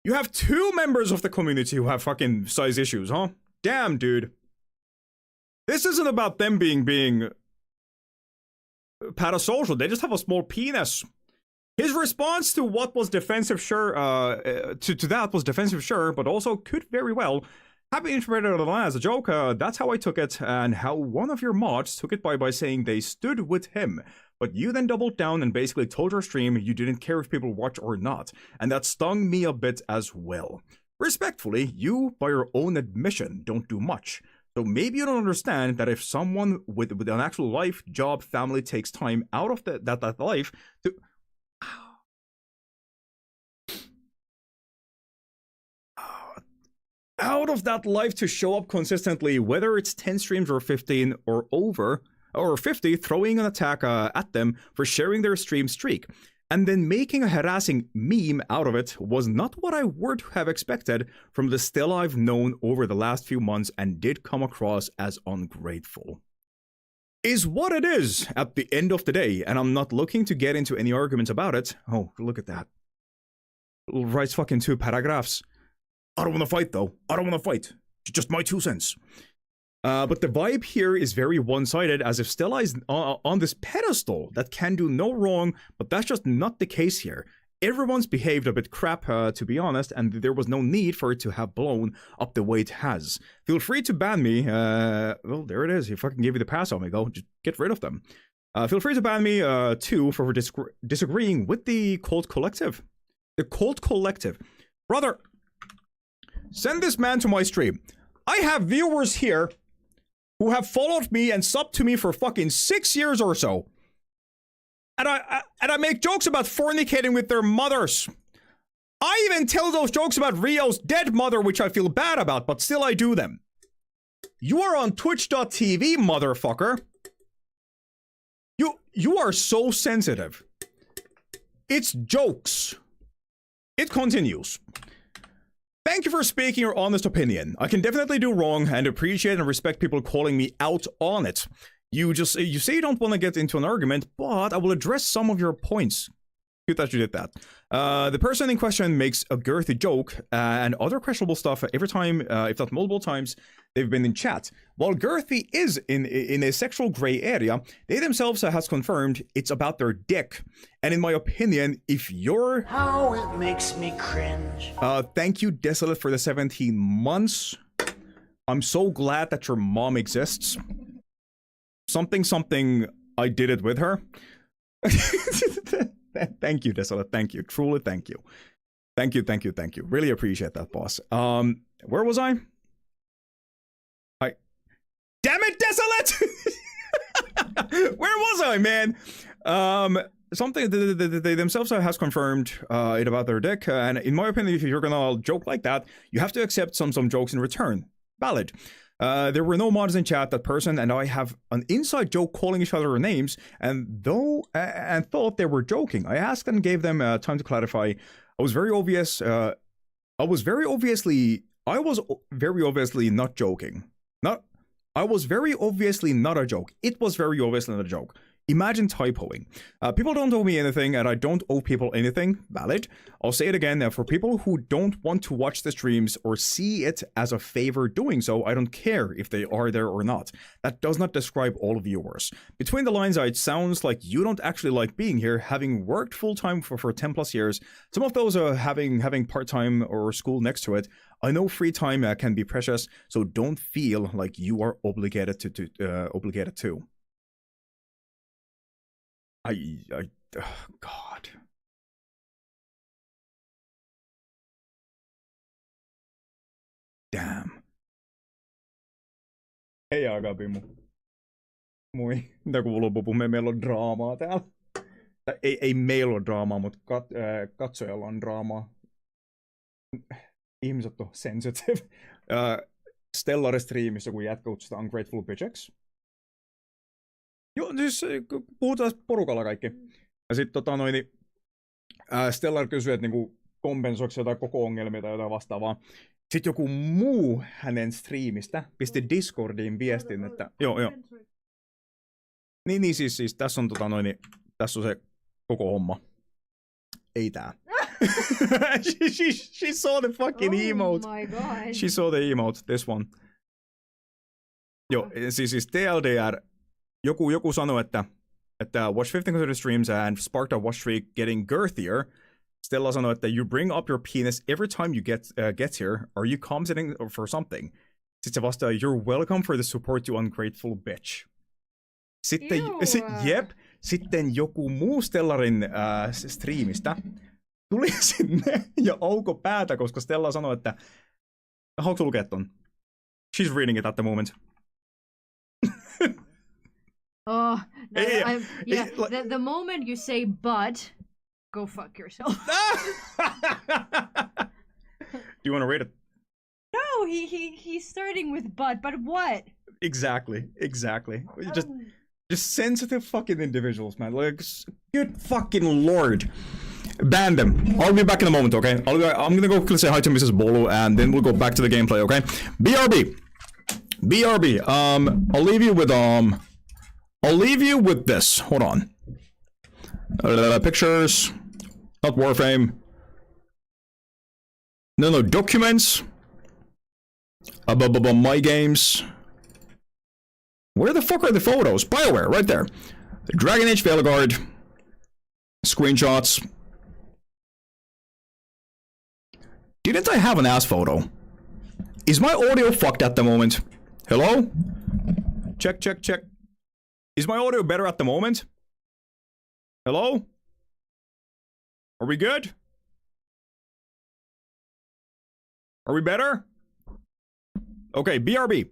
You have 2 members of the community who have fucking size issues, huh? Damn, dude. This isn't about them being parasocial. They just have a small penis. His response to what was defensive, sure, to that was defensive, sure, but also could very well have been interpreted as a joke. That's how I took it, and how one of your mods took it by saying they stood with him. But you then doubled down and basically told your stream you didn't care if people watch or not, and that stung me a bit as well. Respectfully, you, by your own admission, don't do much. So maybe you don't understand that if someone with an actual life, job, family takes time out of that life to... out of that life to show up consistently, whether it's 10 streams or 15 or over, or 50, throwing an attack at them for sharing their stream streak, and then making a harassing meme out of it was not what I would have expected from the Stella I've known over the last few months and did come across as ungrateful. Is what it is at the end of the day, and I'm not looking to get into any arguments about it. Oh, look at that. Writes fucking 2 paragraphs. I don't want to fight though. I don't want to fight. Just my 2 cents. But the vibe here is very one-sided, as if Stella is on this pedestal that can do no wrong, but that's just not the case here. Everyone's behaved a bit crap, to be honest, and there was no need for it to have blown up the way it has. Feel free to ban me. Well, there it is. He fucking gave you the pass on me. Go, just get rid of them. Feel free to ban me, too, for disagreeing with the Cult Collective. The Cult Collective. Brother, send this man to my stream. I have viewers here who have followed me and subbed to me for fucking 6 years or so. And I make jokes about fornicating with their mothers. I even tell those jokes about Rio's dead mother, which I feel bad about, but still I do them. You are on twitch.tv, motherfucker. You are so sensitive. It's jokes. It continues. Thank you for speaking your honest opinion. I can definitely do wrong and appreciate and respect people calling me out on it. You say you don't want to get into an argument, but I will address some of your points. Good that you did that. The person in question makes a girthy joke and other questionable stuff every time, if not multiple times, they've been in chat. While girthy is in a sexual gray area, they themselves has confirmed it's about their dick. And in my opinion, if you're... Oh, it makes me cringe. Thank you, Desolate, for the 17 months. I'm so glad that your mom exists. Something, I did it with her. Thank you, Desolate. Thank you. Truly, thank you. Thank you. Really appreciate that, boss. Where was I? Damn it, Desolate! Where was I, man? Something they themselves has confirmed it about their dick, and in my opinion, if you're gonna joke like that, you have to accept some jokes in return. Valid. There were no mods in chat. That person and I have an inside joke calling each other names, and thought they were joking. I asked and gave them time to clarify. I was very obviously not joking. I was very obviously not a joke. It was very obviously not a joke. Imagine typoing. People don't owe me anything, and I don't owe people anything. Valid. I'll say it again. For people who don't want to watch the streams or see it as a favor doing so, I don't care if they are there or not. That does not describe all viewers. Between the lines, it sounds like you don't actually like being here, having worked full-time for 10 plus years. Some of those are having part-time or school next to it. I know free time can be precious, so don't feel like you are obligated to. God. Damn. Hei Agabimu. Moi. Mitä kuuluu, Pupu? Meillä on draamaa täällä. Ei meillä ole draamaa, mutta katsojalla on draamaa. Ihmiset on sensitive. Stellar-striimissä, kun jätkä sitä Ungrateful Bitchex. Joo, siis puhutaan porukalla kaikki. Ja sit Stellar kysyi, että niinku kompensoiko jotain koko ongelmia tai jotain vastaavaa. Sitten joku muu hänen striimistä pisti Discordiin viestin, että joo. Niin siis tässä on tässä on se koko homma. Ei tää. she saw the fucking emote. Oh my god. She saw the emote, this one. Joo, siis TLDR, joku sanoi, että watch 15 consecutive streams and sparked a watch streak getting girthier. Stella sanoi, että you bring up your penis every time you get here. Are you compensating for something? Sitten se vastaa, you're welcome for the support, you ungrateful bitch. Sitten joku muu Stellarin striimistä tuli sinne ja auko päätä, koska Stella sanoi, että haluatko lukea ton? She's reading it at the moment. Oh, no, the moment you say but, go fuck yourself. Do you want to read it? No, he's starting with but what? Exactly. Just sensitive fucking individuals, man. Like, good fucking lord. Ban them. I'll be back in a moment, okay? I'm gonna go say hi to Mrs. Bolo, and then we'll go back to the gameplay, okay? BRB. I'll leave you with this. Hold on. Pictures. Not Warframe. No, documents. My games. Where the fuck are the photos? BioWare, right there. Dragonage, Veilguard. Screenshots. Didn't I have an ass photo? Is my audio fucked at the moment? Hello? Check. Is my audio better at the moment? Hello? Are we good? Are we better? Okay, BRB.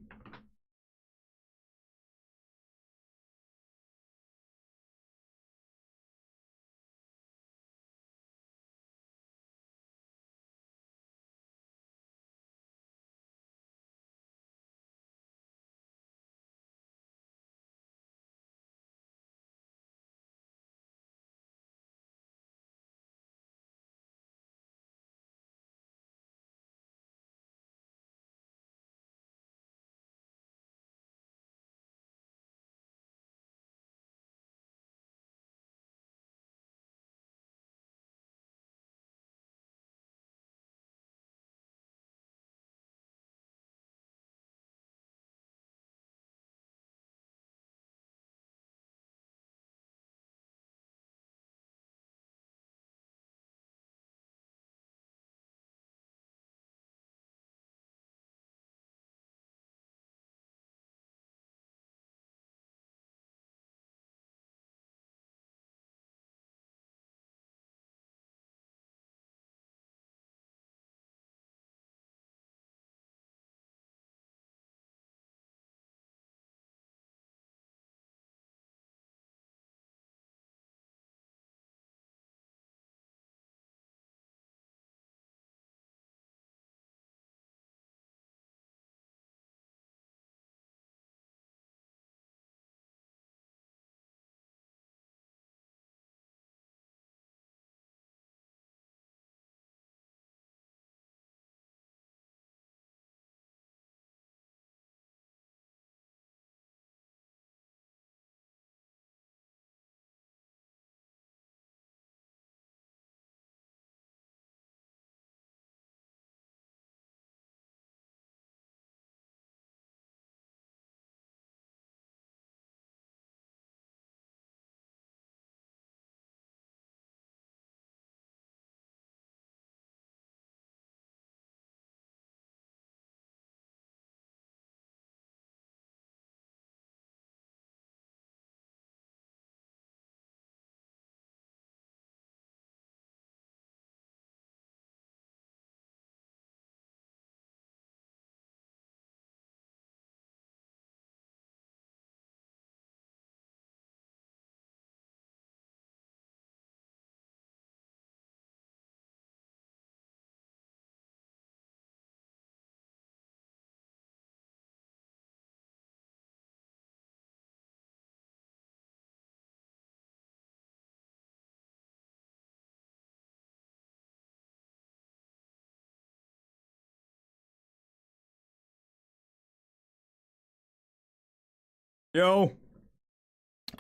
Yo.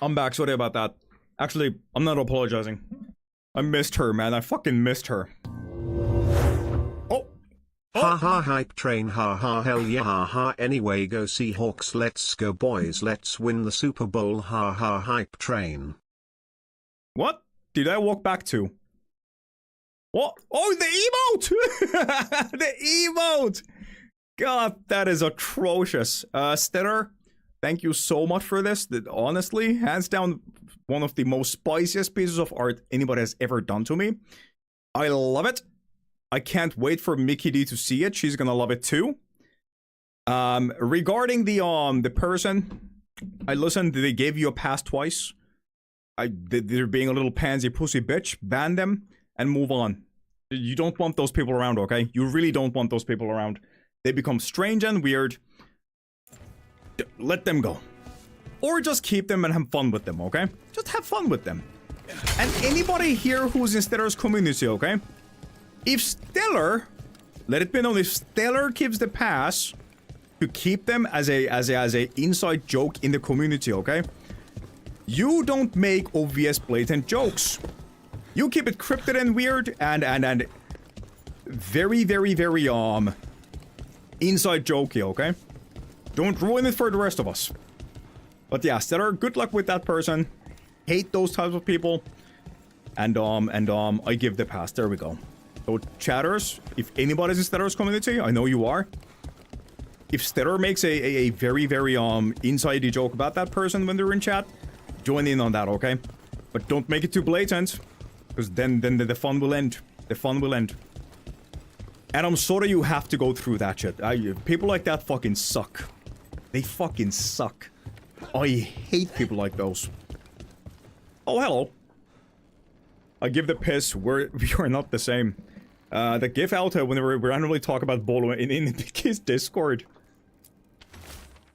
I'm back, sorry about that. Actually, I'm not apologizing. I missed her, man. I fucking missed her. Oh. Ha ha hype train, ha ha hell yeah, ha ha anyway go Seahawks, let's go boys, let's win the Super Bowl, ha ha hype train. What did I walk back to? What? Oh, the emote! The emote! God, that is atrocious. Stellar, thank you so much for this. That, honestly, hands down, one of the most spiciest pieces of art anybody has ever done to me. I love it. I can't wait for Mickey D to see it. She's gonna love it too. Regarding the person, I listened. They gave you a pass twice. They're being a little pansy pussy bitch. Ban them and move on. You don't want those people around, okay? You really don't want those people around. They become strange and weird. Let them go. Or just keep them and have fun with them, okay? Just have fun with them. And anybody here who's in Stellar's community, okay? If Stellar, let it be known, if Stellar gives the pass to keep them as a inside joke in the community, okay? You don't make obvious blatant jokes. You keep it cryptid and weird and very, very, very inside jokey, okay? Don't ruin it for the rest of us. But yeah, Stellar, good luck with that person. Hate those types of people. And I give the pass. There we go. So chatters, if anybody's in Stellar's community, I know you are. If Stellar makes a very, very inside joke about that person when they're in chat, join in on that, okay? But don't make it too blatant, because then the fun will end. The fun will end. And I'm sorry you have to go through that shit. People like that fucking suck. They fucking suck. I hate people like those. Oh, hello. I give the piss. We are not the same. The GIF Alta when we randomly talk about Bolo in his Discord.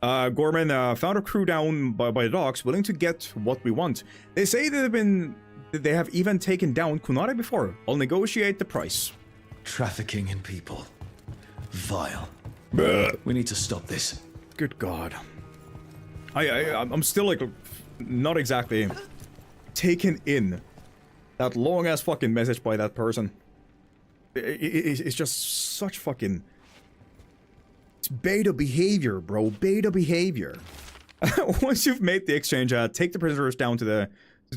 Gorman found a crew down by the docks willing to get what we want. They say they have even taken down Kunare before. I'll negotiate the price. Trafficking in people. Vile. We need to stop this. Good God. I'm still like not exactly taken in that long ass fucking message by that person. It's just such fucking. It's beta behavior, bro. Beta behavior. Once you've made the exchange, take the prisoners down to the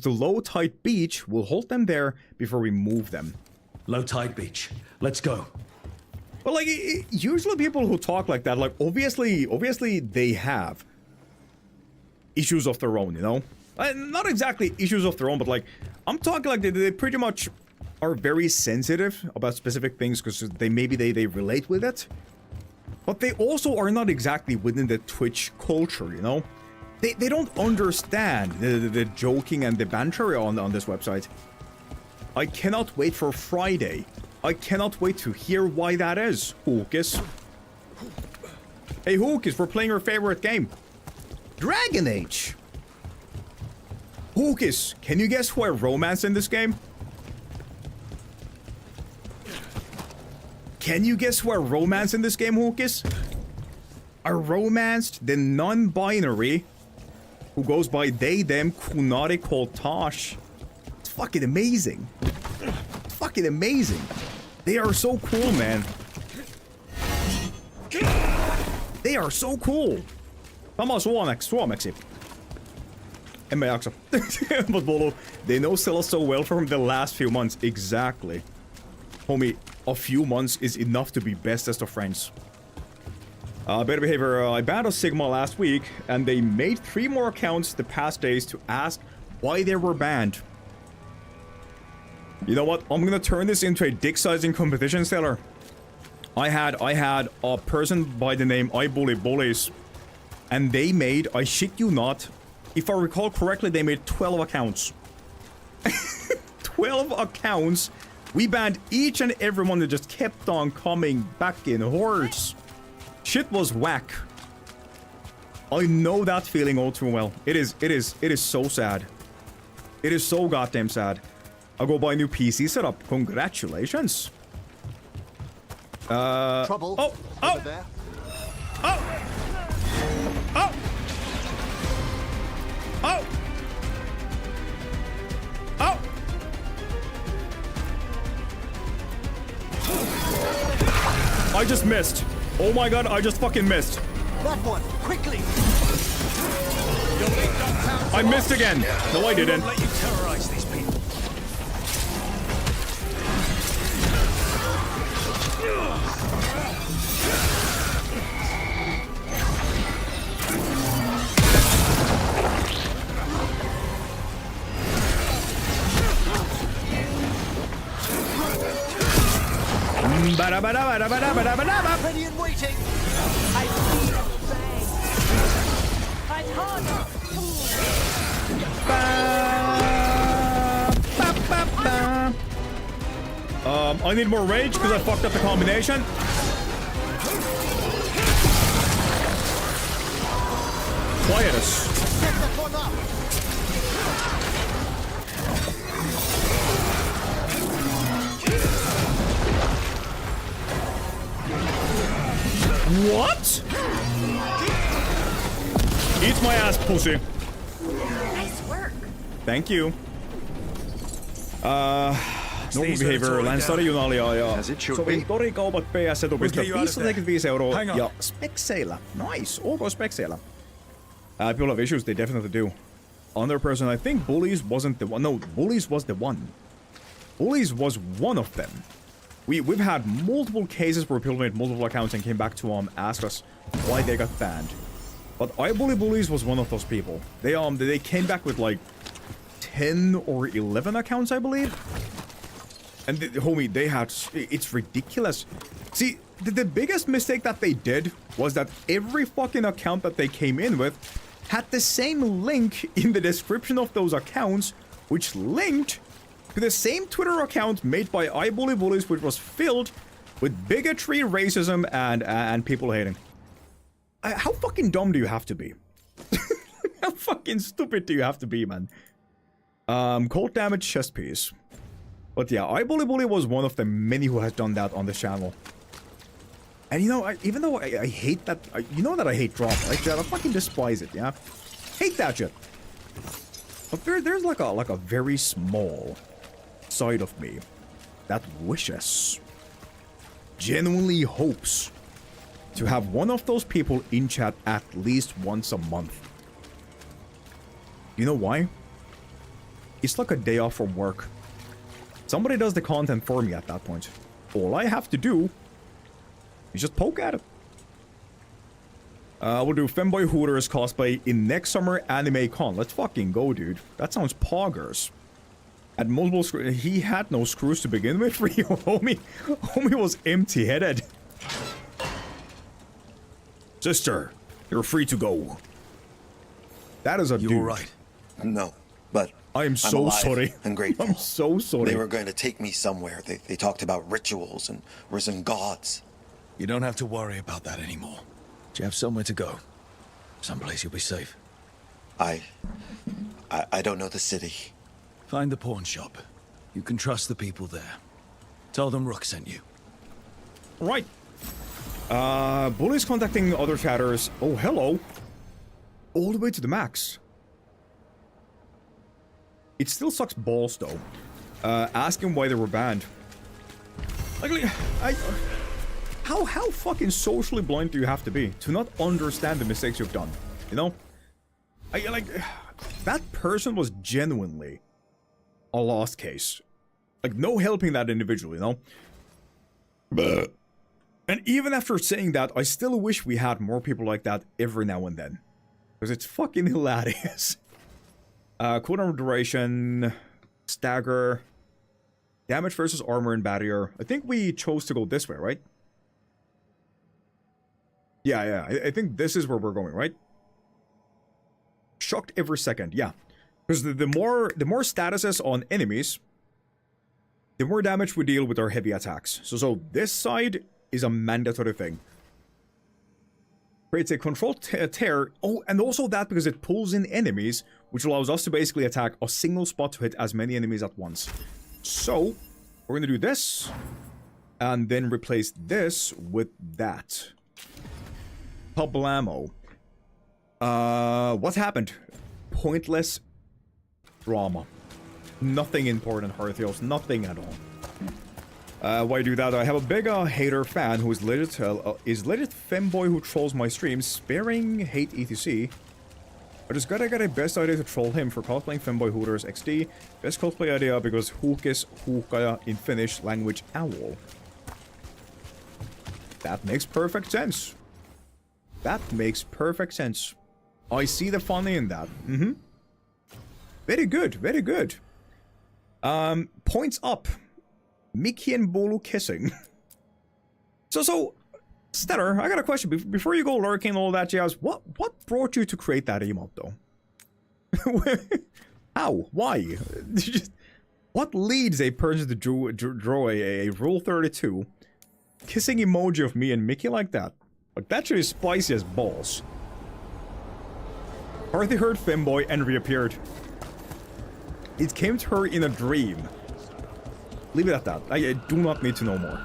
low tide beach. We'll hold them there before we move them. Low tide beach. Let's go. But like, usually people who talk like that, like obviously they have issues of their own, you know? Not exactly issues of their own, but like, I'm talking like they pretty much are very sensitive about specific things because they relate with it. But they also are not exactly within the Twitch culture, you know? They don't understand the joking and the banter on this website. I cannot wait for Friday. I cannot wait to hear why that is, Hookus. Hey Hookus, we're playing our favorite game. Dragonage. Hookus, can you guess who I romance in this game? Can you guess who I romance in this game, Hookus? I romanced the non-binary who goes by they, them, Kunari called Tosh. It's fucking amazing. It's fucking amazing. They are so cool, man. They are so cool. Sama suomeksi. En mä jaksa. But Bolo, they know Stella so well from the last few months. Exactly. Homie, a few months is enough to be bestest of friends. Better behavior. I banned a Sigma last week, and they made 3 more accounts the past days to ask why they were banned. You know what? I'm gonna turn this into a dick-sizing competition, Stellar. I had a person by the name I Bully Bullies, and they made, I shit you not, if I recall correctly, they made 12 accounts. 12 accounts. We banned each and every one that just kept on coming back in hordes. Shit was whack. I know that feeling all too well. It is so sad. It is so goddamn sad. I'll go buy a new PC setup. Congratulations. Trouble. Oh! Over there. Oh! Oh! Oh! Oh! I just missed. Oh my god, I just fucking missed. That one, quickly! I missed again. No, I didn't. Let you terrorize these people. Ready and waiting! Fight harder! I need more rage because I fucked up the combination. Quietus. Get that one up! What? Eat my ass, pussy. Nice work. Thank you. Normal behavior, Landstarter Junalia ja sovin torikaupat PS-etupista 545 € ja spekseillä. Nice, ok spekseillä. People have issues, they definitely do. Other person, I think Bullies wasn't the one. No, Bullies was the one. Bullies was one of them. We've had multiple cases where people made multiple accounts and came back to ask us why they got banned. But Bullies was one of those people. They came back with like 10 or 11 accounts, I believe. And homie, they had, it's ridiculous. See, the biggest mistake that they did was that every fucking account that they came in with had the same link in the description of those accounts, which linked to the same Twitter account made by Bullies, which was filled with bigotry, racism, and people hating. How fucking dumb do you have to be? How fucking stupid do you have to be, man? Cold damage chest piece. But yeah, Bully was one of the many who has done that on this channel. And you know, even though I hate that, you know that I hate drama, right? I fucking despise it, yeah? Hate that shit. But there's like a very small side of me that wishes, genuinely hopes to have one of those people in chat at least once a month. You know why? It's like a day off from work. Somebody does the content for me at that point. All I have to do is just poke at it. We'll do Femboy Hooters cosplay in next summer anime con. Let's fucking go, dude. That sounds poggers. At multiple screws. He had no screws to begin with for you, homie. Homie was empty-headed. Sister, you're free to go. That is a dude. You're right. No, but I'm so alive sorry. And grateful. I'm so sorry. They were going to take me somewhere. They talked about rituals and risen gods. You don't have to worry about that anymore. You have somewhere to go. Someplace you'll be safe. I don't know the city. Find the pawn shop. You can trust the people there. Tell them Rook sent you. Right. Bullies contacting other chatters. Oh, hello. All the way to the max. It still sucks balls, though. Asking why they were banned. Like, how fucking socially blind do you have to be to not understand the mistakes you've done? You know? That person was genuinely a lost case. Like, no helping that individual, you know? And even after saying that, I still wish we had more people like that every now and then. Because it's fucking hilarious. Cooldown duration, stagger, damage versus armor and barrier. I think we chose to go this way, right? Yeah, I think this is where we're going, right? Shocked every second, yeah. Because the more statuses on enemies, the more damage we deal with our heavy attacks. So this side is a mandatory thing. Creates a controlled tear. Oh, and also that because it pulls in enemies, which allows us to basically attack a single spot to hit as many enemies at once. So, we're gonna do this, and then replace this with that. Pablamo. What happened? pointless drama. Nothing important, Hearthios. Nothing at all. Why do that? I have a big hater fan who is legit femboy who trolls my streams, sparing hate etc. I just gotta get a best idea to troll him for cosplaying femboy hooters XD. Best cosplay idea because hookis huukaja in Finnish language owl. That makes perfect sense. That makes perfect sense. I see the funny in that. Very good, very good. Points up. Mickey and Bolu kissing. So, Stellar, I got a question. Before you go lurking and all that jazz, what brought you to create that emote, though? How? Why? What leads a person to draw a Rule 32 kissing emoji of me and Mickey like that? Like, that shit is spicy as balls. Arthur heard femboy and reappeared. It came to her in a dream. Leave it at that. I do not need to know more.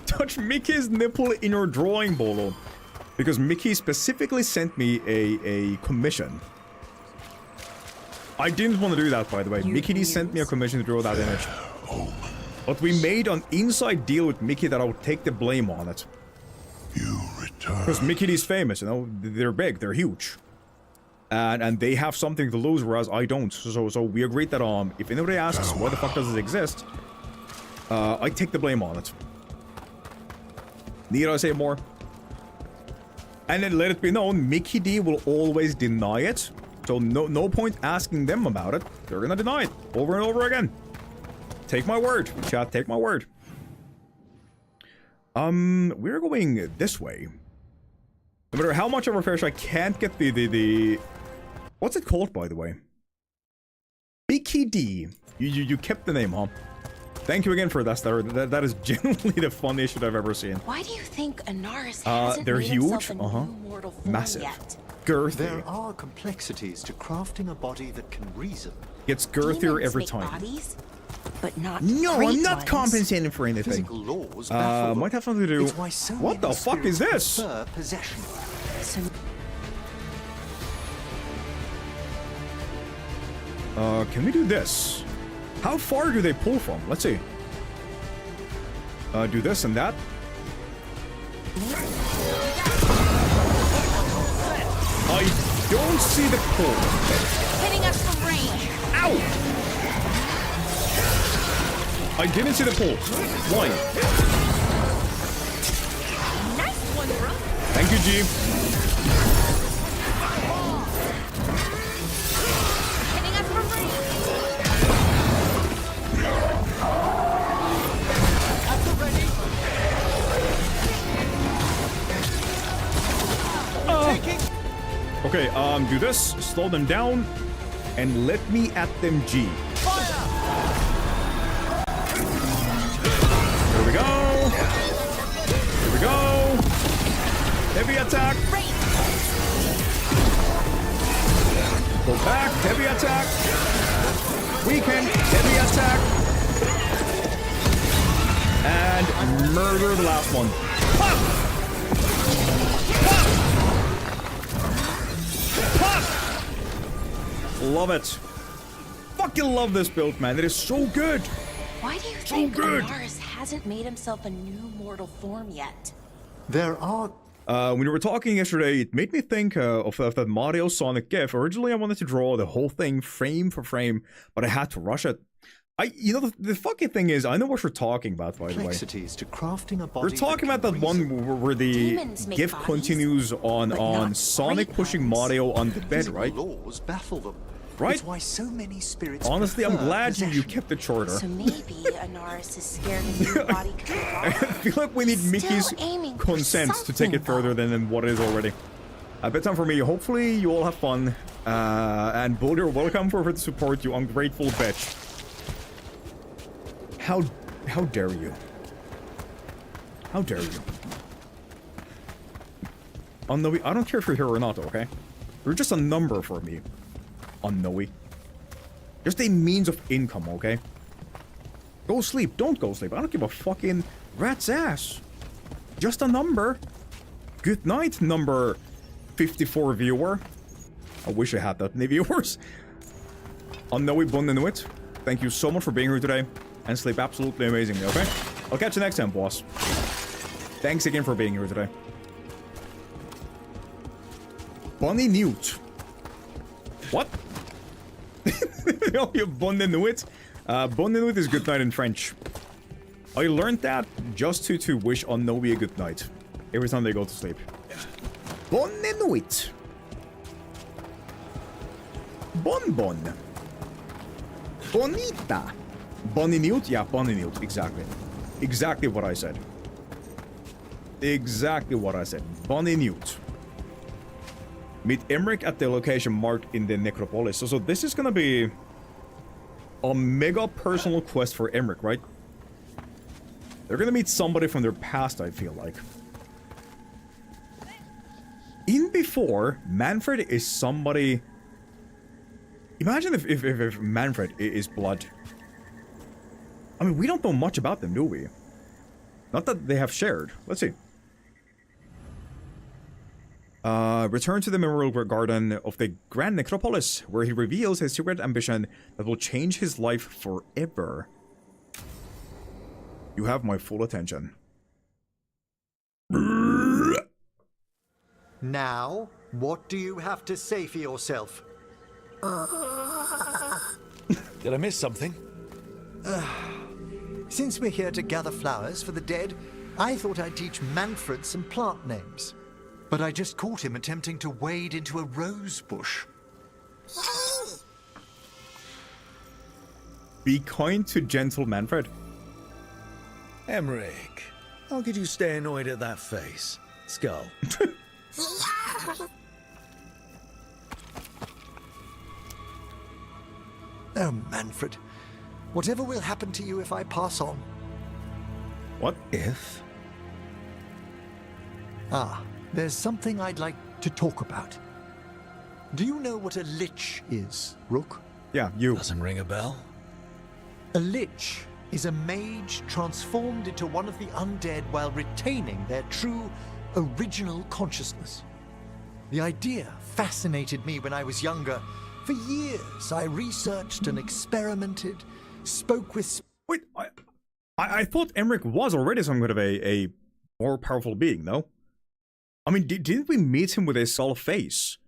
Touch Mickey's nipple in your drawing, Bolo. Because Mickey specifically sent me a commission. I didn't want to do that, by the way. Mickey D sent me a commission to draw that image. But we made an inside deal with Mickey that I would take the blame on it. You return. Because Mickey D's famous, you know? They're big, they're huge. And they have something to lose, whereas I don't. So we agreed that if anybody asks why the fuck does this exist, I take the blame on it. Need I say more? And then let it be known, Mickey D will always deny it. So no point asking them about it. They're gonna deny it over and over again. Take my word, chat. Take my word. We're going this way. No matter how much of a fish, I can't get the what's it called, by the way? Mickey D. You kept the name, huh? Thank you again for that, Star. That is genuinely the funniest shit I've ever seen. Why do you think Anaris hasn't they're made huge. himself a new mortal form Massive. yet? Girthy. There are complexities to crafting a body that can reason. Gets girthier Demons every make time. Bodies, but not No, great I'm not ones. compensating for anything. Physical laws baffle them. Might have something to do. It's why so What the many fuck is spirits this? prefer possession. So Can we do this? How far do they pull from? Let's see. Do this and that. I don't see the pull. hitting us from range. Ow! I didn't see the pull. Why? Nice one, bro. Thank you, G. Hitting us from range. Okay, do this, slow them down, and let me at them G. Here we go. Here we go. Heavy attack. Go back, heavy attack. Weaken, heavy attack. And murder the last one. Pop! Love it. Fucking love this build, man. It is so good. Why do you So think good. Anaris hasn't made himself a new mortal form yet? There are... When we were talking yesterday, it made me think of that Mario Sonic GIF. Originally, I wanted to draw the whole thing frame for frame, but I had to rush it. You know, the fucking thing is, I know what you're talking about, by the way. Complexities to crafting a body. We're talking about that one where the Demons make GIF bodies, continues on not Sonic great pushing ones. Mario on the bed, Physical right? laws baffle them. Right? It's why so many spirits Honestly, I'm prefer glad you possession. kept it shorter. So maybe Anaris is scared a new body could be I wrong. feel like we need Still Mickey's aiming for consent to take it something, further than what it is already. Bedtime for me. Hopefully you all have fun. And Boulder, welcome for the support, you ungrateful bitch. How dare you? How dare you? Unknowy, I don't care if you're here or not, okay? You're just a number for me. Unknowy. Just a means of income, okay? Go sleep. Don't go sleep. I don't give a fucking rat's ass. Just a number. Good night, number 54 viewer. I wish I had that many viewers. Unknowy Bondinuit, thank you so much for being here today. And sleep absolutely amazingly, okay? I'll catch you next time, boss. Thanks again for being here today. Bonnie Newt. What? Oh, you Bondinuit? Bondinuit is good night in French. I learned that just to wish Unknowy a good night. Every time they go to sleep. Bondinuit. Bonbon. Bonita. Bondinuit? Yeah, Bondinuit. Exactly. Exactly what I said. Exactly what I said. Bondinuit. Meet Emmerich at the location marked in the necropolis. So this is gonna be a mega personal quest for Emmerich, right? They're gonna meet somebody from their past, I feel like. In before, Manfred is somebody... Imagine if Manfred is blood. I mean, we don't know much about them, do we? Not that they have shared. Let's see. Return to the memorial garden of the Grand Necropolis, where he reveals his secret ambition that will change his life forever. You have my full attention. Now, what do you have to say for yourself? Did I miss something? Since we're here to gather flowers for the dead, I thought I'd teach Manfred some plant names. But I just caught him attempting to wade into a rose bush. Be kind to gentle Manfred. Emmerich, how could you stay annoyed at that face? Skull. Oh, Manfred. Whatever will happen to you if I pass on? What? If? Ah, there's something I'd like to talk about. Do you know what a lich is, Rook? Yeah, you. Doesn't ring a bell. A lich is a mage transformed into one of the undead while retaining their true, original consciousness. The idea fascinated me when I was younger. For years, I researched and experimented, spoke with... Wait, I thought Emmerich was already some kind of a more powerful being, no? I mean, didn't we meet him with a skull face?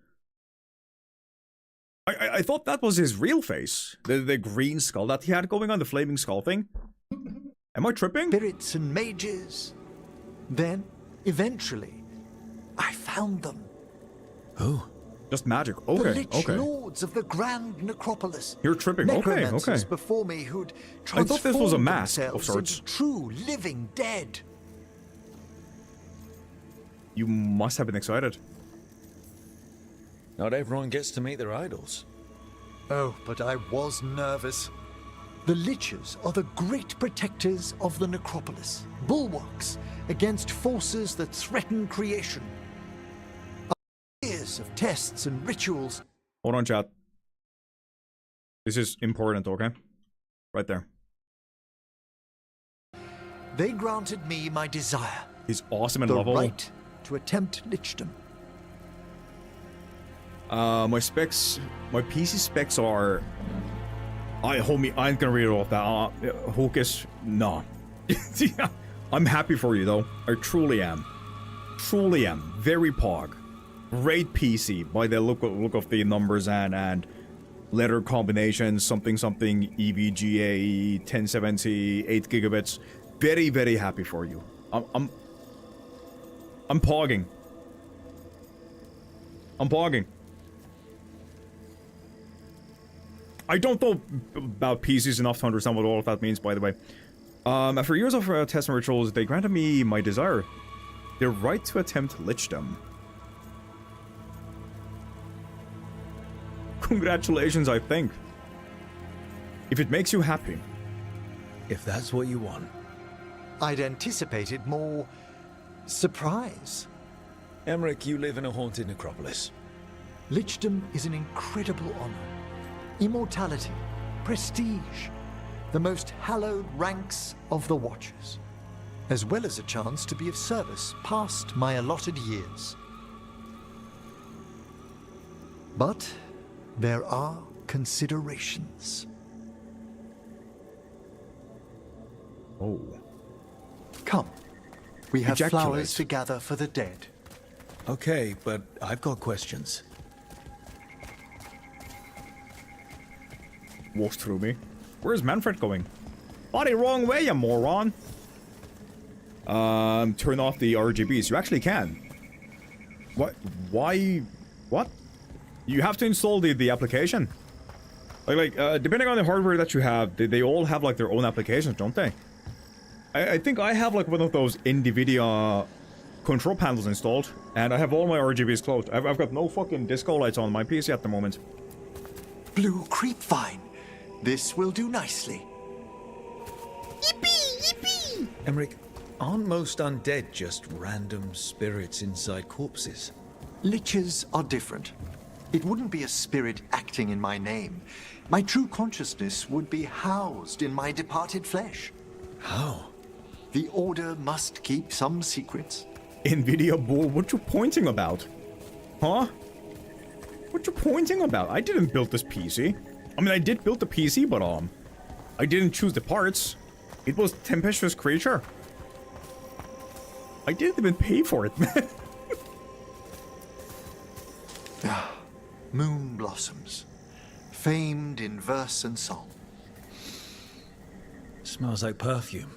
I thought that was his real face. The green skull that he had going on, the flaming skull thing. Am I tripping? Spirits and mages. Then, eventually, I found them. Who? Just magic. Okay, the lich okay. lords of the Grand Necropolis. You're tripping. Okay, okay. Before me who'd I thought this was a mask of themselves sorts. into true living dead. You must have been excited. Not everyone gets to meet their idols. Oh, but I was nervous. The liches are the great protectors of the necropolis, bulwarks against forces that threaten creation. Years of tests and rituals. Hold on, chat. This is important, okay? Right there. They granted me my desire. He's awesome and the lovable. right to attempt lichdom. My specs, my PC specs are... homie, I ain't gonna read it off that. Hocus, no. Yeah, I'm happy for you, though. I truly am. Truly am. Very pog. Great PC by the look of the numbers and letter combinations, something EVGA 1070 8 gigabits. Very, very happy for you. I'm pogging. I'm pogging. I don't know about PCs enough to understand what all of that means, by the way. After years of tests and rituals, they granted me my desire. The right to attempt lichdom. Congratulations, I think. If it makes you happy. If that's what you want. I'd anticipated more surprise. Emmerich, you live in a haunted necropolis. Lichdom is an incredible honor. Immortality, prestige, the most hallowed ranks of the Watchers, as well as a chance to be of service past my allotted years. But there are considerations. Oh. Come. We have Ejaculate. flowers to gather for the dead. Okay, but I've got questions. Walks through me. Where's Manfred going? Bloody wrong way, you moron! Turn off the RGBs. You actually can. What? Why? What? You have to install the application. Depending on the hardware that you have, they all have like their own applications, don't they? I think I have like one of those NVIDIA control panels installed, and I have all my RGBs closed. I've got no fucking disco lights on my PC at the moment. Blue creepvine. This will do nicely. Yippee! Yippee! Emmerich, aren't most undead just random spirits inside corpses? Liches are different. It wouldn't be a spirit acting in my name. My true consciousness would be housed in my departed flesh. How? The Order must keep some secrets. NVIDIA bull, what you pointing about? Huh? What you pointing about? I didn't build this PC. I mean, I did build the PC, but I didn't choose the parts. It was Tempestuous Creature. I didn't even pay for it, man. Moon blossoms, famed in verse and song. Smells like perfume.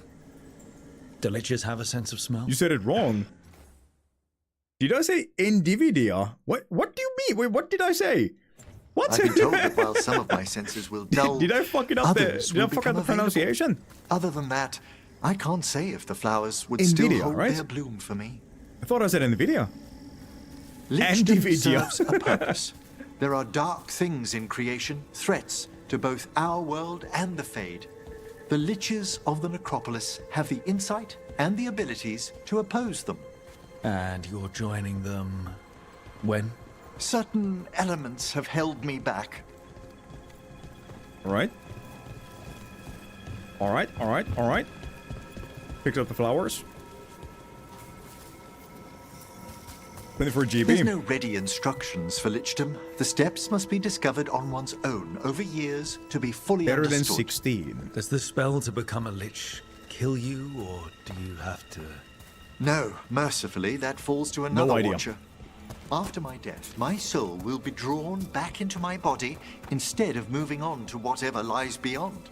Do liches have a sense of smell? You said it wrong. Did I say NVIDIA? What do you mean? Wait, what did I say? What? I've been told that while some of my senses will dull, did I fuck it up there? others Did I will fuck up become the pronunciation? available. Other than that, I can't say if the flowers would NVIDIA, still hold right? their bloom for me. I thought I said NVIDIA. Lichdom NVIDIA. serves a purpose. There are dark things in creation, threats to both our world and the Fade. The Liches of the Necropolis have the insight and the abilities to oppose them. And you're joining them when? Certain elements have held me back. Alright. Alright. Picked up the flowers. 24 GB. There's no ready instructions for Lichdom. The steps must be discovered on one's own over years to be fully Better understood. than 16. Does the spell to become a lich kill you, or do you have to... No, mercifully, that falls to another idea. watcher. After my death, my soul will be drawn back into my body instead of moving on to whatever lies beyond.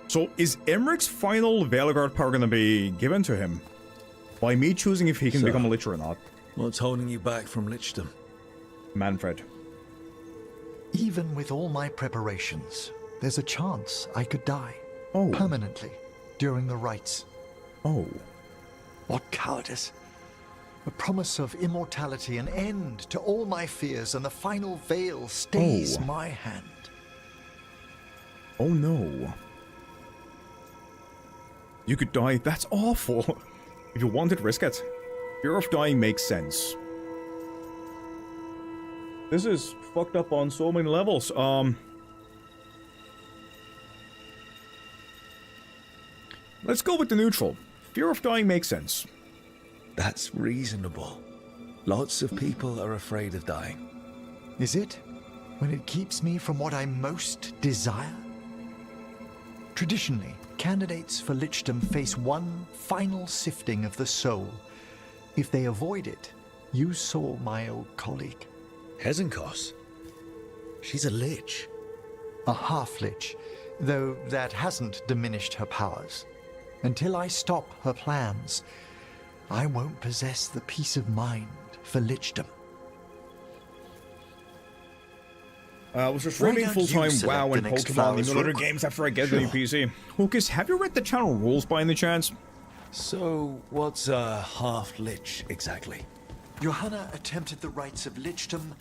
So is Emmerich's final Veilguard power gonna be given to him? By me choosing if he can become a lich or not? What's holding you back from lichdom? Manfred. Even with all my preparations, there's a chance I could die. Oh. Permanently, during the rites. Oh. What cowardice. A promise of immortality, an end to all my fears, and the final veil stays my hand. Oh no. You could die. That's awful. If you want it, risk it. Fear of dying makes sense. This is fucked up on so many levels. Let's go with the neutral. Fear of dying makes sense. That's reasonable. Lots of people are afraid of dying. Is it? When it keeps me from what I most desire? Traditionally, candidates for lichdom face one final sifting of the soul. If they avoid it, you saw my old colleague. Hezenkos? She's a lich. A half-lich, though that hasn't diminished her powers. Until I stop her plans, I won't possess the peace of mind for lichdom. I was just Why streaming don't full-time you select WoW the and next Pokemon flowers emulator real games after I get the new PC. Hocus, have you read the channel rules by any chance? So, what's a half-lich exactly? Johanna attempted the rites of lichdom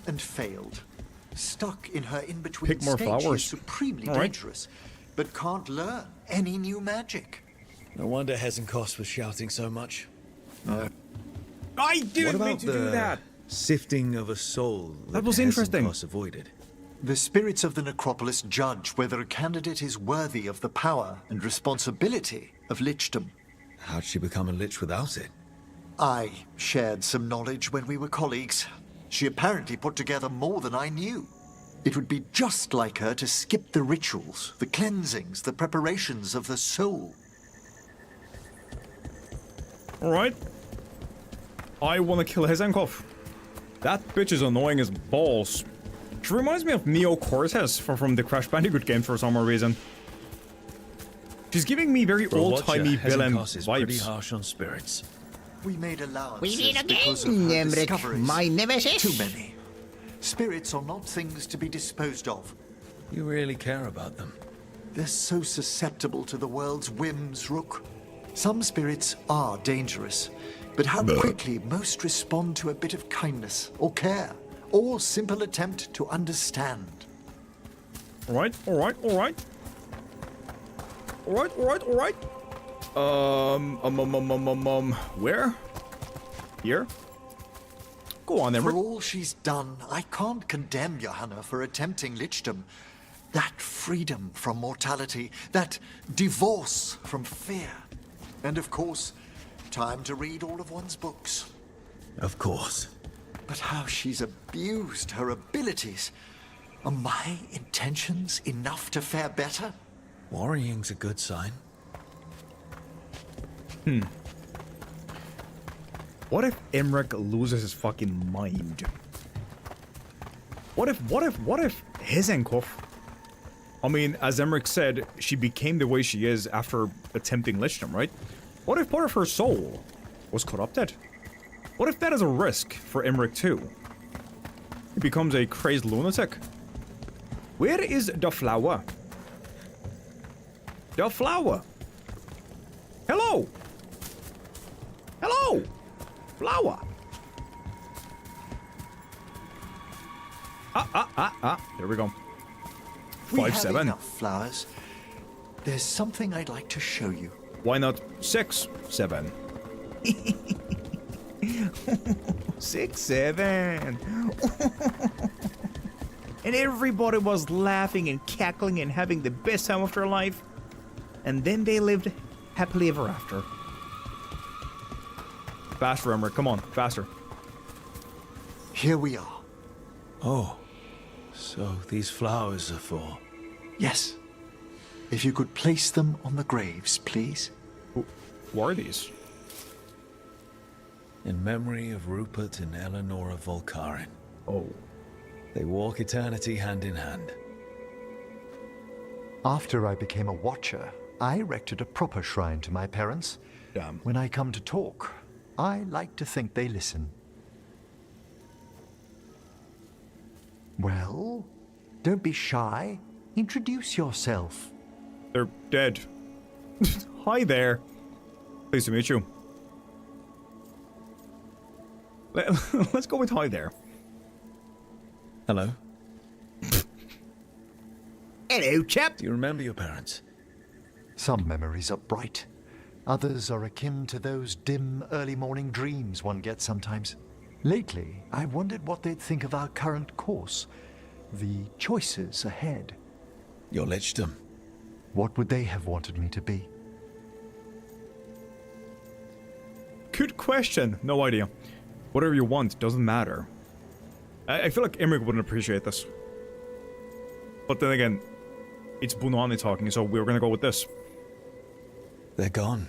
and failed. Stuck in her in-between Pick more state, flowers. she's supremely All right. dangerous, but can't learn any new magic. No wonder Hezenkos was shouting so much. I didn't mean to do that! Sifting of a soul That was interesting. Hezenkos avoided. The spirits of the necropolis judge whether a candidate is worthy of the power and responsibility of lichdom. How'd she become a lich without it? I shared some knowledge when we were colleagues. She apparently put together more than I knew. It would be just like her to skip the rituals, the cleansings, the preparations of the soul. Alright. I want to kill Hezenkov. That bitch is annoying as balls. She reminds me of Neo Cortez from the Crash Bandicoot games for some reason. She's giving me very old-timey villain is pretty vibes. harsh on spirits. We made allowances We did because of again, her Emmerich, discoveries. my nemesis. Too many. Spirits are not things to be disposed of. You really care about them. They're so susceptible to the world's whims, Rook. Some spirits are dangerous, but how quickly most respond to a bit of kindness or care, or simple attempt to understand. Alright, alright, alright. Alright, alright, alright. Where? Here? Go on, For Emmerich. all she's done, I can't condemn Johanna for attempting lichdom. That freedom from mortality, that divorce from fear. And of course, time to read all of one's books. Of course. But how she's abused her abilities. Are my intentions enough to fare better? Worrying's a good sign. What if Emmerich loses his fucking mind? What if Hezenkov... I mean, as Emmerich said, she became the way she is after attempting lichdom, right? What if part of her soul was corrupted? What if that is a risk for Emmerich too? He becomes a crazed lunatic. Where is the flower? The flower! Hello! Hello! Flower! There we go. We have 5-7. enough flowers. There's something I'd like to show you. Why not 6-7? 6-7. And everybody was laughing and cackling and having the best time of their life. And then they lived happily ever after. Faster, Emmerich. Come on, faster. Here we are. Oh, so these flowers are for... Yes. If you could place them on the graves, please. Who are these? In memory of Rupert and Eleonora Volkaren. Oh. They walk eternity hand in hand. After I became a watcher, I erected a proper shrine to my parents. Damn. When I come to talk, I like to think they listen. Well, don't be shy. Introduce yourself. They're dead. Hi there. Pleased to meet you. Let's go with hi there. Hello. Hello, chap. Do you remember your parents? Some memories are bright. Others are akin to those dim early morning dreams one gets sometimes. Lately, I wondered what they'd think of our current course. The choices ahead. Your lichdom. What would they have wanted me to be? Good question. No idea. Whatever you want, doesn't matter. I feel like Emmerich wouldn't appreciate this. But then again, it's Bunani talking, so we're gonna go with this. They're gone.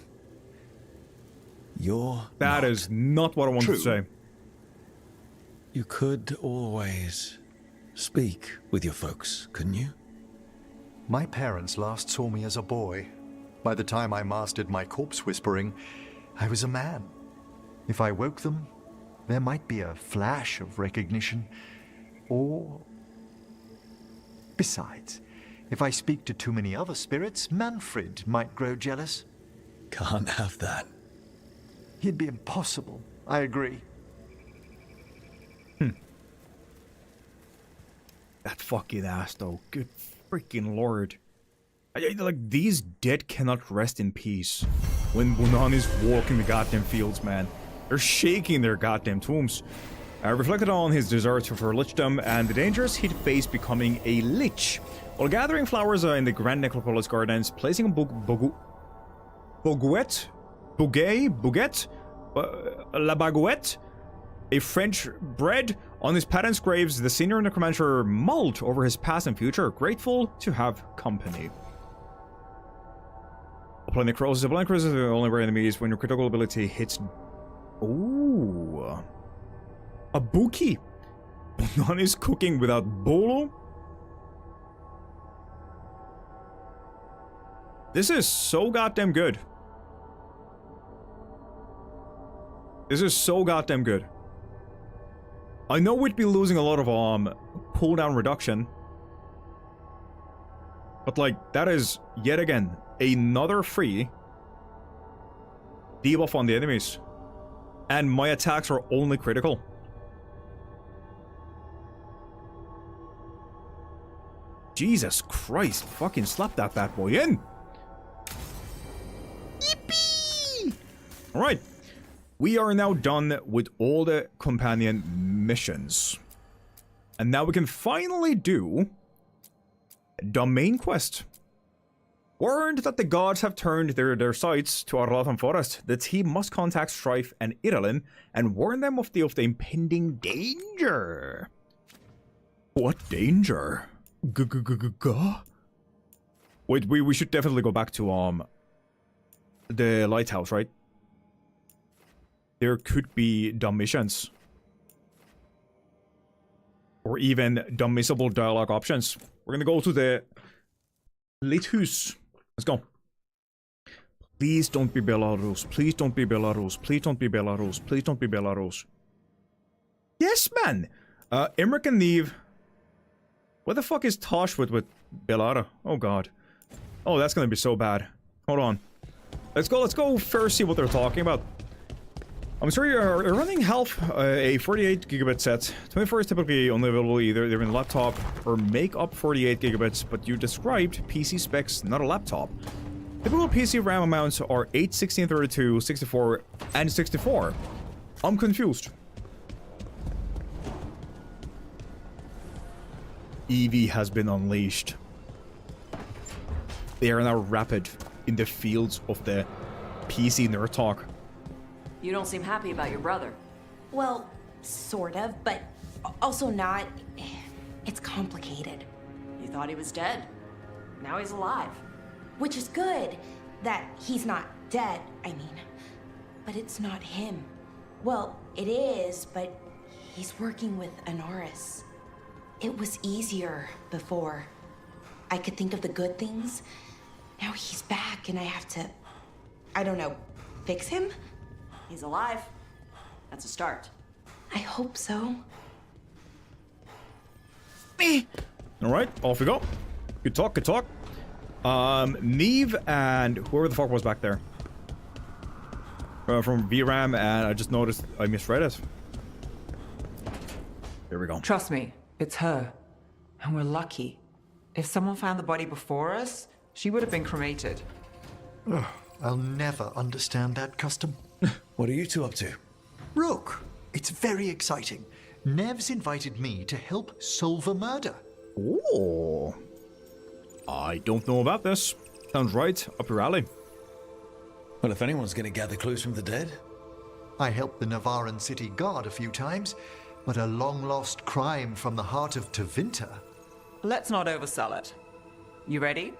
That is not what I wanted to say. You could always speak with your folks, couldn't you? My parents last saw me as a boy. By the time I mastered my corpse whispering, I was a man. If I woke them, there might be a flash of recognition, or... Besides, if I speak to too many other spirits, Manfred might grow jealous. Can't have that. He'd be impossible, I agree. That fucking ass, though. Good freaking lord. Like, these dead cannot rest in peace. When Bunani's walking the goddamn fields, man. They're shaking their goddamn tombs. Reflected on his desire for lichdom and the dangers he'd face becoming a lich. While gathering flowers in the Grand Necropolis Gardens, placing a bouquet La Baguette, a French bread. On his parents' graves, the senior necromancer mulled over his past and future, grateful to have company. Applying necrosis. Applying necrosis is the only way enemies when your critical ability hits. Ooh. A Buki. None is cooking without Bolo. This is so goddamn good. This is so goddamn good. I know we'd be losing a lot of cooldown reduction. But like, that is yet again another free debuff on the enemies. And my attacks are only critical. Jesus Christ, fucking slap that bad boy in. Yippee! Alright. We are now done with all the companion missions. And now we can finally do the main quest. Warned that the gods have turned their sights to Arlathan Forest, the team must contact Strife and Irelin and warn them of the impending danger. What danger? Wait, we should definitely go back to the lighthouse, right? There could be dumb missions. Or even dumb missable dialogue options. We're gonna go to the lighthouse. Let's go. Please don't be Belarus. Please don't be Belarus. Please don't be Belarus. Please don't be Belarus. Yes, man! Imric and Neve. What the fuck is Tosh with Belara? Oh god. Oh, that's gonna be so bad. Hold on. Let's go first see what they're talking about. I'm sorry, you're running half a 48 gigabit set. 24 is typically only available either in a laptop or make up 48 gigabits, but you described PC specs, not a laptop. Typical PC RAM amounts are 8, 16, 32, 64, and 64. I'm confused. EV has been unleashed. They are now rapid in the fields of the PC nerd talk. You don't seem happy about your brother. Well, sort of, but also not. It's complicated. You thought he was dead. Now he's alive. Which is good, that he's not dead, I mean. But it's not him. Well, it is, but he's working with Anaris. It was easier before. I could think of the good things. Now he's back and I have to, I don't know, fix him? He's alive. That's a start. I hope so. Alright, off we go. Good talk, good talk. Neve and whoever the fuck was back there. From VRAM, and I just noticed I misread it. Here we go. Trust me, it's her. And we're lucky. If someone found the body before us, she would have been cremated. Ugh, I'll never understand that custom. What are you two up to? Rook, it's very exciting. Nev's invited me to help solve a murder. Oh. I don't know about this. Sounds right up your alley. Well, if anyone's going to gather clues from the dead. I helped the Navaran city guard a few times, but a long-lost crime from the heart of Tevinter. Let's not oversell it. You ready?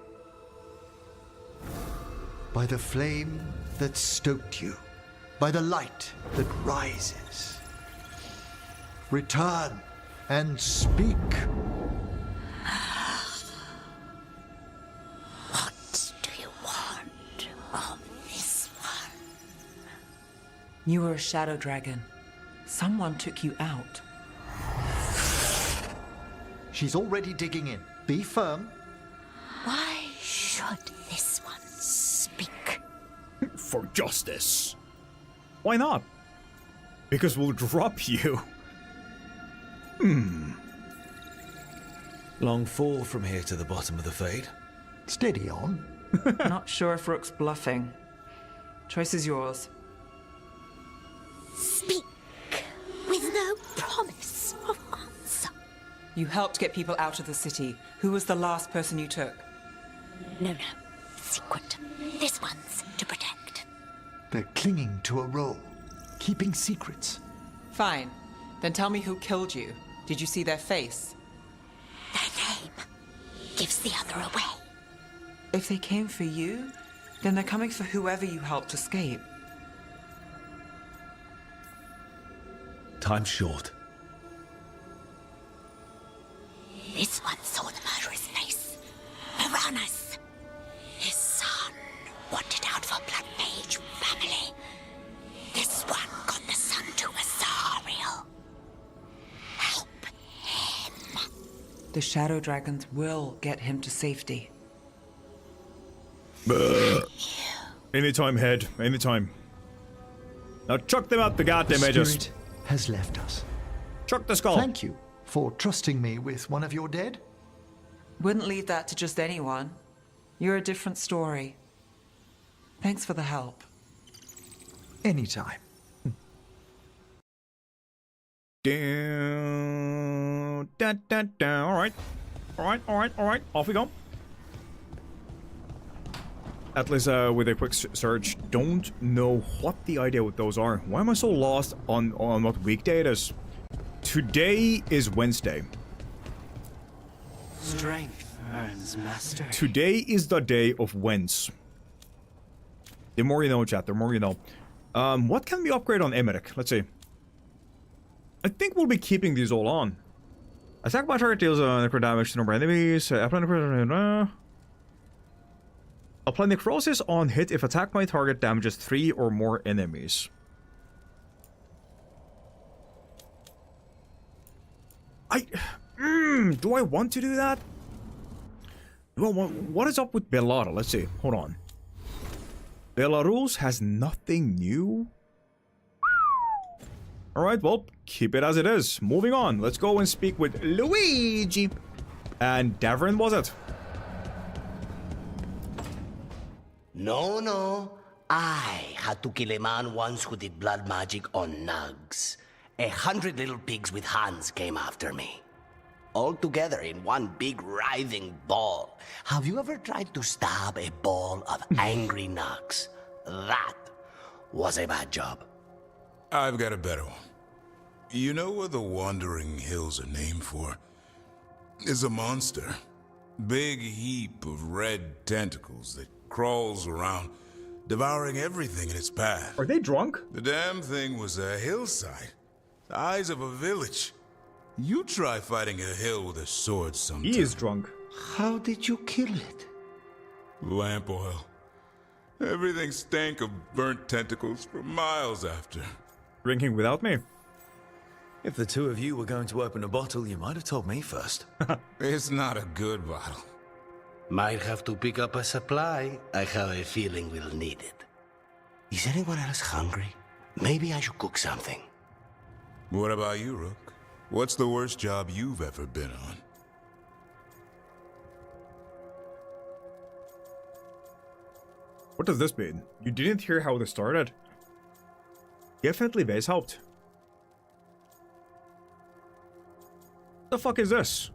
By the flame that stoked you, by the light that rises. Return and speak. What do you want of this one? You were a shadow dragon. Someone took you out. She's already digging in. Be firm. Why should this one speak? For justice. Why not? Because we'll drop you. Long fall from here to the bottom of the fade. Steady on. Not sure if Rook's bluffing. Choice is yours. Speak with no promise of answer. You helped get people out of the city. Who was the last person you took? No. Secret. This one's to protect. They're clinging to a role. keeping secrets. Fine. Then tell me who killed you. Did you see their face? Their name gives the other away. If they came for you, then they're coming for whoever you helped escape. Time's short. This one saw the murderer's face. Uranus. His son wanted out for blood mage family. This one got the son to Azariel. Help him. The shadow dragons will get him to safety. Anytime, head. Anytime. Now chuck them out the goddamn edges. Spirit has left us. Chuck the skull. Thank you for trusting me with one of your dead. Wouldn't leave that to just anyone. You're a different story. Thanks for the help. Anytime. Down, down, down, down. All right. All right, all right, all right. Off we go. Atlas, with a quick search, don't know what the idea with those are. Why am I so lost on what weekday it is? Today is Wednesday. Strength earns mastery. Today is the day of Wens. The more you know, chat, the more you know. What can we upgrade on Emmerich? Let's see. I think we'll be keeping these all on. Attack by target deals necro damage to number of enemies. Apply necrosis on hit if attack by target damages 3 or more enemies. Do I want to do that? What is up with Belara? Let's see. Hold on. Belarus has nothing new? Alright, well, keep it as it is. Moving on. Let's go and speak with Luigi. And Davrin, was it? No. I had to kill a man once who did blood magic on nugs. 100 little pigs with hands came after me. All together in one big writhing ball. Have you ever tried to stab a ball of angry nugs? That was a bad job. I've got a better one. You know what the Wandering Hills are named for? It's a monster. Big heap of red tentacles that crawls around, devouring everything in its path. Are they drunk? The damn thing was a hillside, the size of a village. You try fighting a hill with a sword sometime. He is drunk. How did you kill it? Lamp oil. Everything stank of burnt tentacles for miles after. Drinking without me? If the two of you were going to open a bottle, you might have told me first. It's not a good bottle. Might have to pick up a supply. I have a feeling we'll need it. Is anyone else hungry? Maybe I should cook something. What about you, Rook? What's the worst job you've ever been on? What does this mean? You didn't hear how this started? Definitely base helped. The fuck is this?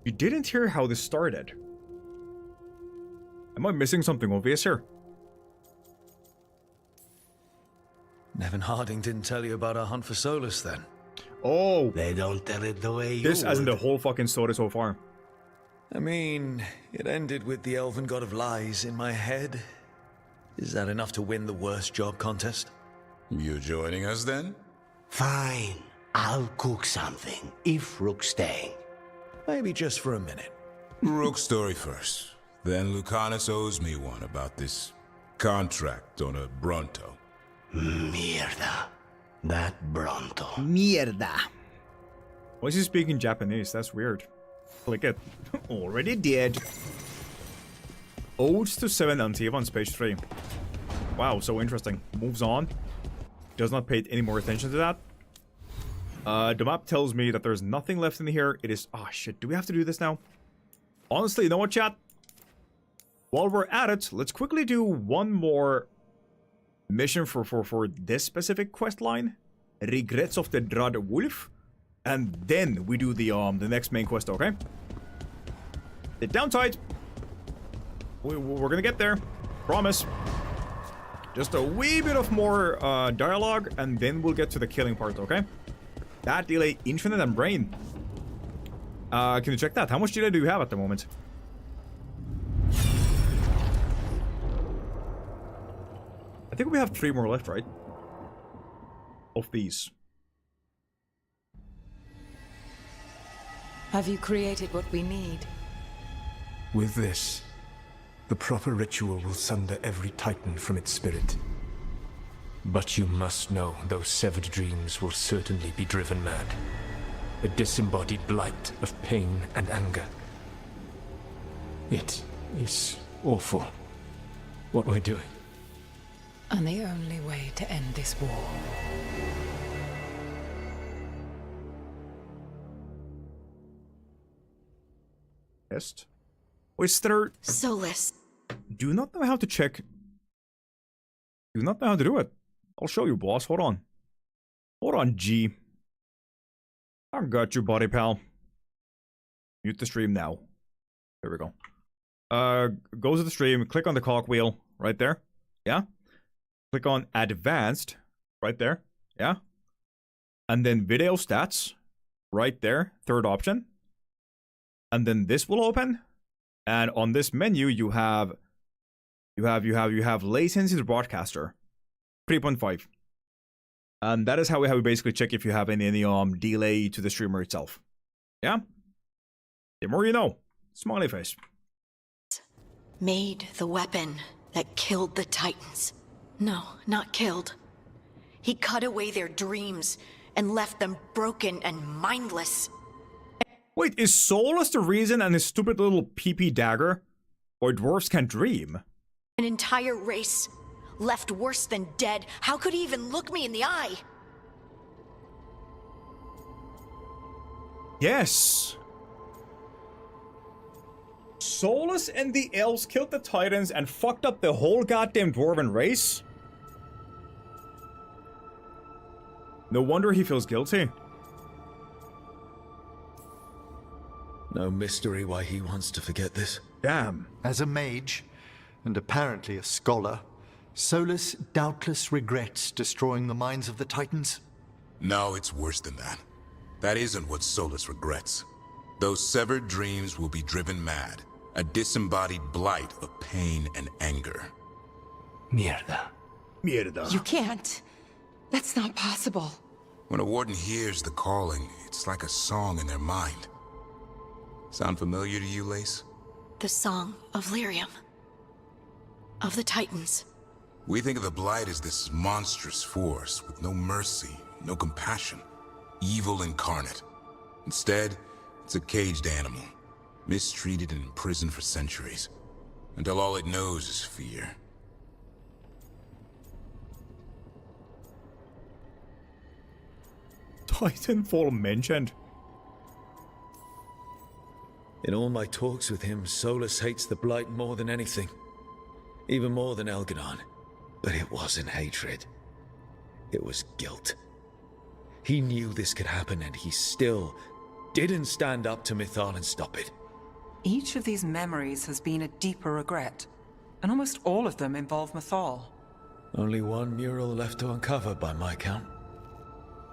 You didn't hear how this started. Am I missing something obvious here? Nevin Harding didn't tell you about our hunt for Solus then? Oh! They don't tell it the way you This would. isn't the whole fucking story so far. I mean, it ended with the elven god of lies in my head. Is that enough to win the worst job contest? You joining us then? Fine. I'll cook something, if Rook's staying. Maybe just for a minute. Rook's story first. Then Lucanus owes me one about this contract on a Bronto. Mierda. That Bronto. Mierda. Why is he speaking Japanese? That's weird. Click it. Already did. Odes to 7 Antiva on page 3. Wow, so interesting. Moves on. Does not pay any more attention to that. The map tells me that there's nothing left in here. It is... Oh, shit. Do we have to do this now? Honestly, you know what, chat? While we're at it, let's quickly do one more mission for this specific quest line. Regrets of the Drad Wolf. And then we do the next main quest, okay? Sit down tight. We're gonna get there. Promise. Just a wee bit of more dialogue, and then we'll get to the killing part, okay? That delay, infinite and brain. Can you check that? How much delay do you have at the moment? I think we have 3 more left, right? Of these. Have you created what we need? With this, the proper ritual will sunder every titan from its spirit. But you must know those severed dreams will certainly be driven mad. A disembodied blight of pain and anger. It is awful what we're doing. And the only way to end this war. Test. Oyster. Solus. Do not know how to check. Do not know how to do it. I'll show you, boss. Hold on. Hold on, G. I got you, buddy, pal. Mute the stream now. There we go. Go to the stream. Click on the cogwheel right there. Yeah. Click on advanced right there. Yeah. And then video stats right there. Third option. And then this will open. And on this menu, you have latency to broadcaster, 3.5, and that is how we basically check if you have any delay to the streamer itself. Yeah. The more you know. Smiley face. Made the weapon that killed the Titans. No, not killed. He cut away their dreams and left them broken and mindless. Wait, is Solus the reason and his stupid little PP dagger? Or dwarves can dream? An entire race, left worse than dead. How could he even look me in the eye? Yes. Solus and the elves killed the Titans and fucked up the whole goddamn dwarven race? No wonder he feels guilty. No mystery why he wants to forget this. Damn. As a mage, and apparently a scholar, Solus doubtless regrets destroying the minds of the Titans. No, it's worse than that. That isn't what Solus regrets. Those severed dreams will be driven mad. A disembodied blight of pain and anger. Mierda. Mierda. You can't. That's not possible. When a warden hears the calling, it's like a song in their mind. Sound familiar to you, Lace? The song of Lyrium. Of the Titans. We think of the Blight as this monstrous force with no mercy, no compassion. Evil incarnate. Instead, it's a caged animal. Mistreated and imprisoned for centuries. Until all it knows is fear. Titanfall mentioned. In all my talks with him, Solus hates the Blight more than anything. Even more than Elgadon. But it wasn't hatred. It was guilt. He knew this could happen and he still didn't stand up to Mythal and stop it. Each of these memories has been a deeper regret, and almost all of them involve Mythal. Only one mural left to uncover by my count.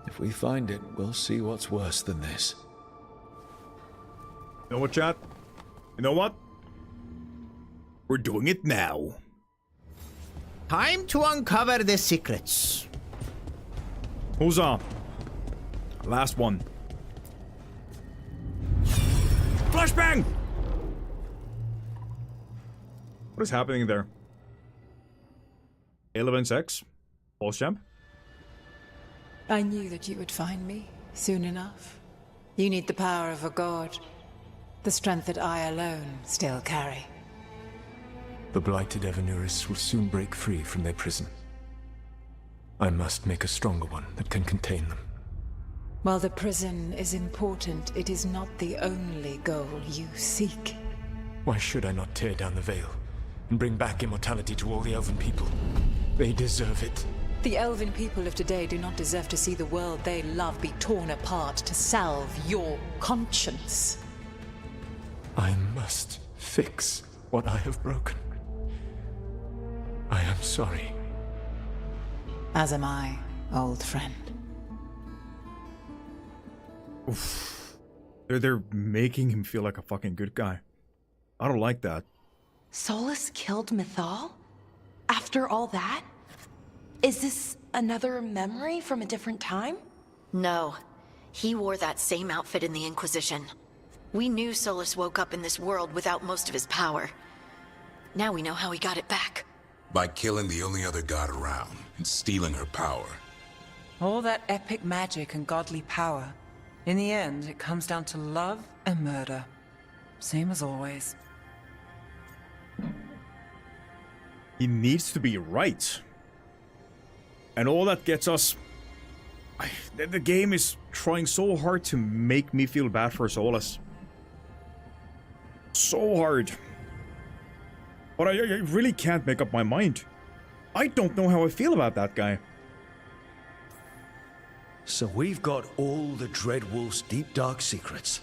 If we find it, we'll see what's worse than this. You know what, chat? You know what? We're doing it now. Time to uncover the secrets. Who's on? Last one. Flashbang! What is happening there? 11-6? Pulse champ? I knew that you would find me soon enough. You need the power of a god. The strength that I alone still carry. The blighted Evanuris will soon break free from their prison. I must make a stronger one that can contain them. While the prison is important, it is not the only goal you seek. Why should I not tear down the veil and bring back immortality to all the Elven people? They deserve it. The Elven people of today do not deserve to see the world they love be torn apart to salve your conscience. I must fix what I have broken. I am sorry As am I, old friend. Oof. They're making him feel like a fucking good guy. I don't like that. Solus killed Mythal? After all that? Is this another memory from a different time? No. He wore that same outfit in the Inquisition. We knew Solus woke up in this world without most of his power. Now we know how he got it back. By killing the only other god around and stealing her power. All that epic magic and godly power. In the end, it comes down to love and murder. Same as always. He needs to be right. And all that gets us... The game is trying so hard to make me feel bad for Solus. So hard. But I really can't make up my mind. I don't know how I feel about that guy. So we've got all the Dreadwolf's deep dark secrets.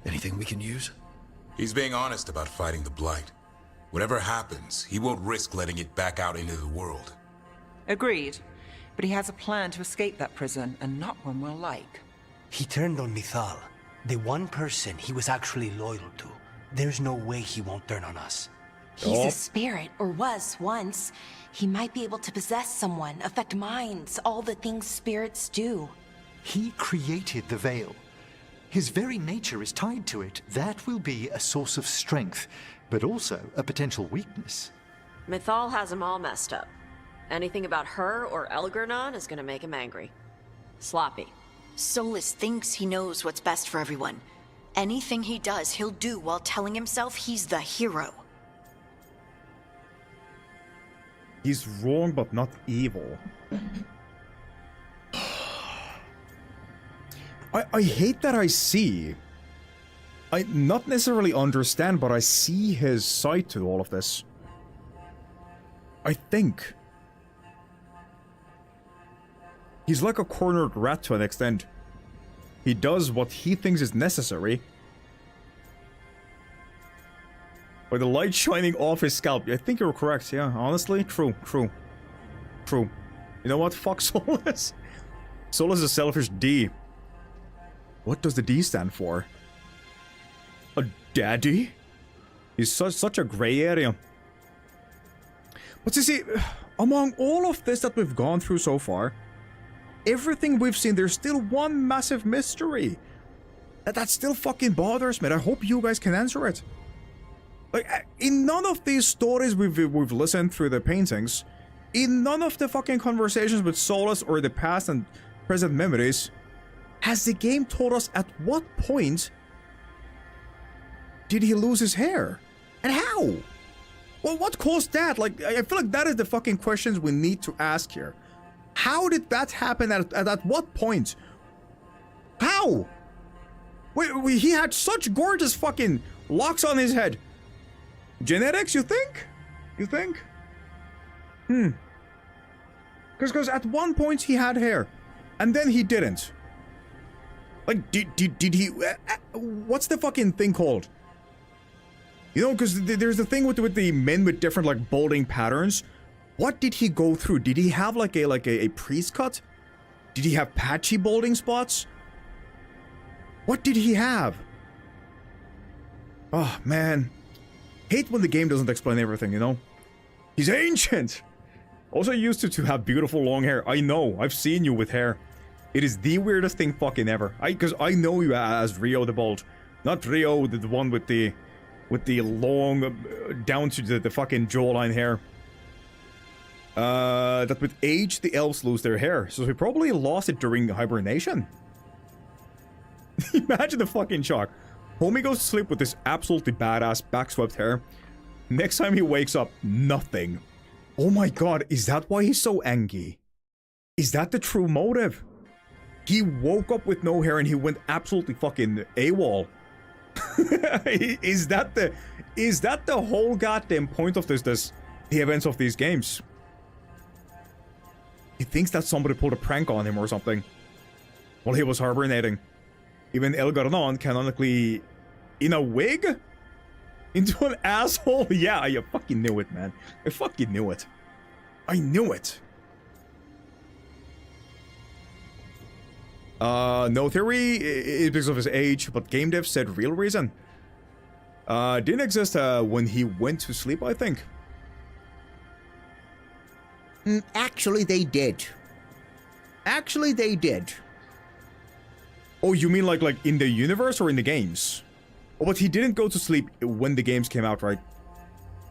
Anything we can use? He's being honest about fighting the Blight. Whatever happens, he won't risk letting it back out into the world. Agreed. But he has a plan to escape that prison, and not one we'll like. He turned on Mythal, the one person he was actually loyal to. There's no way he won't turn on us. He's a spirit, or was once. He might be able to possess someone, affect minds, all the things spirits do. He created the Veil. His very nature is tied to it. That will be a source of strength, but also a potential weakness. Mythal has him all messed up. Anything about her or Elgar'nan is gonna make him angry. Sloppy. Solus thinks he knows what's best for everyone. Anything he does, he'll do while telling himself he's the hero. He's wrong, but not evil. I hate that I see. I not necessarily understand, but I see his side to all of this. I think. He's like a cornered rat to an extent. He does what he thinks is necessary. By the light shining off his scalp. I think you're correct, yeah. Honestly, true. You know what? Fuck Solus. Solus is a selfish D. What does the D stand for? A daddy? He's such a gray area. But you see, among all of this that we've gone through so far, everything we've seen, there's still one massive mystery. That still fucking bothers me. I hope you guys can answer it. Like, in none of these stories we've listened through the paintings, in none of the fucking conversations with Solus or the past and present memories, has the game told us at what point did he lose his hair? And how? Well, what caused that? Like, I feel like that is the fucking questions we need to ask here. How did that happen at what point? How? Wait, he had such gorgeous fucking locks on his head. Genetics, you think? You think? Because at one point he had hair, and then he didn't. Like, did he? What's the fucking thing called? You know, because there's the thing with the men with different like balding patterns. What did he go through? Did he have like a priest cut? Did he have patchy balding spots? What did he have? Oh man. Hate when the game doesn't explain everything, you know? He's ancient! Also used to have beautiful long hair. I know, I've seen you with hair. It is the weirdest thing fucking ever. Because I know you as Rio the Bald. Not Rio, the one with the long, down to the fucking jawline hair. That with age, the elves lose their hair. So he probably lost it during hibernation. Imagine the fucking shock. Homie goes to sleep with this absolutely badass backswept hair. Next time he wakes up, nothing. Oh my god, is that why he's so angry? Is that the true motive? He woke up with no hair and he went absolutely fucking AWOL. Is that the whole goddamn point of the events of these games? He thinks that somebody pulled a prank on him or something while he was hibernating. Even Elgar'nan canonically in a wig? Into an asshole? Yeah, I fucking knew it, man. I fucking knew it. I knew it. No theory is because of his age, but game dev said real reason. Didn't exist when he went to sleep, I think. Actually, they did. Actually, they did. Oh, you mean like in the universe or in the games? Oh, but he didn't go to sleep when the games came out, right?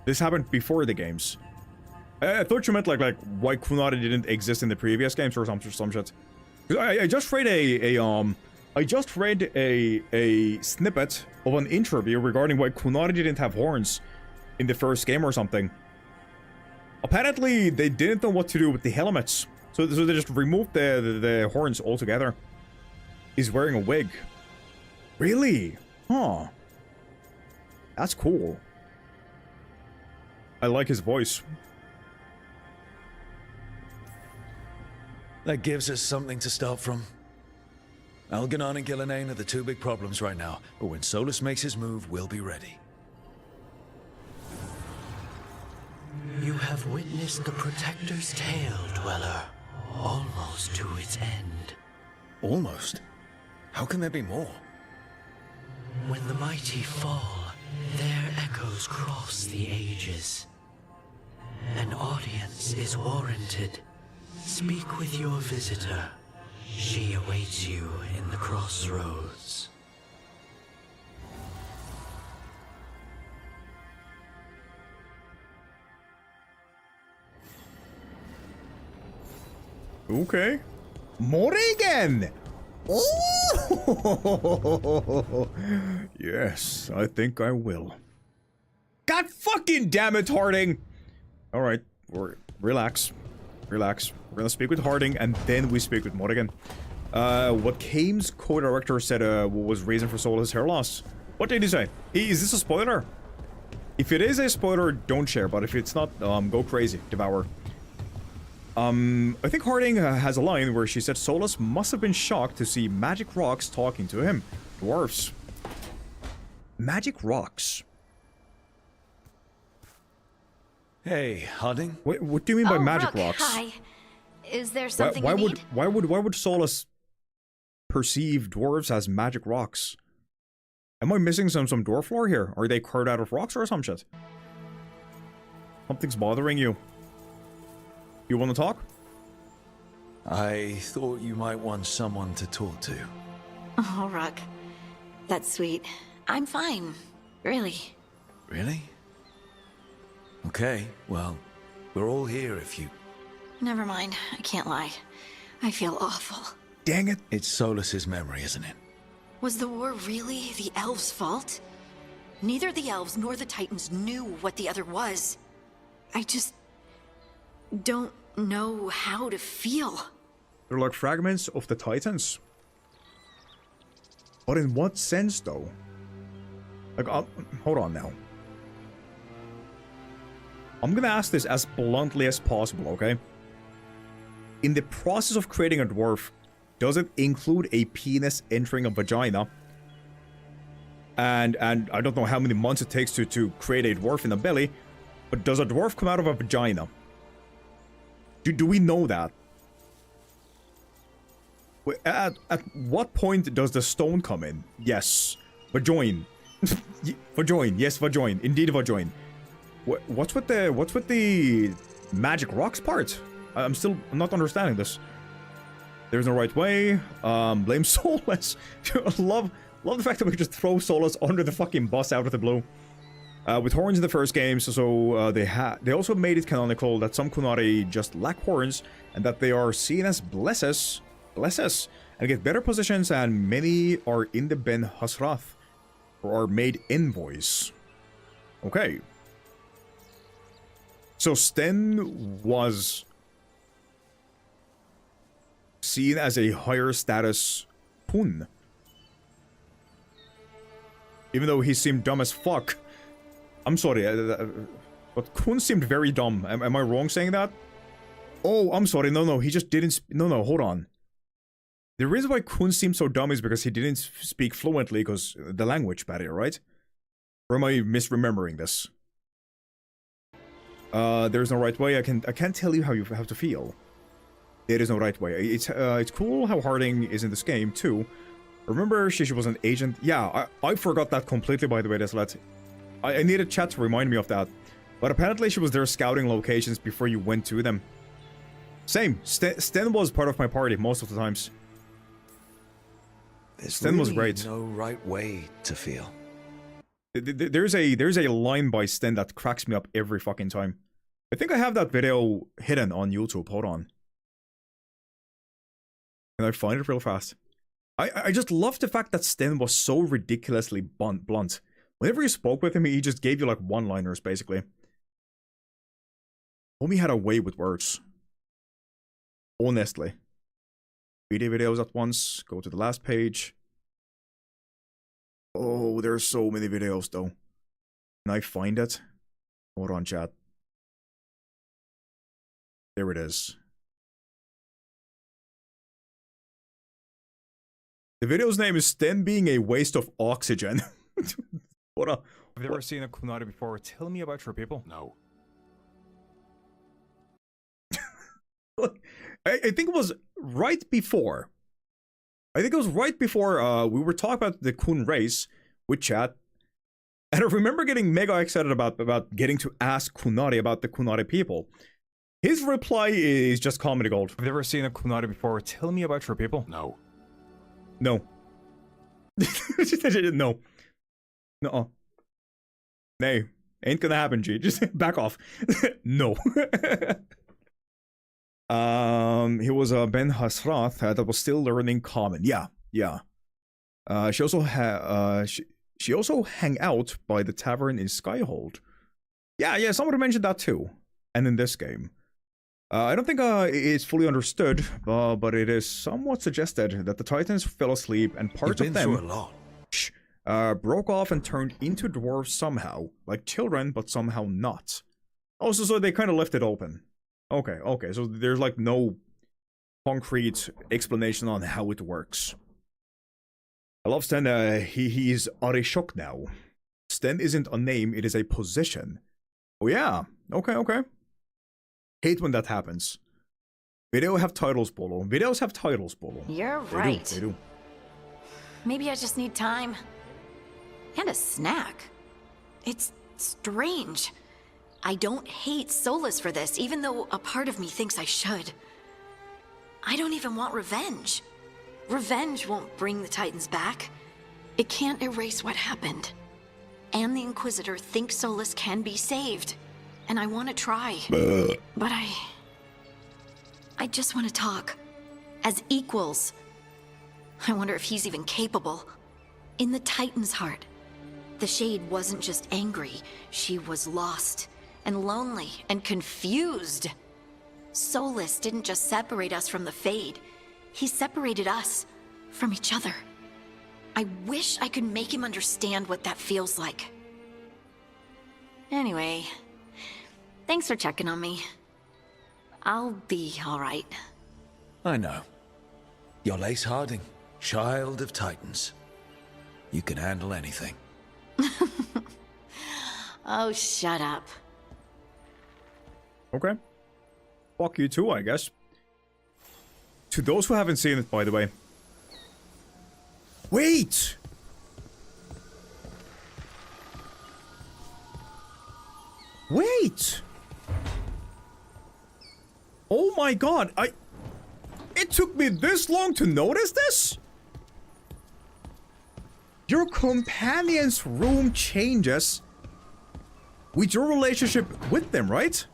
This happened before the games. I thought you meant like why Kunari didn't exist in the previous games or some shit. I just read a snippet of an interview regarding why Kunari didn't have horns in the first game or something. Apparently, they didn't know what to do with the helmets, so they just removed the horns altogether. He's wearing a wig. Really? Huh. That's cool. I like his voice. That gives us something to start from. Algernon and Gillenane are the two big problems right now, but when Solus makes his move, we'll be ready. You have witnessed the Protector's tale, Dweller, almost to its end. Almost? How can there be more? When the mighty fall, their echoes cross the ages. An audience is warranted. Speak with your visitor. She awaits you in the crossroads. Okay. Morrigan! Oh! Yes, I think I will. God fucking damn it, Harding! Alright, relax. Relax. We're gonna speak with Harding, and then we speak with Morrigan. What Kame's co-director said was reason for Solus' hair loss. What did he say? Is this a spoiler? If it is a spoiler, don't share, but if it's not, go crazy. Devour. I think Harding has a line where she said Solus must have been shocked to see magic rocks talking to him. Dwarfs. Magic rocks. Hey, Harding. What do you mean by magic Rook, rocks? Hi. Is there something why you would need? why would Solus perceive dwarves as magic rocks? Am I missing some dwarf lore here? Are they carved out of rocks or some shit? Something's bothering you. You want to talk? I thought you might want someone to talk to. Oh, Rook. That's sweet. I'm fine. Really. Really? Okay, well, we're all here if you... Never mind. I can't lie. I feel awful. Dang it. It's Solus's memory, isn't it? Was the war really the elves' fault? Neither the elves nor the Titans knew what the other was. I just... don't know how to feel. They're like fragments of the Titans. But in what sense, though? Like, hold on now. I'm gonna ask this as bluntly as possible, okay? In the process of creating a dwarf, does it include a penis entering a vagina? And I don't know how many months it takes to create a dwarf in a belly, but does a dwarf come out of a vagina? Do we know that? At what point does the stone come in? Yes. Vajoin. Vajoin. Yes, vajoin. Indeed, vajoin. What's with the magic rocks part? I'm still not understanding this. There's no right way. Blame Solus. love the fact that we could just throw Solus under the fucking bus out of the blue. With horns in the first game, so they also made it canonical that some Kunari just lack horns, and that they are seen as blesses, and get better positions, and many are in the Ben Hasrath, or are made envoys. Okay. So Sten was seen as a higher status Kun. Even though he seemed dumb as fuck. I'm sorry, but Kun seemed very dumb. Am I wrong saying that? Oh, I'm sorry. No, he just didn't... No, hold on. The reason why Kun seemed so dumb is because he didn't speak fluently because the language barrier, right? Or am I misremembering this? There's no right way. I can't tell you how you have to feel. There is no right way. It's cool how Harding is in this game, too. Remember, she was an agent? Yeah, I forgot that completely, by the way, Deslet. I needed chat to remind me of that. But apparently she was there scouting locations before you went to them. Same. Sten was part of my party most of the times. Sten was great. No right way to feel. There's a line by Sten that cracks me up every fucking time. I think I have that video hidden on YouTube. Hold on. Can I find it real fast? I just love the fact that Sten was so ridiculously blunt. Whenever you spoke with him, he just gave you like one-liners, basically. Homie had a way with words. Honestly. 3D videos at once. Go to the last page. Oh, there's so many videos, though. Can I find it? Hold on, chat. There it is. The video's name is Sten being a waste of oxygen. What a... Have you ever seen a kunai before? Tell me about your people. No. I think it was right before. I think it was right before we were talking about the kun race with chat. And I remember getting mega excited about getting to ask Kunari about the Kunari people. His reply is just comedy gold. Have you ever seen a kunai before? Tell me about your people. No. No. No. No. Nay. Ain't gonna happen, G. Just back off. No. He was Ben Hasrath that was still learning common. Yeah. She also hang out by the tavern in Skyhold. Yeah, someone mentioned that too. And in this game. I don't think it's fully understood, but it is somewhat suggested that the Titans fell asleep and parts of them broke off and turned into dwarves somehow, like children, but somehow not. Also, so they kind of left it open. Okay, so there's like no concrete explanation on how it works. I love Sten, he's Arishok now. Sten isn't a name, it is a position. Oh yeah, okay. Hate when that happens. Video have titles, Bolo. Videos have titles, Bolo. You're right. They do. Maybe I just need time. And a snack. It's strange. I don't hate Solus for this, even though a part of me thinks I should. I don't even want revenge. Revenge won't bring the Titans back. It can't erase what happened. And the Inquisitor thinks Solus can be saved. And I want to try. But I just want to talk. As equals. I wonder if he's even capable. In the Titan's heart, the Shade wasn't just angry. She was lost, and lonely, and confused. Solus didn't just separate us from the Fade. He separated us from each other. I wish I could make him understand what that feels like. Anyway, thanks for checking on me. I'll be all right. I know. You're Lace Harding, child of Titans. You can handle anything. Oh, shut up. Okay. Fuck you too, I guess. To those who haven't seen it, by the way. Wait! Wait! Oh my god, it took me this long to notice this? Your companion's room changes with your relationship with them, right?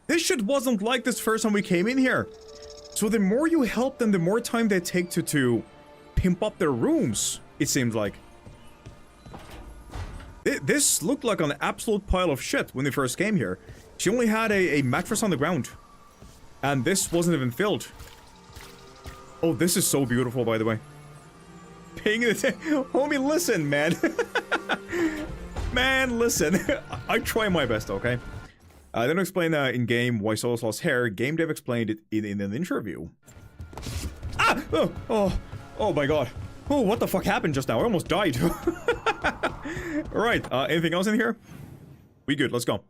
This shit wasn't like this first time we came in here. So the more you help them, the more time they take to pimp up their rooms, it seems like. This looked like an absolute pile of shit when we first came here. She only had a mattress on the ground. And this wasn't even filled. Oh, this is so beautiful, by the way. Paying attention. Homie, listen, man. Man, listen. I try my best, okay? They don't explain in-game why Solus lost hair. Game dev explained it in an interview. Ah! Oh my god. Oh, what the fuck happened just now? I almost died. Alright, anything else in here? We good, let's go.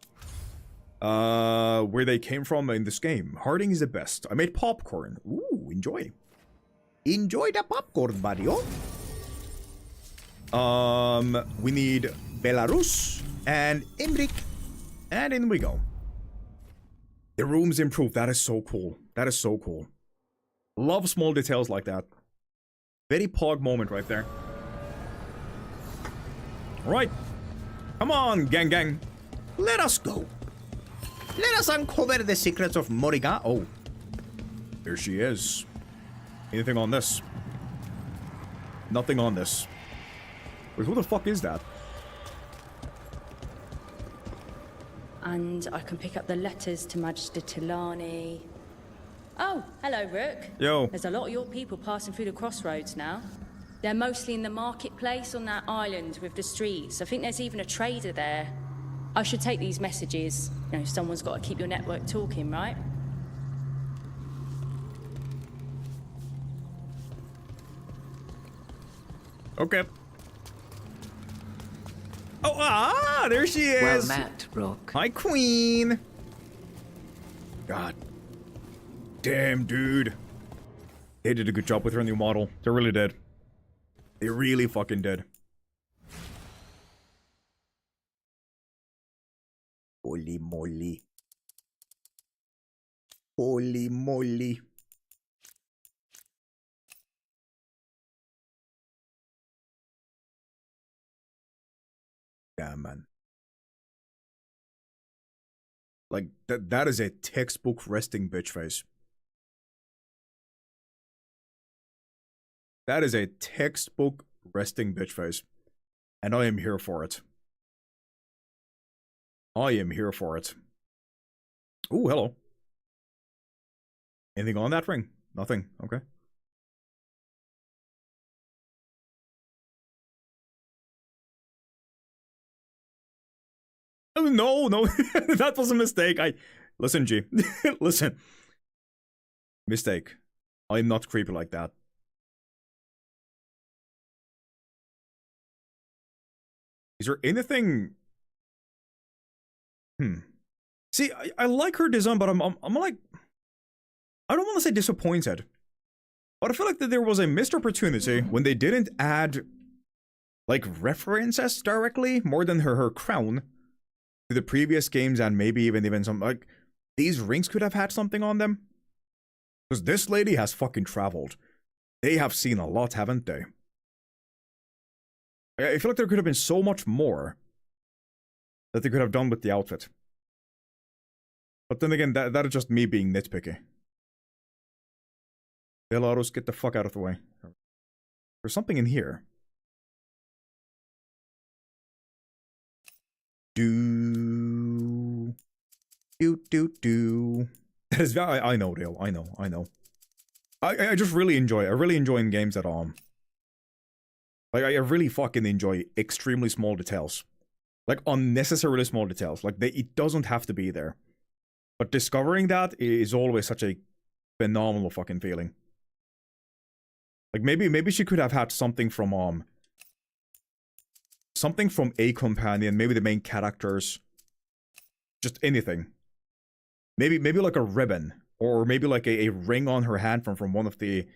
where they came from in this game. Harding is the best. I made popcorn. Ooh, enjoy. Enjoy the popcorn, Mario. We need Belarus and Imrik. And in we go. The room's improved. That is so cool. That is so cool. Love small details like that. Very Pog moment right there. Right. Come on, gang. Let us go. Let us uncover the secrets of Morrigan. Oh. There she is. Anything on this? Nothing on this. Wait, who the fuck is that? And I can pick up the letters to Magister Tilani. Oh, hello, Rook. Yo. There's a lot of your people passing through the crossroads now. They're mostly in the marketplace on that island with the streets. I think there's even a trader there. I should take these messages. You know, someone's got to keep your network talking, right? Okay. Oh, there she is. Well met, Rook. Hi, Queen. God. Damn, dude. They did a good job with her new model. They really did. They really fucking did. Holy moly. Holy moly. Yeah, man. Like, that is a textbook resting bitch face. That is a textbook resting bitch face. And I am here for it. I am here for it. Ooh, hello. Anything on that ring? Nothing. Okay. Oh, no. That was a mistake. Listen, G. Listen. Mistake. I'm not creepy like that. Is there anything... See, I like her design, but I'm like... I don't want to say disappointed. But I feel like that there was a missed opportunity when they didn't add... like, references directly, more than her crown, to the previous games, and maybe even some... like, these rings could have had something on them. Because this lady has fucking traveled. They have seen a lot, haven't they? I feel like there could have been so much more that they could have done with the outfit. But then again, that is just me being nitpicky. Belarus, get the fuck out of the way. There's something in here. Do. That is, I know, Dale. I know. I just really enjoy it. I really enjoy in games that, like, I really fucking enjoy extremely small details. Like, unnecessarily small details. Like, it doesn't have to be there. But discovering that is always such a phenomenal fucking feeling. Like, maybe she could have had something from, something from a companion, maybe the main characters. Just anything. Maybe like a ribbon. Or maybe like a ring on her hand from one of the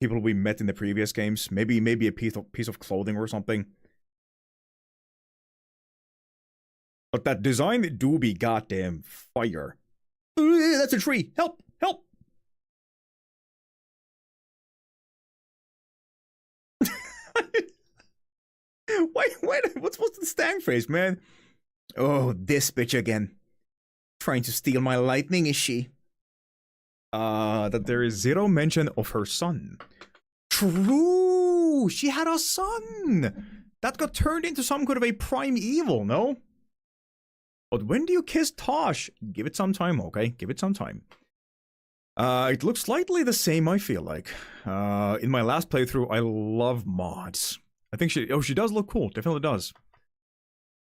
people we met in the previous games. Maybe a piece of clothing or something. But that design do be goddamn fire. That's a tree. Help! What's the stang face, man? Oh, this bitch again. Trying to steal my lightning, is she? That there is zero mention of her son. True! She had a son! That got turned into some kind of a prime evil, no? But when do you kiss Tosh? Give it some time, okay? Give it some time. It looks slightly the same, I feel like. In my last playthrough, I love mods. I think she does look cool. Definitely does.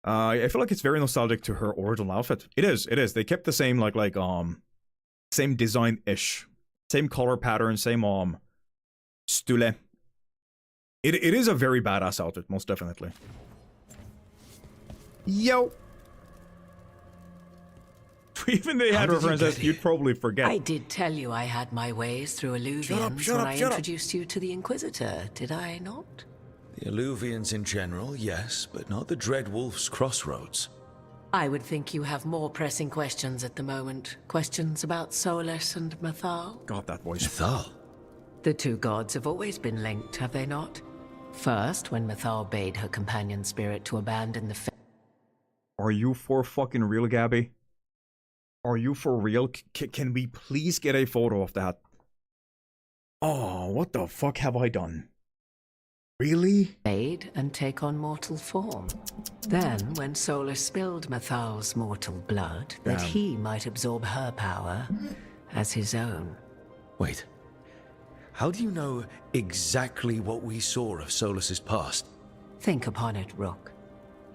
I feel like it's very nostalgic to her original outfit. It is. They kept the same, same design-ish. Same color pattern, same, stule. It is a very badass outfit, most definitely. Yo! even they had references you'd probably forget. I did tell you I had my ways through Illuvians when I introduced you to the Inquisitor, did I not? The Illuvians in general, yes, but not the Dread Wolf's crossroads. I would think you have more pressing questions at the moment. Questions about Solus and Mythal? God, that voice. Mythal? The two gods have always been linked, have they not? First, when Mythal bade her companion spirit to abandon the Are you for fucking real, Gabby? Are you for real? Can we please get a photo of that? Oh, what the fuck have I done? Really? Fade and take on mortal form. Then, when Solus spilled Mythal's mortal blood, that he might absorb her power as his own. Wait. How do you know exactly what we saw of Solus's past? Think upon it, Rook.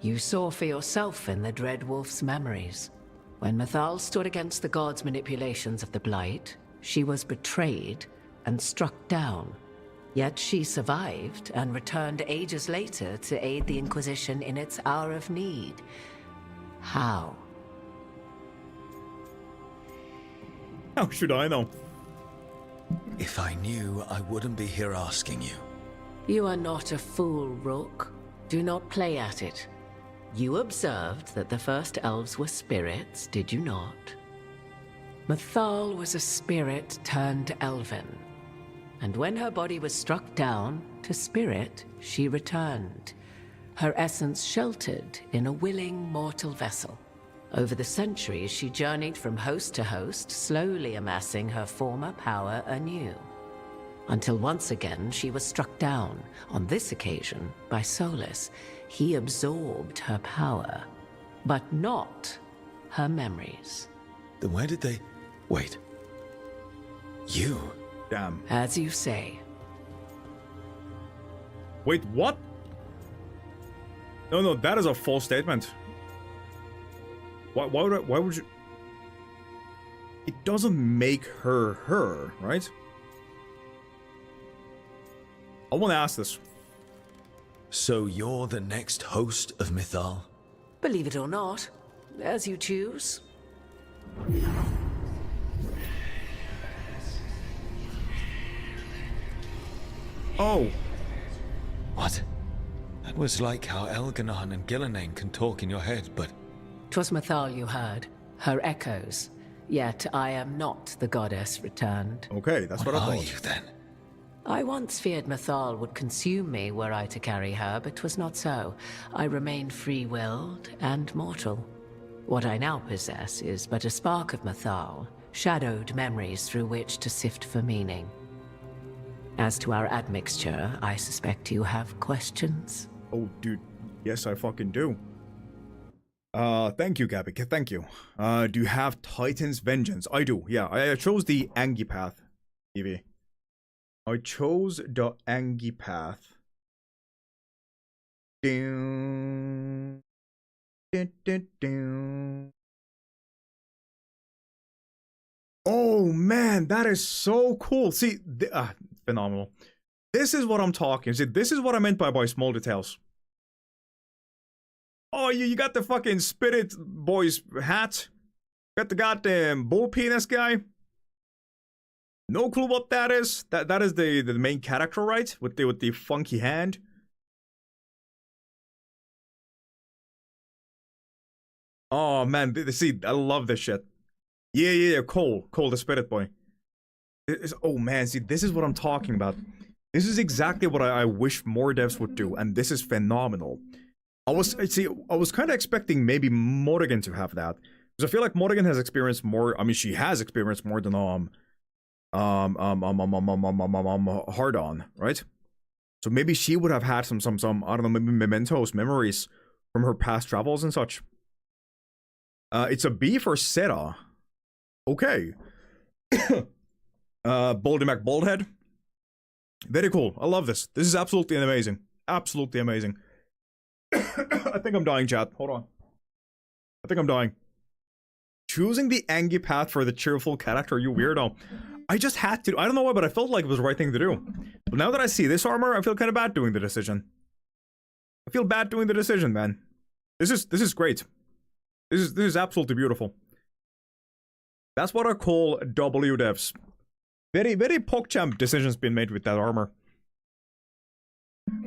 You saw for yourself in the Dread Wolf's memories. When Mythal stood against the gods' manipulations of the Blight, she was betrayed and struck down. Yet she survived and returned ages later to aid the Inquisition in its hour of need. How? How should I know? If I knew, I wouldn't be here asking you. You are not a fool, Rook. Do not play at it. You observed that the first elves were spirits, did you not? Mythal was a spirit turned elven. And when her body was struck down, to spirit, she returned. Her essence sheltered in a willing mortal vessel. Over the centuries, she journeyed from host to host, slowly amassing her former power anew. Until once again, she was struck down, on this occasion, by Solus. He absorbed her power, but not her memories. Then where did they... Wait. You... Damn. As you say. Wait, what? No, that is a false statement. Why would you... It doesn't make her her, right? I want to ask this. So you're the next host of Mythal? Believe it or not, as you choose. Oh. What? That was like how Elganon and Gillenane can talk in your head, but... 'Twas Mythal you heard, her echoes. Yet I am not the goddess returned. Okay, that's what I thought. What are you then? I once feared Mythal would consume me were I to carry her, but 'twas not so. I remain free-willed and mortal. What I now possess is but a spark of Mythal, shadowed memories through which to sift for meaning. As to our admixture, I suspect you have questions. Oh, dude. Yes, I fucking do. Thank you, Gabby. Thank you. Do you have Titan's Vengeance? I do. Yeah, I chose the Angie path, Evie. I chose the Angie path. Dun, dun, dun, dun. Oh man, that is so cool. See, phenomenal. This is what I'm talking. See, this is what I meant by small details. Oh, you got the fucking Spirit Boy's hat. Got the goddamn bull penis guy. No clue what that is. That is the main character, right? With the funky hand. Oh man, see, I love this shit. Yeah, Cole, the Spirit Boy. Oh man, see, this is what I'm talking about. This is exactly what I wish more devs would do, and this is phenomenal. I was kind of expecting maybe Morrigan to have that, because I feel like Morrigan has experienced more. I mean, she has experienced more than hard on, right? So maybe she would have had some I don't know, maybe mementos, memories from her past travels and such. It's a B for Seta. Okay. Baldy Mac Baldhead. Very cool. I love this. This is absolutely amazing. Absolutely amazing. I think I'm dying, chat. Hold on. I think I'm dying. Choosing the Angie path for the cheerful character, you weirdo. I just had to. I don't know why, but I felt like it was the right thing to do. But now that I see this armor, I feel kind of bad doing the decision. I feel bad doing the decision, man. This is great. This is absolutely beautiful. That's what I call W devs. Very, very PogChamp decisions being made with that armor.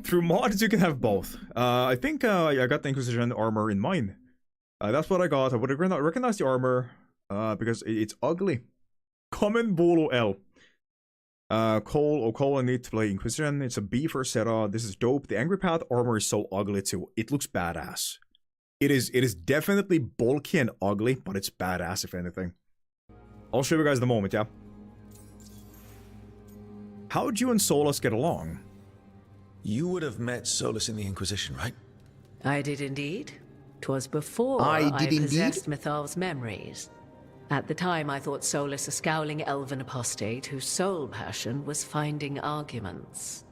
Through mods, you can have both. I think I got the Inquisition armor in mine. That's what I got. I would have recognized the armor because it's ugly. Common Bolo L. Cole, I need to play Inquisition. It's a B for Seta. This is dope. The Angry Path armor is so ugly too. It looks badass. It is definitely bulky and ugly, but it's badass if anything. I'll show you guys the moment, yeah? How'd you and Solus get along? You would have met Solus in the Inquisition, right? I did indeed. 'Twas before I did possessed Mythal's memories. At the time, I thought Solus a scowling elven apostate whose sole passion was finding arguments.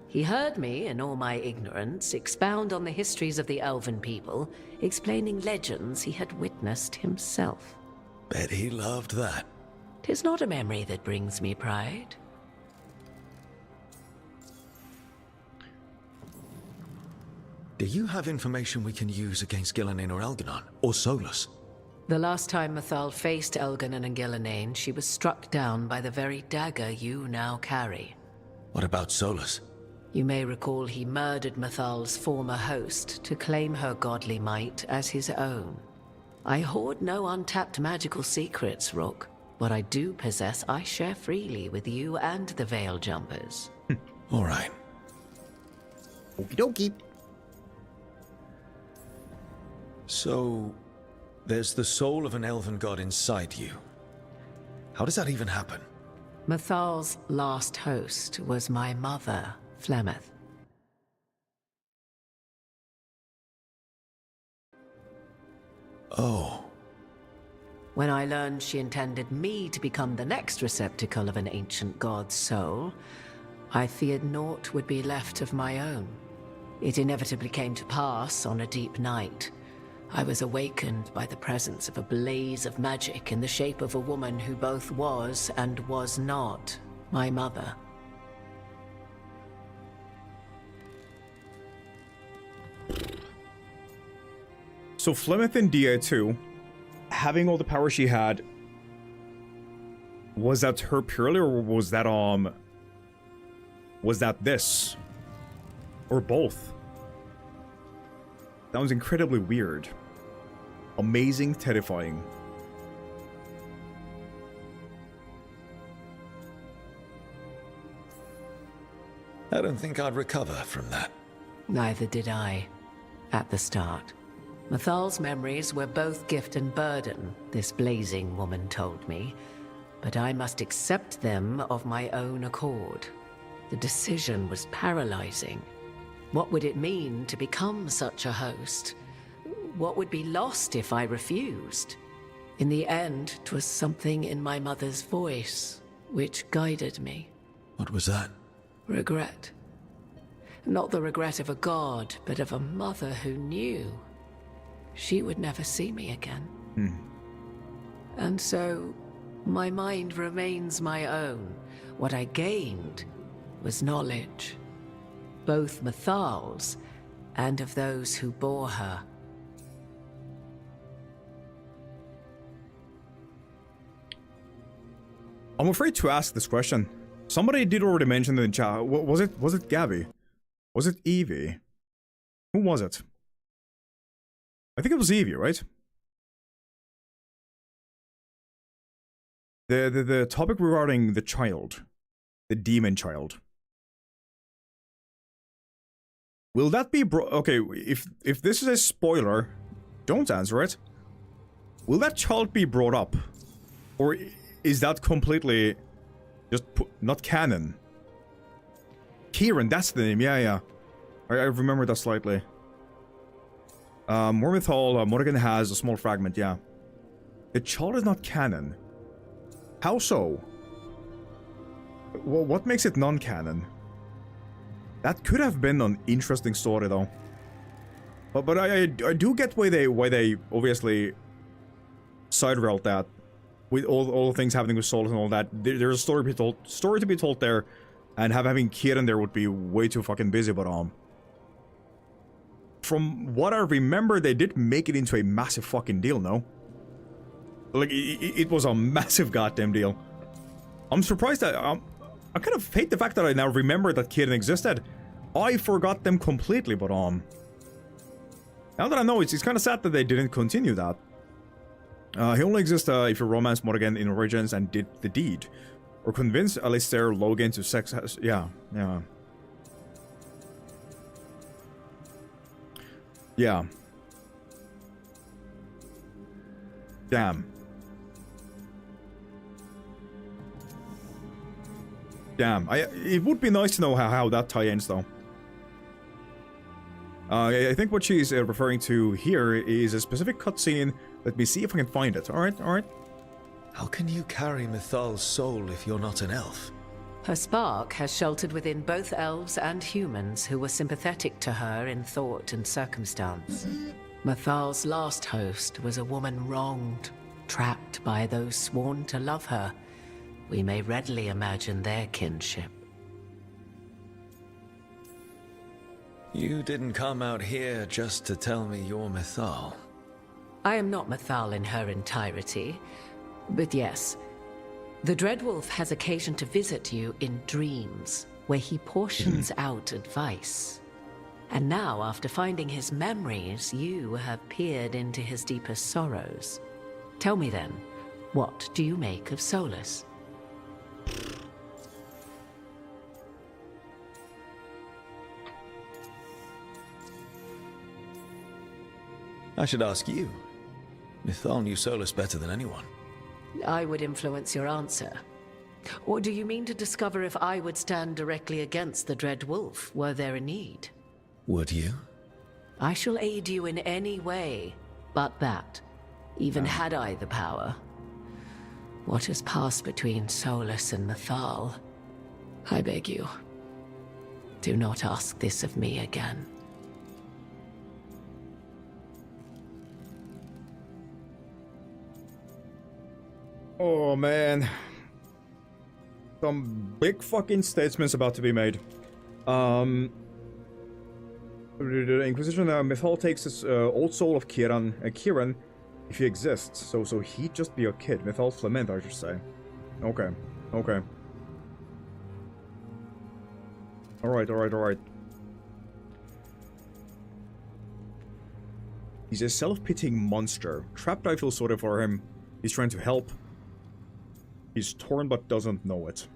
He heard me, in all my ignorance, expound on the histories of the elven people, explaining legends he had witnessed himself. Bet he loved that. 'Tis not a memory that brings me pride. Do you have information we can use against Gillenane or Elganon, or Solus? The last time Mythal faced Elganon and Gillenane, she was struck down by the very dagger you now carry. What about Solus? You may recall he murdered Mythal's former host to claim her godly might as his own. I hoard no untapped magical secrets, Rook. What I do possess, I share freely with you and the Veil Jumpers. All right. Okie dokie. So, there's the soul of an elven god inside you. How does that even happen? Mythal's last host was my mother, Flemeth. Oh. When I learned she intended me to become the next receptacle of an ancient god's soul, I feared naught would be left of my own. It inevitably came to pass on a deep night. I was awakened by the presence of a blaze of magic in the shape of a woman who both was and was not my mother. So Flemeth in DA2, having all the power she had, was that her purely, or was that this? Or both? That was incredibly weird. Amazing, terrifying. I don't think I'd recover from that. Neither did I, at the start. Mythal's memories were both gift and burden, this blazing woman told me, but I must accept them of my own accord. The decision was paralyzing. What would it mean to become such a host? What would be lost if I refused? In the end, 'twas something in my mother's voice which guided me. What was that? Regret. Not the regret of a god, but of a mother who knew she would never see me again. And so, my mind remains my own. What I gained was knowledge, both Mythal's and of those who bore her. I'm afraid to ask this question. Somebody did already mention it in chat. Was it Gabby? Was it Evie? Who was it? I think it was Evie, right? The topic regarding the child. The demon child. Will that be okay, if this is a spoiler, don't answer it. Will that child be brought up? Or is that completely just not canon? Kieran, that's the name, yeah. I remember that slightly. More Mythal, Morrigan has a small fragment, yeah. The child is not canon. How so? Well, what makes it non-canon? That could have been an interesting story, though. But I do get why they obviously side-railed that with all the things happening with Solus and all that. There's a story to be told there, and having Kieran there would be way too fucking busy. But from what I remember, they did make it into a massive fucking deal, no? Like, it was a massive goddamn deal. I'm surprised that... I kind of hate the fact that I now remember that Kirin existed. I forgot them completely, but now that I know, it's kind of sad that they didn't continue that. He only exists if you romance Morrigan in Origins and did the deed. Or convince Alistair Logan to sex... Yeah. Damn. It would be nice to know how that tie ends, though. I think what she's referring to here is a specific cutscene. Let me see if I can find it. Alright. How can you carry Mythal's soul if you're not an elf? Her spark has sheltered within both elves and humans who were sympathetic to her in thought and circumstance. Mythal's last host was a woman wronged, trapped by those sworn to love her. We may readily imagine their kinship. You didn't come out here just to tell me you're Mythal. I am not Mythal in her entirety, but yes, the Dreadwolf has occasion to visit you in dreams, where he portions out advice. And now, after finding his memories, you have peered into his deepest sorrows. Tell me then, what do you make of Solus? I should ask you. Mythal knew Solus better than anyone. I would influence your answer. Or do you mean to discover if I would stand directly against the Dread Wolf, were there a need? Would you? I shall aid you in any way, but that, even had I the power. What has passed between Solus and Mythal? I beg you, do not ask this of me again. Oh man. Some big fucking statements about to be made. The Inquisition, Mythal takes his old soul of Kirin, if he exists, so he'd just be a kid. Mythal Flement, I should say. Okay. Alright. He's a self-pitying monster. Trapped, I feel sorry for him. He's trying to help. He's torn but doesn't know it.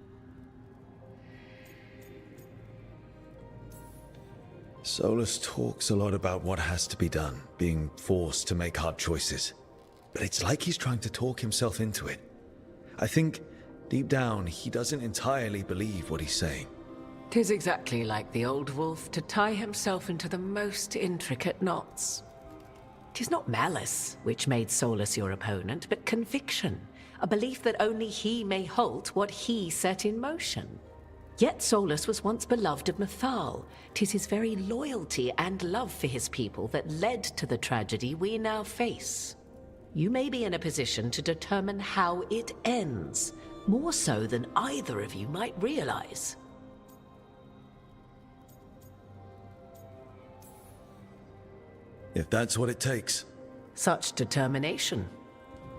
Solus talks a lot about what has to be done, being forced to make hard choices. But it's like he's trying to talk himself into it. I think, deep down, he doesn't entirely believe what he's saying. 'Tis exactly like the old wolf to tie himself into the most intricate knots. 'Tis not malice which made Solus your opponent, but conviction, a belief that only he may halt what he set in motion. Yet Solus was once beloved of Mythal. 'Tis his very loyalty and love for his people that led to the tragedy we now face. You may be in a position to determine how it ends, more so than either of you might realize. If that's what it takes. Such determination.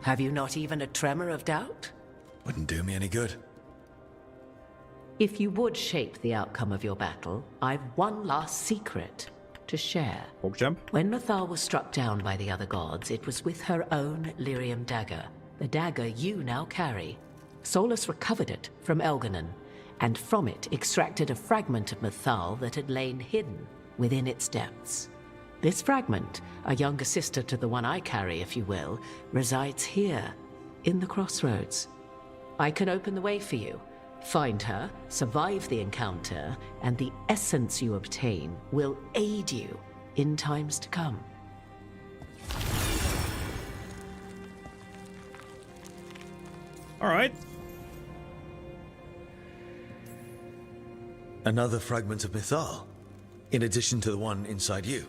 Have you not even a tremor of doubt? Wouldn't do me any good. If you would shape the outcome of your battle, I've one last secret to share. When Mythal was struck down by the other gods, it was with her own lyrium dagger, the dagger you now carry. Solus recovered it from Elganon, and from it extracted a fragment of Mythal that had lain hidden within its depths. This fragment, a younger sister to the one I carry, if you will, resides here, in the crossroads. I can open the way for you. Find her, survive the encounter, and the essence you obtain will aid you in times to come. Alright. Another fragment of Mythal, in addition to the one inside you.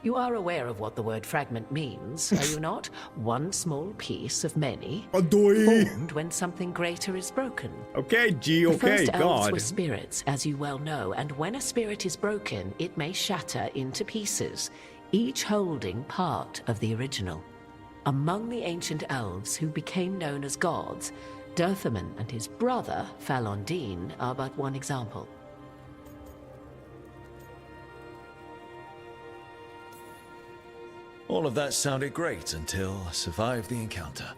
You are aware of what the word fragment means, are you not? One small piece of many, formed when something greater is broken. Okay, G, okay, the first elves God. were spirits, as you well know, and when a spirit is broken, it may shatter into pieces, each holding part of the original. Among the ancient elves who became known as gods, Dirthaman and his brother, Falondine, are but one example. All of that sounded great until I survived the encounter.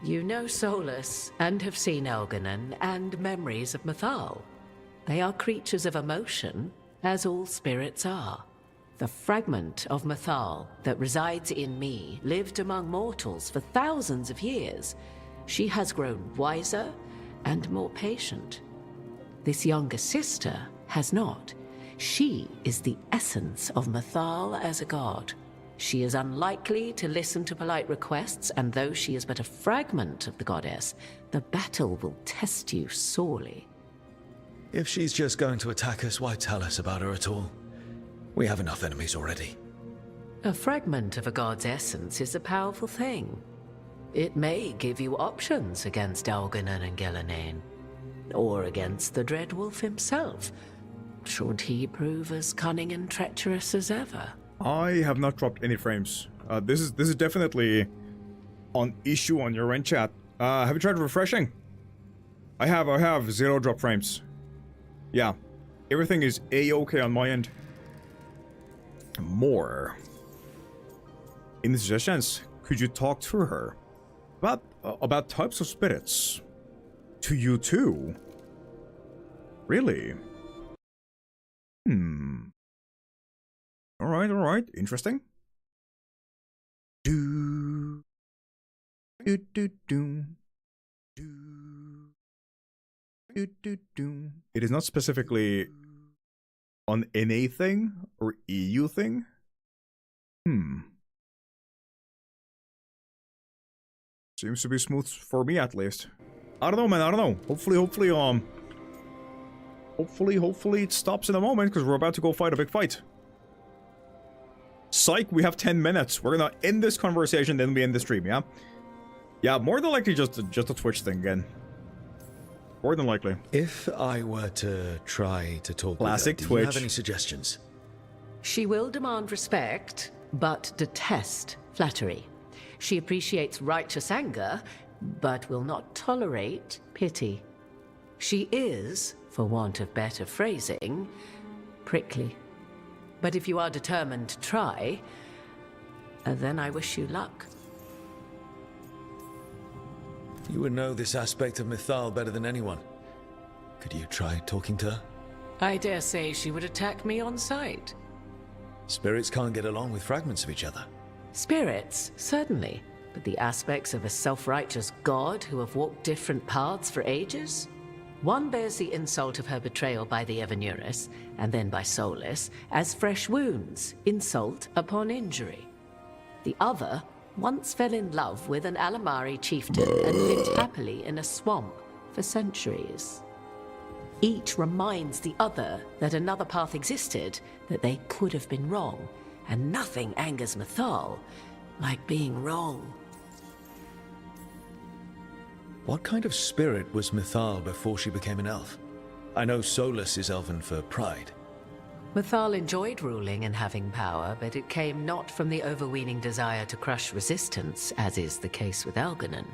You know Solus, and have seen Elganon, and memories of Mythal. They are creatures of emotion, as all spirits are. The fragment of Mythal that resides in me lived among mortals for thousands of years. She has grown wiser and more patient. This younger sister has not. She is the essence of Mythal as a god. She is unlikely to listen to polite requests, and though she is but a fragment of the goddess, the battle will test you sorely. If she's just going to attack us, why tell us about her at all? We have enough enemies already. A fragment of a god's essence is a powerful thing. It may give you options against Elganon and Gillenane, or against the Dreadwolf himself, should he prove as cunning and treacherous as ever. I have not dropped any frames. This is definitely an issue on your end, chat. Have you tried refreshing? I have 0 drop frames. Yeah, everything is a-okay on my end. More. In the suggestions, could you talk to her about types of spirits? To you too? Really? Alright, interesting. Do do do do do do do do. It is not specifically an NA thing or EU thing. Seems to be smooth for me at least. I don't know, man. I don't know. Hopefully it stops in a moment because we're about to go fight a big fight. Psych, we have 10 minutes. We're gonna end this conversation, then we end the stream, yeah? Yeah, more than likely just a Twitch thing again. More than likely. If I were to try to talk Classic with her, do Twitch. you have any suggestions? She will demand respect, but detest flattery. She appreciates righteous anger, but will not tolerate pity. She is, for want of better phrasing, prickly. But if you are determined to try, then I wish you luck. You would know this aspect of Mythal better than anyone. Could you try talking to her? I dare say she would attack me on sight. Spirits can't get along with fragments of each other. Spirits, certainly. But the aspects of a self-righteous god who have walked different paths for ages? One bears the insult of her betrayal by the Evanurus, and then by Solus, as fresh wounds, insult upon injury. The other once fell in love with an Alamari chieftain and lived happily in a swamp for centuries. Each reminds the other that another path existed, that they could have been wrong, and nothing angers Mythal like being wrong. What kind of spirit was Mythal before she became an elf? I know Solus is elven for pride. Mythal enjoyed ruling and having power, but it came not from the overweening desire to crush resistance, as is the case with Elganon.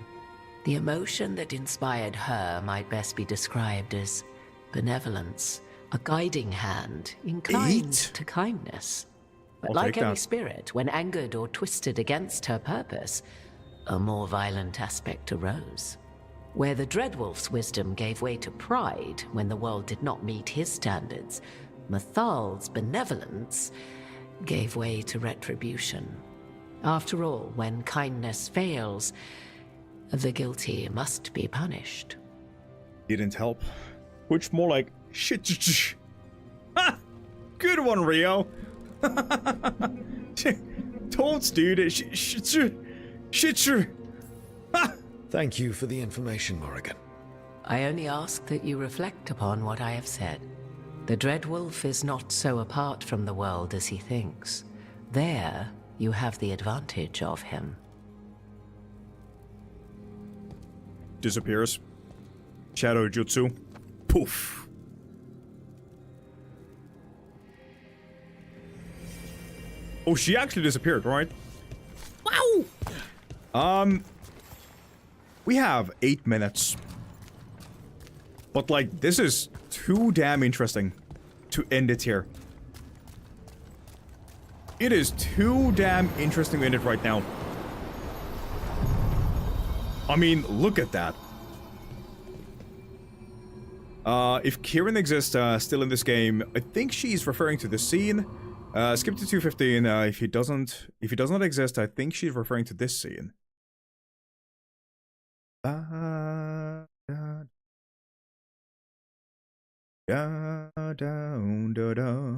The emotion that inspired her might best be described as benevolence, a guiding hand, inclined to kindness. But like any spirit, when angered or twisted against her purpose, a more violent aspect arose. Where the Dreadwolf's wisdom gave way to pride when the world did not meet his standards, Mythal's benevolence gave way to retribution. After all, when kindness fails, the guilty must be punished. Didn't help. Which more like shit. Ha! Good one, Rio. Toads, dude. Shit. Ha! Thank you for the information, Morrigan. I only ask that you reflect upon what I have said. The Dreadwolf is not so apart from the world as he thinks. There, you have the advantage of him. Disappears. Shadow Jutsu. Poof. Oh, she actually disappeared, right? Wow! We have 8 minutes. But, like, this is too damn interesting to end it here. It is too damn interesting to end it right now. I mean, look at that. If Kieran exists still in this game, I think she's referring to the scene. Skip to 2:15. If he does not exist, I think she's referring to this scene. Da, da, da, da, da, da.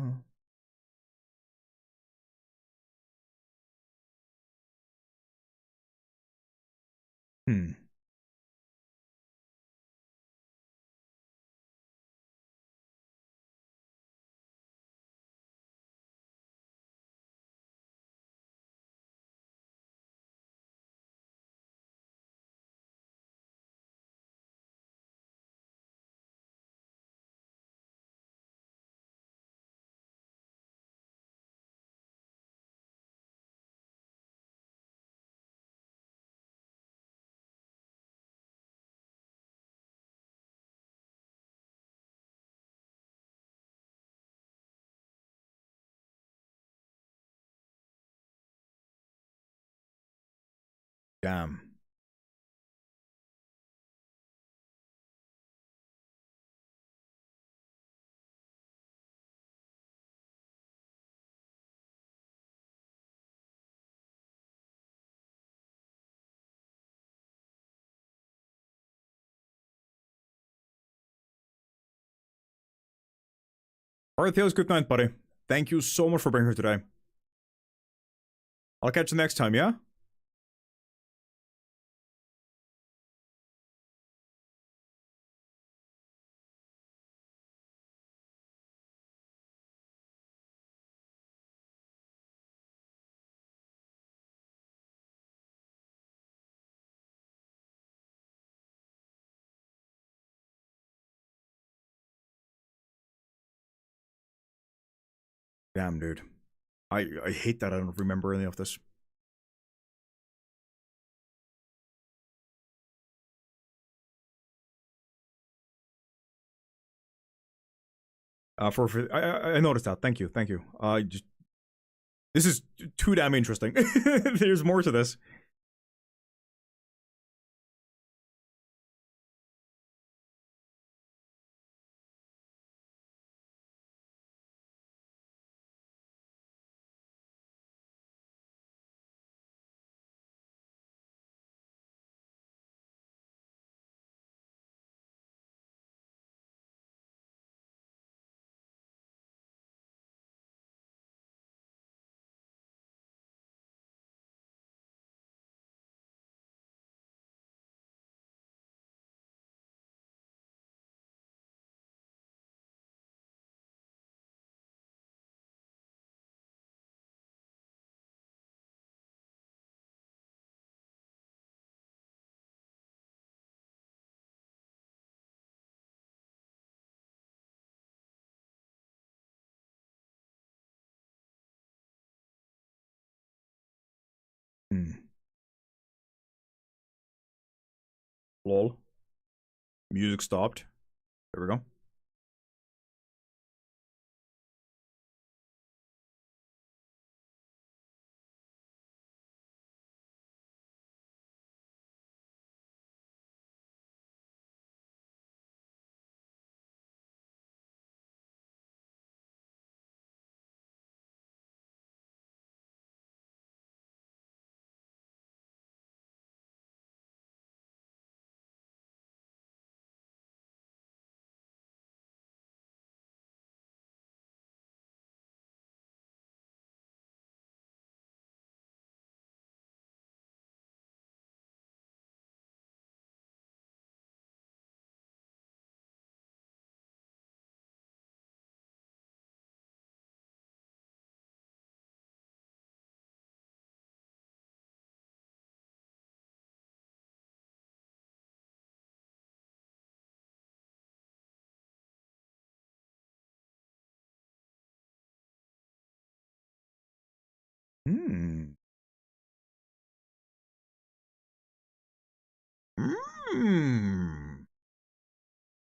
Damn. Alright, Theos, good night, buddy. Thank you so much for being here today. I'll catch you next time, yeah? Damn, dude. I hate that I don't remember any of this. I noticed that. Thank you. This is too damn interesting. There's more to this. Lol. Music stopped. There we go.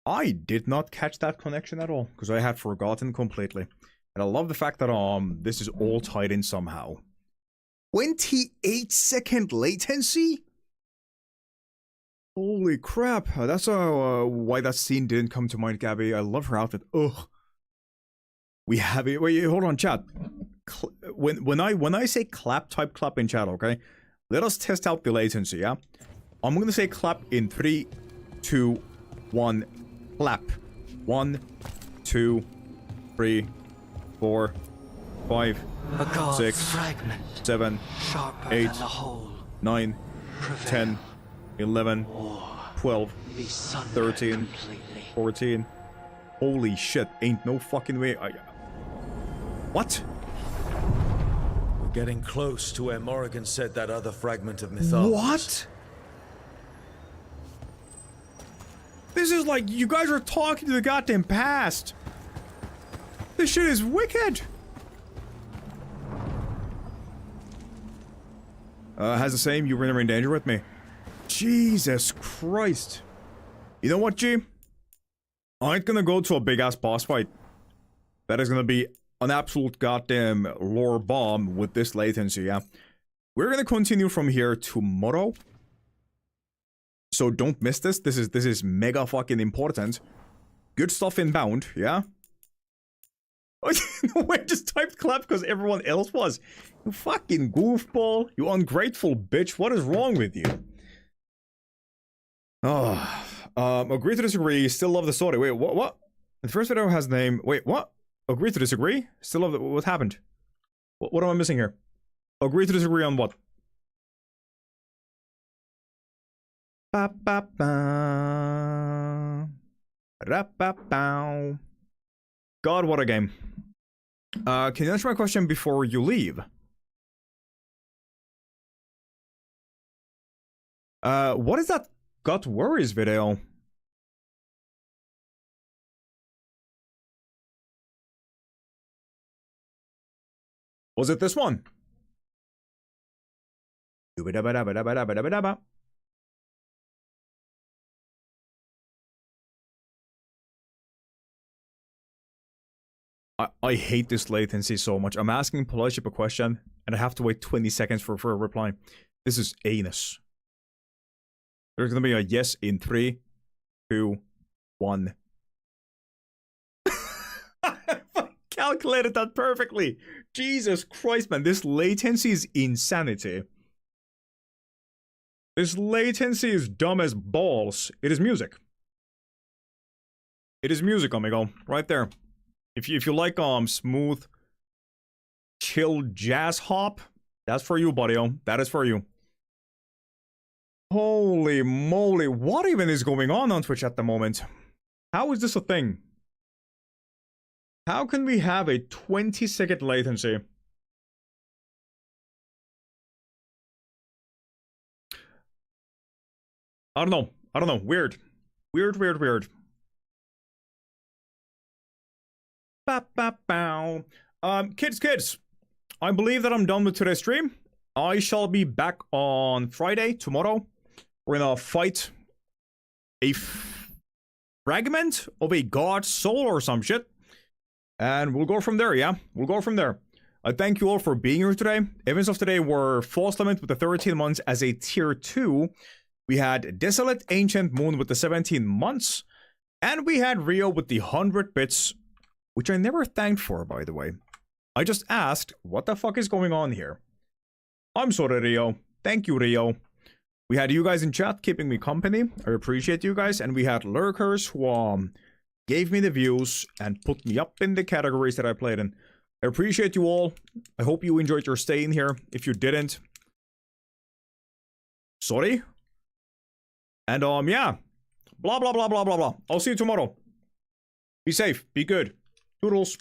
I did not catch that connection at all, because I had forgotten completely. And I love the fact that this is all tied in somehow. 28-second latency? Holy crap. That's why that scene didn't come to mind, Gabby. I love her outfit. Ugh. We have it. Wait, hold on, chat. When I say clap, type clap in chat, okay? Let us test out the latency, yeah? I'm gonna say clap in 3, 2, 1, clap. 1, 2, 3, 4, 5, 6, 7, 8, 9, 10, 11, 12, 13, 14. Holy shit, ain't no fucking way. What? We're getting close to where Morrigan said that other fragment of mythology. What? This is like, you guys are talking to the goddamn past. This shit is wicked. Has the same, you were never in danger with me. Jesus Christ. You know what, G? I ain't gonna go to a big-ass boss fight. That is gonna be an absolute goddamn lore bomb with this latency, yeah? We're gonna continue from here tomorrow. So don't miss this. This is mega fucking important. Good stuff inbound, yeah? No way, just typed clap because everyone else was. You fucking goofball. You ungrateful bitch. What is wrong with you? Oh, agree to disagree. Still love the story. Wait, what? The first video has name. Wait, what? Agree to disagree? Still love the. What happened? What am I missing here? Agree to disagree on what? Ba ba ba. Ra ba bow. God, what a game. Can you answer my question before you leave? What is that Got Worries video? Was it this one? I hate this latency so much. I'm asking Poliship a question, and I have to wait 20 seconds for a reply. This is anus. There's gonna be a yes in 3, 2, 1. I calculated that perfectly. Jesus Christ, man. This latency is insanity. This latency is dumb as balls. It is music. It is music, amigo. Right there. If you like smooth, chill jazz hop, that's for you, buddy-o. That is for you. Holy moly, what even is going on Twitch at the moment? How is this a thing? How can we have a 20-second latency? I don't know. Weird. Weird. Kids, I believe that I'm done with today's stream. I shall be back on Friday, tomorrow. We're gonna fight a fragment of a god's soul or some shit. And we'll go from there, yeah? We'll go from there. I thank you all for being here today. Events of today were False Lament with the 13 months as a tier 2. We had Desolate Ancient Moon with the 17 months. And we had Rio with the 100 bits, which I never thanked for, by the way. I just asked, what the fuck is going on here? I'm sorry, Rio. Thank you, Rio. We had you guys in chat keeping me company. I appreciate you guys. And we had lurkers who gave me the views and put me up in the categories that I played in. I appreciate you all. I hope you enjoyed your stay in here. If you didn't, sorry. And yeah. Blah, blah, blah, blah, blah, blah. I'll see you tomorrow. Be safe. Be good. Toodles.